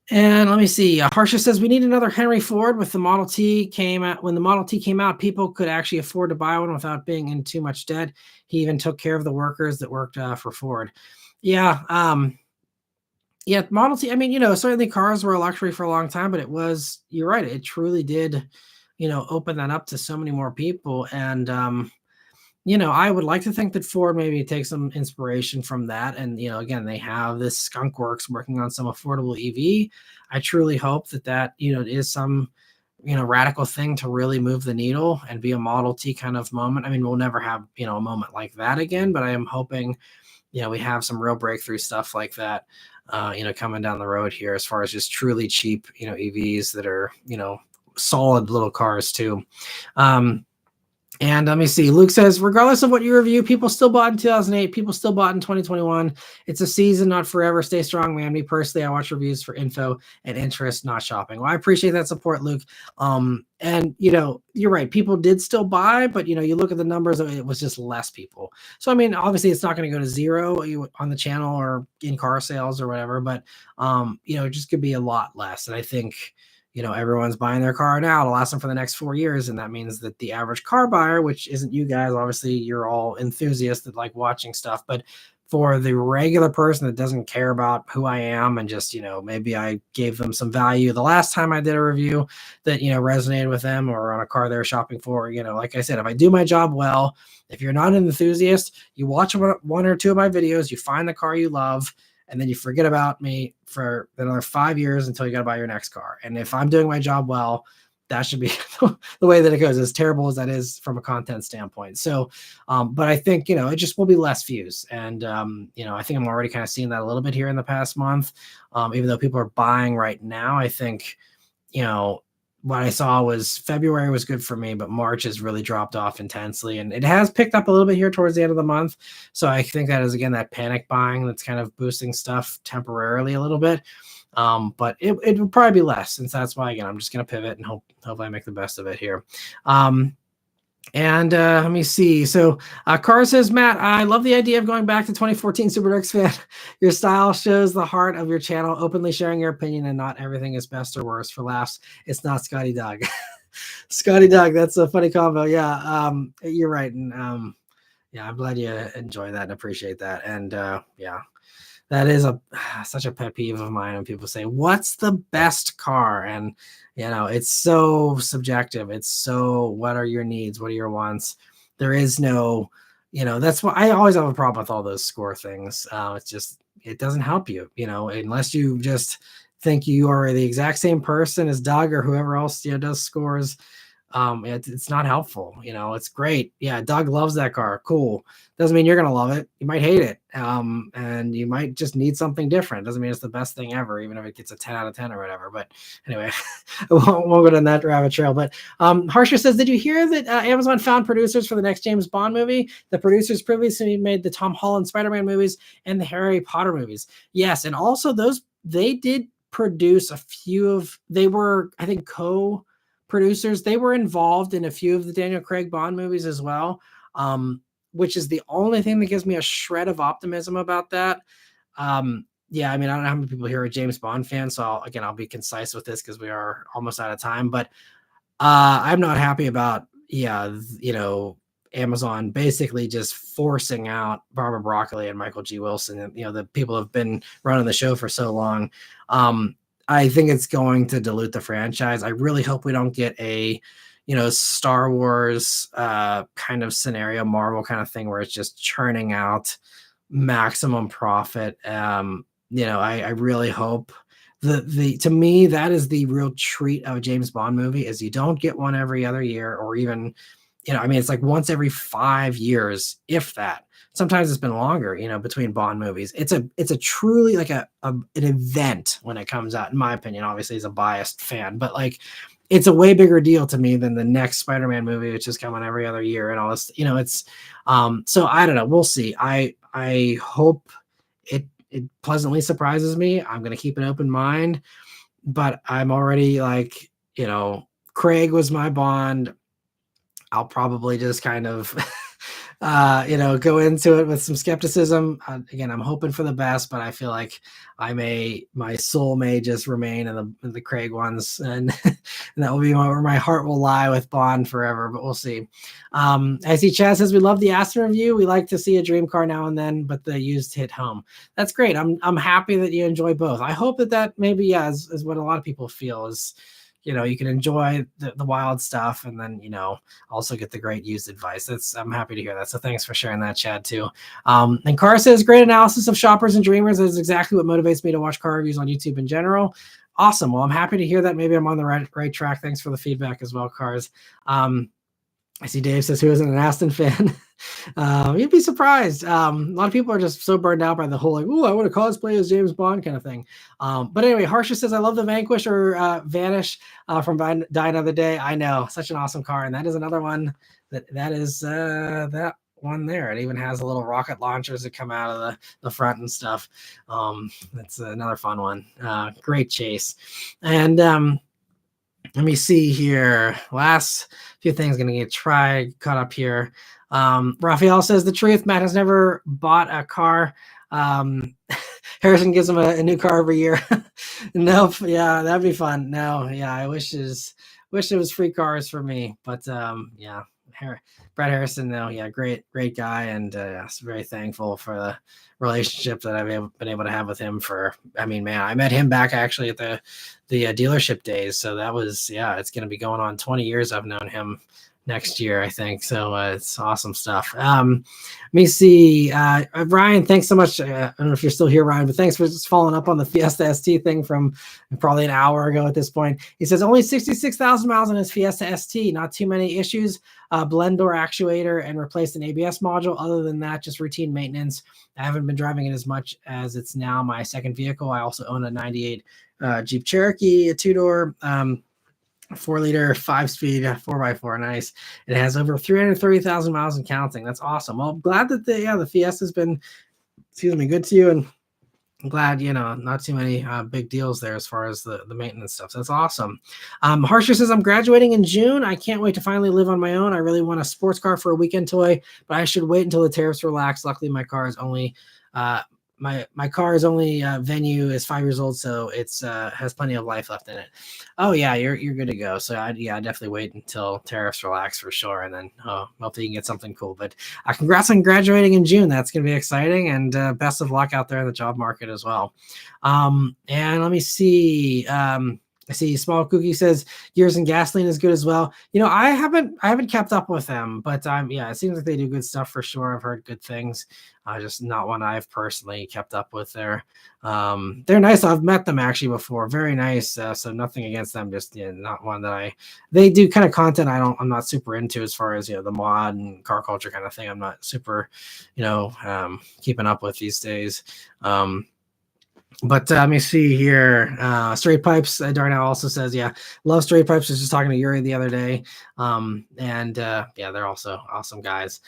And let me see. Harsha says we need another Henry Ford. With the Model T came out, when the Model T came out, people could actually afford to buy one without being in too much debt. He even took care of the workers that worked for Ford. Yeah. Yeah. Model T. I mean, certainly cars were a luxury for a long time, but you're right. It truly did, open that up to so many more people. And, I would like to think that Ford maybe takes some inspiration from that. And, again, they have this Skunk Works working on some affordable EV. I truly hope that, is some, radical thing to really move the needle and be a Model T kind of moment. I mean, we'll never have, a moment like that again, but I am hoping, we have some real breakthrough stuff like that, coming down the road here as far as just truly cheap, EVs that are, solid little cars too. And let me see. Luke says, regardless of what you review, people still bought in 2008. People still bought in 2021. It's a season, not forever. Stay strong, man. Me personally, I watch reviews for info and interest, not shopping. Well, I appreciate that support, Luke. And you're right. People did still buy, but you look at the numbers, it was just less people. So I mean, obviously, it's not going to go to zero on the channel or in car sales or whatever, but it just could be a lot less. And I think everyone's buying their car now to last them for the next 4 years. And that means that the average car buyer, which isn't you guys, obviously you're all enthusiasts that like watching stuff, but for the regular person that doesn't care about who I am and just, maybe I gave them some value the last time I did a review that, resonated with them or on a car they're shopping for, like I said, if I do my job well, if you're not an enthusiast, you watch one or two of my videos, you find the car you love, and then you forget about me for another 5 years until you got to buy your next car. And if I'm doing my job well, that should be the way that it goes, as terrible as that is from a content standpoint. So, but I think, it just will be less views. And, I think I'm already kind of seeing that a little bit here in the past month. Even though people are buying right now, I think, what I saw was February was good for me, but March has really dropped off intensely, and it has picked up a little bit here towards the end of the month. So I think that is, again, that panic buying that's kind of boosting stuff temporarily a little bit. But it will probably be less, since that's why, again, I'm just going to pivot and hopefully I make the best of it here. And let me see. So Cara says, Matt, I love the idea of going back to 2014 Super Ducks fan. Your style shows the heart of your channel, openly sharing your opinion, and not everything is best or worse. For laughs, it's not Scotty Dog. Scotty Dog, that's a funny combo. Yeah, you're right. And yeah, I'm glad you enjoy that and appreciate that. And yeah, that is such a pet peeve of mine when people say, what's the best car? And it's so subjective. It's so, what are your needs? What are your wants? There is no, that's why I always have a problem with all those score things. It's just, it doesn't help you, unless you just think you are the exact same person as Doug or whoever else does scores. It's not helpful. It's great. Yeah, Doug loves that car. Cool. Doesn't mean you're gonna love it. You might hate it. And you might just need something different. Doesn't mean it's the best thing ever, even if it gets a 10 out of 10 or whatever. But anyway, I won't go down that rabbit trail. But Harsha says, did you hear that Amazon found producers for the next James Bond movie? The producers previously made the Tom Holland Spider-Man movies and the Harry Potter movies. Yes, and also they did produce a few of, they were, I think, producers. They were involved in a few of the Daniel Craig Bond movies as well, which is the only thing that gives me a shred of optimism about that. Yeah, I mean, I don't know how many people here are James Bond fans, so I'll be concise with this because we are almost out of time. But I'm not happy about, Amazon basically just forcing out Barbara Broccoli and Michael G. Wilson, and the people have been running the show for so long. I think it's going to dilute the franchise. I really hope we don't get a, Star Wars kind of scenario, Marvel kind of thing, where it's just churning out maximum profit. I really hope the to me, that is the real treat of a James Bond movie is you don't get one every other year or even, I mean, it's like once every 5 years, if that. Sometimes it's been longer, between Bond movies. It's a truly like an event when it comes out, in my opinion. Obviously, as a biased fan, but like it's a way bigger deal to me than the next Spider-Man movie, which is coming every other year and all this. It's so I don't know. We'll see. I hope it pleasantly surprises me. I'm gonna keep an open mind, but I'm already like, Craig was my Bond. I'll probably just kind of, go into it with some skepticism. Again, I'm hoping for the best, but I feel like my soul may just remain in the Craig ones, and, and that will be where my heart will lie with Bond forever. But we'll see. I see Chaz says we love the Aston review. We like to see a dream car now and then, but the used hit home. That's great. I'm happy that you enjoy both. I hope that maybe is what a lot of people feel is. You can enjoy the wild stuff and then, also get the great used advice. I'm happy to hear that. So thanks for sharing that, Chad, too. And Car says, great analysis of shoppers and dreamers. That is exactly what motivates me to watch car reviews on YouTube in general. Awesome. Well, I'm happy to hear that. Maybe I'm on the right track. Thanks for the feedback as well, Cars. I see Dave says, who isn't an Aston fan? You'd be surprised. A lot of people are just so burned out by the whole, like, oh, I want to cosplay as James Bond kind of thing. But anyway, Harsha says, I love the Vanquish or Vanish from Die Another Day. I know, such an awesome car. And that is another one that is that one there. It even has a little rocket launchers that come out of the front and stuff. That's another fun one. Great chase. And let me see here. Last few things going to get caught up here. Raphael says the truth. Matt has never bought a car. Harrison gives him a new car every year. Nope. Yeah, that'd be fun. No, yeah, I wish it was free cars for me. But yeah, Brad Harrison, though, yeah, great guy, and very thankful for the relationship that I've been able to have with him. I met him back actually at the dealership days. So that was, it's going to be going on 20 years. I've known him next year, I think. So it's awesome stuff. Let me see. Ryan, thanks so much. I don't know if you're still here, Ryan, but thanks for just following up on the Fiesta ST thing from probably an hour ago at this point. He says only 66,000 miles on his Fiesta ST, not too many issues. Blend door actuator and replaced an ABS module. Other than that, just routine maintenance. I haven't been driving it as much as it's now my second vehicle. I also own a 98 Jeep Cherokee, a two-door, 4-liter, 5-speed, 4x4. Nice. It has over 330,000 miles and counting. That's awesome. Well, I'm glad that the Fiesta's been, good to you, and I'm glad, not too many big deals there as far as the maintenance stuff. So that's awesome. Harsher says, I'm graduating in June. I can't wait to finally live on my own. I really want a sports car for a weekend toy, but I should wait until the tariffs relax. Luckily, my car is only my car's only Venue is 5 years old, so it's has plenty of life left in it. Oh yeah, you're good to go. So I'd definitely wait until tariffs relax for sure, and then hopefully you can get something cool. But congrats on graduating in June. That's gonna be exciting, and best of luck out there in the job market as well. And let me see. I see Small Cookie says Gears and Gasoline is good as well. I haven't kept up with them, but it seems like they do good stuff for sure. I've heard good things. Just not one I've personally kept up with there. They're nice. I've met them actually before. Very nice. So nothing against them. Just not one that they do kind of content I'm not super into as far as the mod and car culture kind of thing. I'm not super keeping up with these days. But let me see here. Straight Pipes, Darnell also says, love Straight Pipes. I was just talking to Yuri the other day. They're also awesome guys.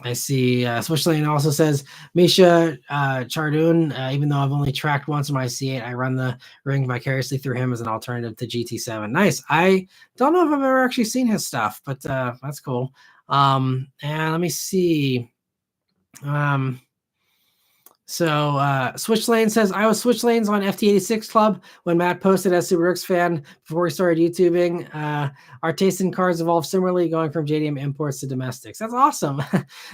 I see Switch Lane also says, Misha Chardoon, even though I've only tracked once in my C8, I run the ring vicariously through him as an alternative to GT7. Nice. I don't know if I've ever actually seen his stuff, but that's cool. And let me see. So Switch Lane says, I was Switch Lanes on FT86 Club when Matt posted as Super Rooks fan before we started YouTubing. Our taste in cars evolved similarly, going from JDM imports to domestics. That's awesome.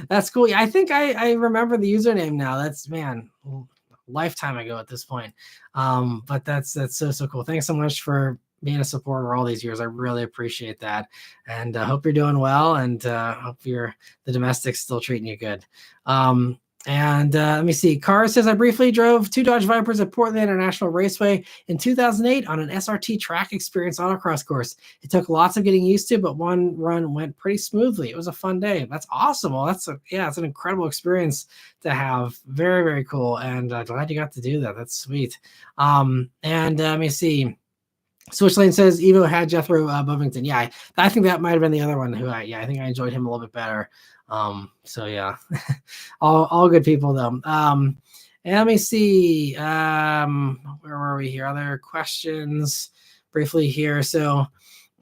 That's cool. I think I remember the username now. That's, man, lifetime ago at this point. But that's so cool. Thanks so much for being a supporter all these years. I really appreciate that. And hope you're doing well, and hope the domestic's still treating you good. And let me see. Carr says, I briefly drove two Dodge Vipers at Portland International Raceway in 2008 on an SRT track experience autocross course. It took lots of getting used to, but one run went pretty smoothly. It was a fun day. That's awesome. Well, it's an incredible experience to have. Very, very cool. And glad you got to do that. That's sweet. And let me see. Switchlane says Evo had Jethro Bovington. Yeah, I think that might have been the other one who I think I enjoyed him a little bit better. So yeah, all good people though. And let me see. Where were we here? Other questions briefly here. So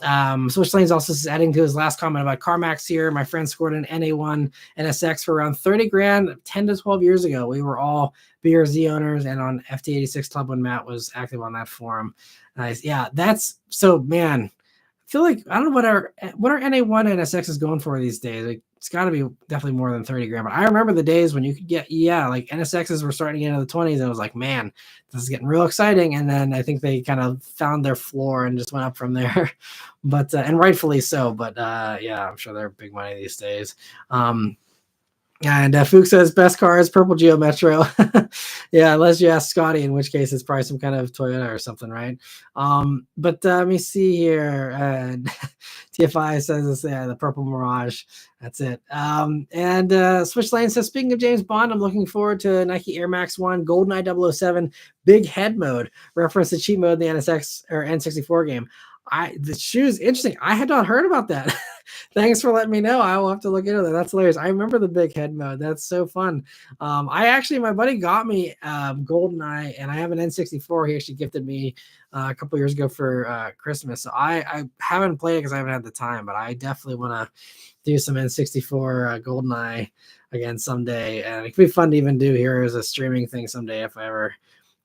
Switchlane's also adding to his last comment about CarMax here. My friend scored an NA1 NSX for around 30 grand 10 to 12 years ago. We were all BRZ owners and on FT86 Club when Matt was active on that forum. Nice. Yeah, that's so, man. I feel like I don't know what our NA1 NSX is going for these days. Like, it's got to be definitely more than 30 grand. But I remember the days when you could get, like NSXs were starting to get into the 20s. And I was like, man, this is getting real exciting. And then I think they kind of found their floor and just went up from there. But and rightfully so. But yeah, I'm sure they're big money these days. And Fook says best car is purple Geo Metro. Yeah, unless you ask Scotty, in which case it's probably some kind of Toyota or something, right? But let me see here. TFI says it's the purple Mirage. That's it. And Switch Lane says, speaking of James Bond, I'm looking forward to Nike Air Max 1 GoldenEye 007 Big Head Mode. Reference to cheat mode in the NSX or N64 game. The shoes, interesting. I had not heard about that. Thanks for letting me know. I will have to look into that. That's hilarious. I remember the big head mode. That's so fun. My buddy got me GoldenEye, and I have an N64. He actually gifted me a couple years ago for Christmas. So I haven't played it because I haven't had the time, but I definitely want to do some N64 GoldenEye again someday. And it could be fun to even do here as a streaming thing someday if I ever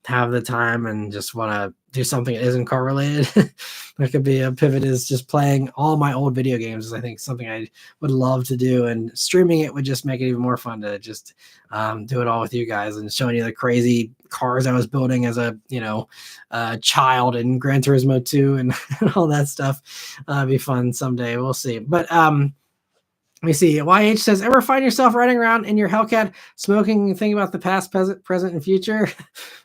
have the time and just want to do something that isn't car related. That could be a pivot, is just playing all my old video games. I think something I would love to do, and streaming it would just make it even more fun to just do it all with you guys and showing you the crazy cars I was building as a child in Gran Turismo 2 and all that stuff. Be fun someday. We'll see. But let me see. YH says, ever find yourself riding around in your Hellcat smoking, thinking about the past, present, and future?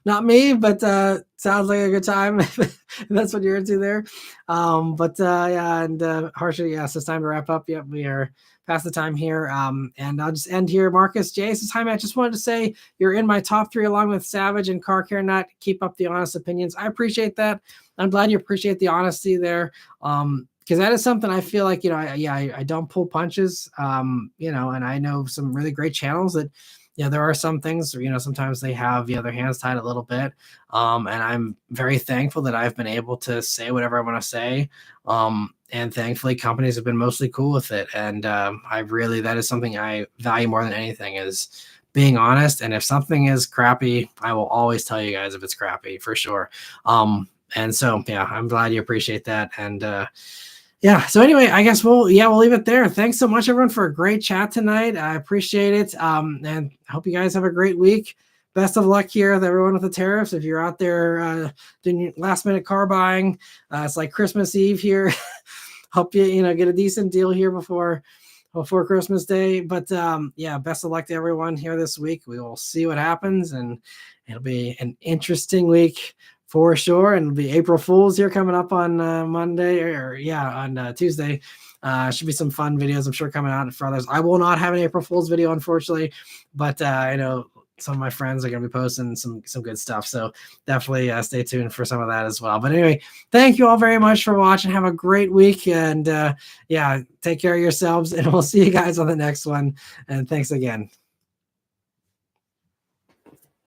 Not me, but sounds like a good time if that's what you're into there. Yeah, and Harsha, yes, it's time to wrap up. Yep, we are past the time here. And I'll just end here. Marcus J says, hi, Matt. Just wanted to say you're in my top 3 along with Savage and Car Care Nut. Keep up the honest opinions. I appreciate that. I'm glad you appreciate the honesty there. Because that is something I feel like, I don't pull punches, and I know some really great channels that, there are some things, sometimes they have, their hands tied a little bit. And I'm very thankful that I've been able to say whatever I want to say. And thankfully companies have been mostly cool with it. And that is something I value more than anything, is being honest. And if something is crappy, I will always tell you guys if it's crappy, for sure. And so, yeah, I'm glad you appreciate that. And, so anyway, I guess we'll leave it there. Thanks so much, everyone, for a great chat tonight. I appreciate it. And I hope you guys have a great week. Best of luck here with everyone with the tariffs. If you're out there doing last minute car buying, it's like Christmas Eve here. Hope you get a decent deal here before Christmas Day. But best of luck to everyone here this week. We will see what happens, and it'll be an interesting week for sure. And it'll be April Fool's here coming up on Monday on Tuesday. Should be some fun videos, I'm sure, coming out for others. I will not have an April Fool's video, unfortunately, but I know some of my friends are going to be posting some good stuff. So definitely stay tuned for some of that as well. But anyway, thank you all very much for watching. Have a great week, and take care of yourselves, and we'll see you guys on the next one. And thanks again.